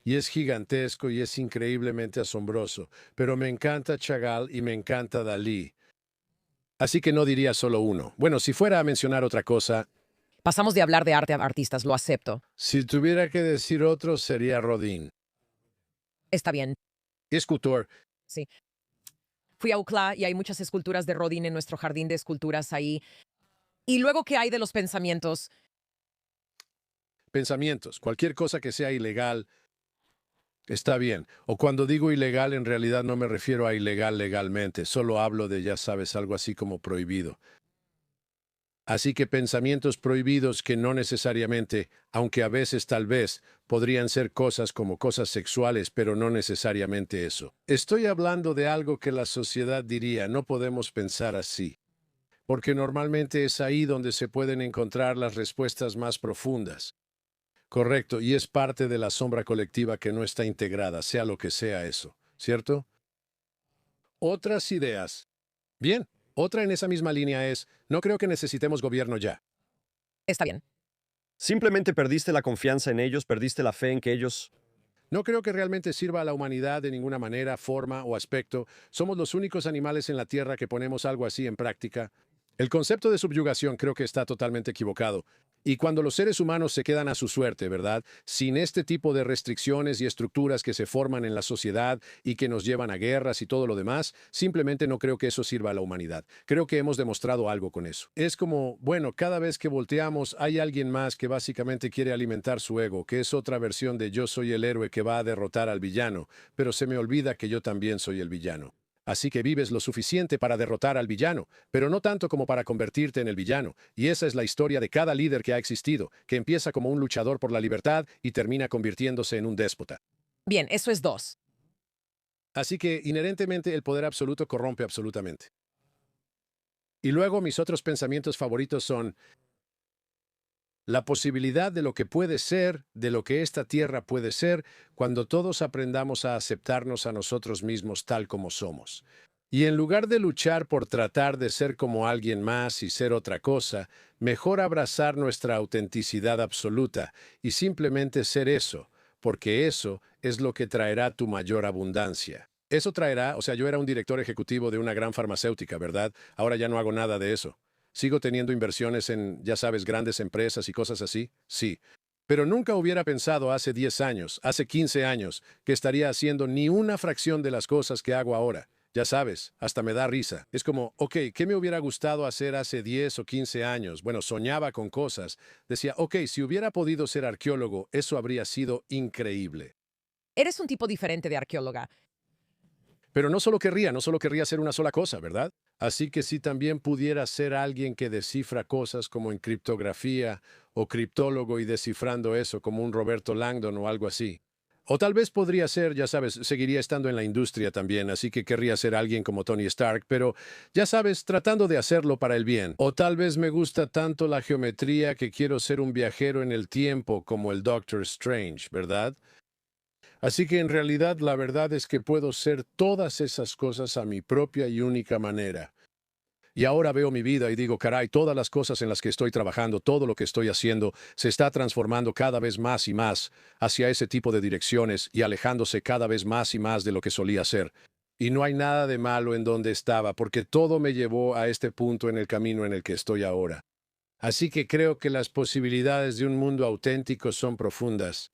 Y es gigantesco y es increíblemente asombroso, pero me encanta Chagall y me encanta Dalí. Así que no diría solo uno. Bueno, si fuera a mencionar otra cosa, Pasamos de hablar de arte a artistas, lo acepto. si tuviera que decir otro sería Rodin. Está bien. Escultor, Sí. Fui a UCLA y hay muchas esculturas de Rodin en nuestro jardín de esculturas ahí. Y luego, ¿qué hay de los pensamientos? pensamientos, cualquier cosa que sea ilegal, está bien. O cuando digo ilegal, en realidad no me refiero a ilegal legalmente, solo hablo de, ya sabes, algo así como prohibido. Así que pensamientos prohibidos que no necesariamente, aunque a veces tal vez, podrían ser cosas como cosas sexuales, pero no necesariamente eso. Estoy hablando de algo que la sociedad diría, no podemos pensar así, porque normalmente es ahí donde se pueden encontrar las respuestas más profundas. Correcto, y es parte de la sombra colectiva que no está integrada, sea lo que sea eso, ¿cierto? Otras ideas. Bien, otra en esa misma línea es, no creo que necesitemos gobierno ya. Está bien. Simplemente perdiste la confianza en ellos, perdiste la fe en que ellos... No creo que realmente sirva a la humanidad de ninguna manera, forma o aspecto. Somos los únicos animales en la Tierra que ponemos algo así en práctica. El concepto de subyugación creo que está totalmente equivocado. Y cuando los seres humanos se quedan a su suerte, ¿verdad? Sin este tipo de restricciones y estructuras que se forman en la sociedad y que nos llevan a guerras y todo lo demás, simplemente no creo que eso sirva a la humanidad. Creo que hemos demostrado algo con eso. Es como, bueno, cada vez que volteamos hay alguien más que básicamente quiere alimentar su ego, que es otra versión de yo soy el héroe que va a derrotar al villano, pero se me olvida que yo también soy el villano. Así que vives lo suficiente para derrotar al villano, pero no tanto como para convertirte en el villano. Y esa es la historia de cada líder que ha existido, que empieza como un luchador por la libertad y termina convirtiéndose en un déspota. Bien, eso es dos. Así que inherentemente el poder absoluto corrompe absolutamente. Y luego mis otros pensamientos favoritos son la posibilidad de lo que puede ser, de lo que esta tierra puede ser, cuando todos aprendamos a aceptarnos a nosotros mismos tal como somos. Y en lugar de luchar por tratar de ser como alguien más y ser otra cosa, mejor abrazar nuestra autenticidad absoluta y simplemente ser eso, porque eso es lo que traerá tu mayor abundancia. Eso traerá, o sea, yo era un director ejecutivo de una gran farmacéutica, ¿verdad? Ahora ya no hago nada de eso. ¿Sigo teniendo inversiones en, ya sabes, grandes empresas y cosas así? Sí. Pero nunca hubiera pensado hace 10 años, hace 15 años, que estaría haciendo ni una fracción de las cosas que hago ahora. Ya sabes, hasta me da risa. Es como, ok, ¿qué me hubiera gustado hacer hace 10 o 15 años? Bueno, soñaba con cosas. Decía, ok, si hubiera podido ser arqueólogo, eso habría sido increíble. Eres un tipo diferente de arqueóloga. Pero no solo querría hacer una sola cosa, ¿verdad? Así que si también pudiera ser alguien que descifra cosas como en criptografía o criptólogo y descifrando eso como un Roberto Langdon o algo así. O tal vez podría ser, ya sabes, seguiría estando en la industria también, así que querría ser alguien como Tony Stark, pero ya sabes, tratando de hacerlo para el bien. O tal vez me gusta tanto la geometría que quiero ser un viajero en el tiempo como el Doctor Strange, ¿verdad? Así que en realidad la verdad es que puedo ser todas esas cosas a mi propia y única manera. Y ahora veo mi vida y digo, caray, todas las cosas en las que estoy trabajando, todo lo que estoy haciendo, se está transformando cada vez más y más hacia ese tipo de direcciones y alejándose cada vez más y más de lo que solía ser. Y no hay nada de malo en donde estaba, porque todo me llevó a este punto en el camino en el que estoy ahora. Así que creo que las posibilidades de un mundo auténtico son profundas.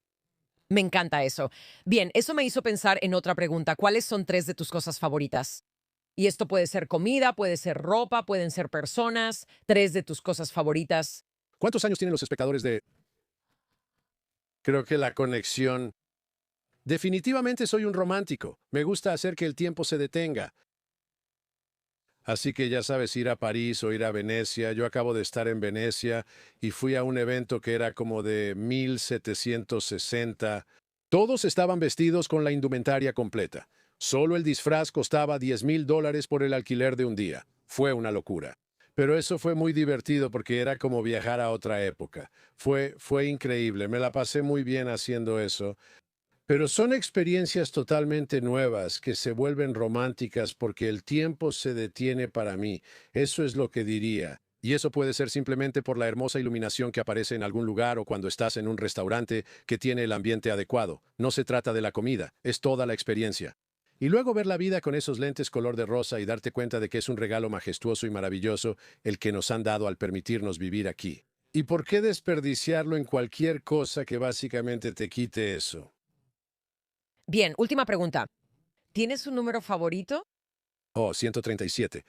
Me encanta eso. Bien, eso me hizo pensar en otra pregunta. ¿Cuáles son tres de tus cosas favoritas? Y esto puede ser comida, puede ser ropa, pueden ser personas, 3 de tus cosas favoritas. ¿Cuántos años tienen los espectadores de...? Creo que la conexión... Definitivamente soy un romántico. Me gusta hacer que el tiempo se detenga. Así que ya sabes, ir a París o ir a Venecia. Yo acabo de estar en Venecia y fui a un evento que era como de 1760. Todos estaban vestidos con la indumentaria completa. Solo el disfraz costaba $10,000 por el alquiler de un día. Fue una locura. Pero eso fue muy divertido porque era como viajar a otra época. Fue increíble. Me la pasé muy bien haciendo eso. Pero son experiencias totalmente nuevas que se vuelven románticas porque el tiempo se detiene para mí. Eso es lo que diría. Y eso puede ser simplemente por la hermosa iluminación que aparece en algún lugar o cuando estás en un restaurante que tiene el ambiente adecuado. No se trata de la comida, es toda la experiencia. Y luego ver la vida con esos lentes color de rosa y darte cuenta de que es un regalo majestuoso y maravilloso el que nos han dado al permitirnos vivir aquí. ¿Y por qué desperdiciarlo en cualquier cosa que básicamente te quite eso? Bien, última pregunta. ¿Tienes un número favorito? Oh, 137.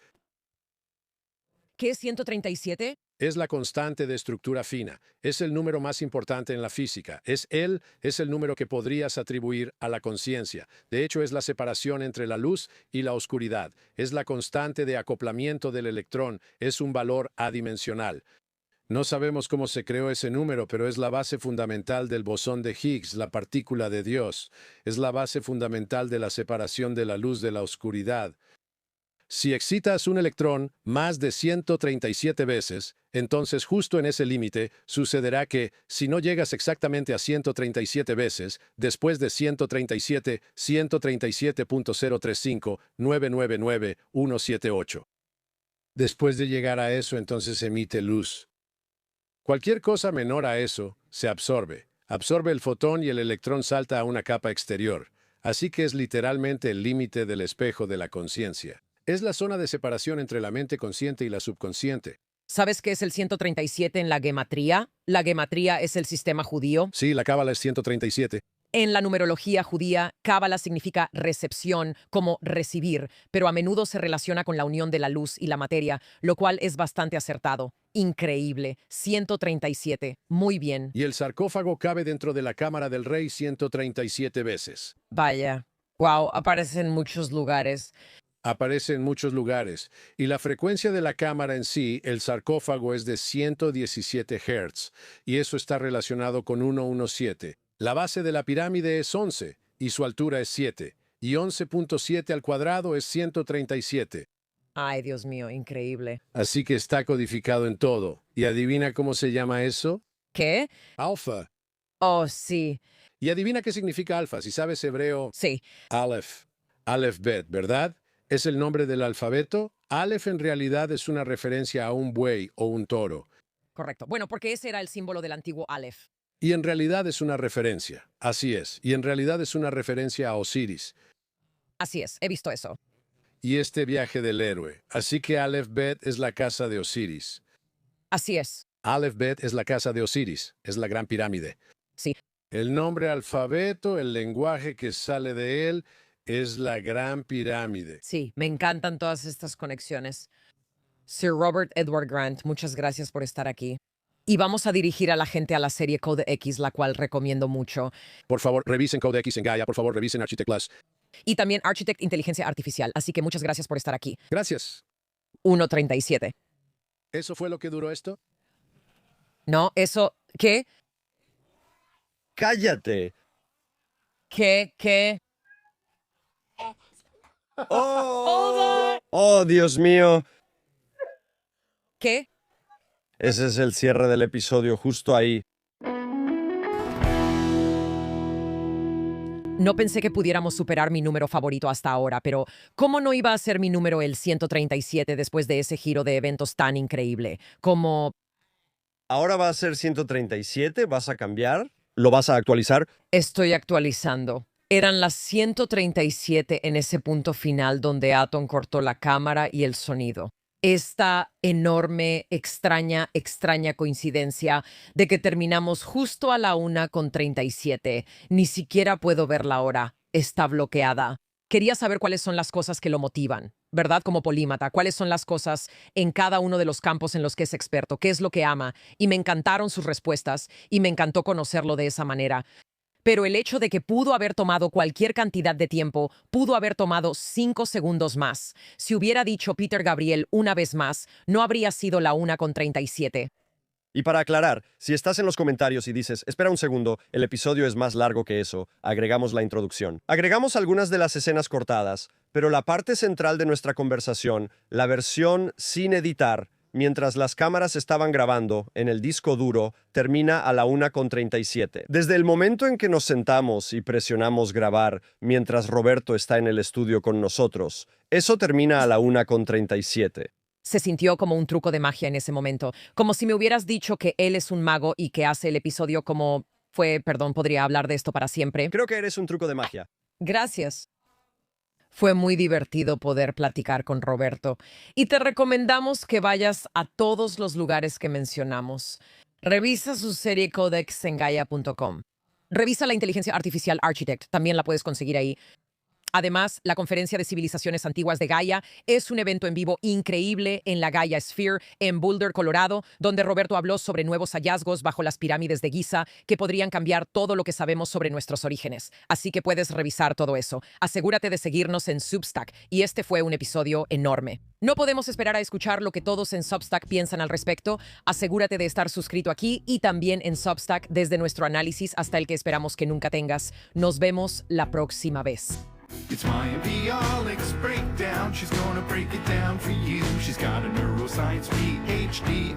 ¿Qué es 137? Es la constante de estructura fina. Es el número más importante en la física. Es el número que podrías atribuir a la conciencia. De hecho, es la separación entre la luz y la oscuridad. Es la constante de acoplamiento del electrón. Es un valor adimensional. No sabemos cómo se creó ese número, pero es la base fundamental del bosón de Higgs, la partícula de Dios. Es la base fundamental de la separación de la luz de la oscuridad. Si excitas un electrón más de 137 veces, entonces justo en ese límite sucederá que, si no llegas exactamente a 137 veces, después de 137, 137.035, 999, 178. Después de llegar a eso, entonces emite luz. Cualquier cosa menor a eso se absorbe. Absorbe el fotón y el electrón salta a una capa exterior. Así que es literalmente el límite del espejo de la conciencia. Es la zona de separación entre la mente consciente y la subconsciente. ¿Sabes qué es el 137 en la gematría? La gematría es el sistema judío. Sí, la cábala es 137. En la numerología judía, cábala significa recepción, como recibir, pero a menudo se relaciona con la unión de la luz y la materia, lo cual es bastante acertado. Increíble. 137. Muy bien. Y el sarcófago cabe dentro de la cámara del rey 137 veces. Vaya. Wow, aparece en muchos lugares. Aparece en muchos lugares. Y la frecuencia de la cámara en sí, el sarcófago, es de 117 Hz. Y eso está relacionado con 117. La base de la pirámide es 11 y su altura es 7. Y 11.7 al cuadrado es 137. Ay, Dios mío, increíble. Así que está codificado en todo. ¿Y adivina cómo se llama eso? ¿Qué? Alfa. Oh, sí. Y adivina qué significa alfa. Si sabes hebreo, Sí. Aleph. Aleph Bet, ¿verdad? Es el nombre del alfabeto. Aleph en realidad es una referencia a un buey o un toro. Correcto. Bueno, porque ese era el símbolo del antiguo Aleph. Y en realidad es una referencia. Así es. Y en realidad es una referencia a Osiris. Así es, he visto eso. Y este viaje del héroe. Así que Aleph Bet es la casa de Osiris. Así es. Aleph Bet es la casa de Osiris. Es la gran pirámide. Sí. El nombre alfabeto, el lenguaje que sale de él, es la gran pirámide. Sí, me encantan todas estas conexiones. Sir Robert Edward Grant, muchas gracias por estar aquí. Y vamos a dirigir a la gente a la serie Code X, la cual recomiendo mucho. Por favor, revisen Code X en Gaia. Por favor, revisen Architect Plus. Y también Architect Inteligencia Artificial. Así que muchas gracias por estar aquí. Gracias. 1:37. ¿Eso fue lo que duró esto? No, eso... ¿Qué? ¡Cállate! ¿Qué? ¡Oh! ¡Oh, Dios mío! ¿Qué? Ese es el cierre del episodio, justo ahí. No pensé que pudiéramos superar mi número favorito hasta ahora, pero ¿cómo no iba a ser mi número el 137 después de ese giro de eventos tan increíble? Como... Ahora va a ser 137, ¿vas a cambiar? ¿Lo vas a actualizar? Estoy actualizando. Eran las 137 en ese punto final donde Atom cortó la cámara y el sonido. Esta enorme, extraña coincidencia de que terminamos justo a la 1:37. Ni siquiera puedo ver la hora. Está bloqueada. Quería saber cuáles son las cosas que lo motivan, ¿verdad? Como polímata, cuáles son las cosas en cada uno de los campos en los que es experto, qué es lo que ama. Y me encantaron sus respuestas y me encantó conocerlo de esa manera. Pero el hecho de que pudo haber tomado cualquier cantidad de tiempo, pudo haber tomado 5 segundos más. Si hubiera dicho Peter Gabriel una vez más, no habría sido la 1:37. Y para aclarar, si estás en los comentarios y dices, espera un segundo, el episodio es más largo que eso, agregamos la introducción. Agregamos algunas de las escenas cortadas, pero la parte central de nuestra conversación, la versión sin editar, mientras las cámaras estaban grabando en el disco duro, termina a la 1:37. Desde el momento en que nos sentamos y presionamos grabar mientras Roberto está en el estudio con nosotros, eso termina a la 1:37. Se sintió como un truco de magia en ese momento, como si me hubieras dicho que él es un mago y que hace el episodio como podría hablar de esto para siempre. Creo que eres un truco de magia. Gracias. Fue muy divertido poder platicar con Roberto y te recomendamos que vayas a todos los lugares que mencionamos. Revisa su serie Codex en Gaia.com. Revisa la inteligencia artificial Architect, también la puedes conseguir ahí. Además, la Conferencia de Civilizaciones Antiguas de Gaia es un evento en vivo increíble en la Gaia Sphere en Boulder, Colorado, donde Roberto habló sobre nuevos hallazgos bajo las pirámides de Giza que podrían cambiar todo lo que sabemos sobre nuestros orígenes. Así que puedes revisar todo eso. Asegúrate de seguirnos en Substack, y este fue un episodio enorme. No podemos esperar a escuchar lo que todos en Substack piensan al respecto. Asegúrate de estar suscrito aquí y también en Substack desde nuestro análisis hasta el que esperamos que nunca tengas. Nos vemos la próxima vez. It's Maya Bialik's breakdown. She's gonna break it down for you. She's got a neuroscience PhD.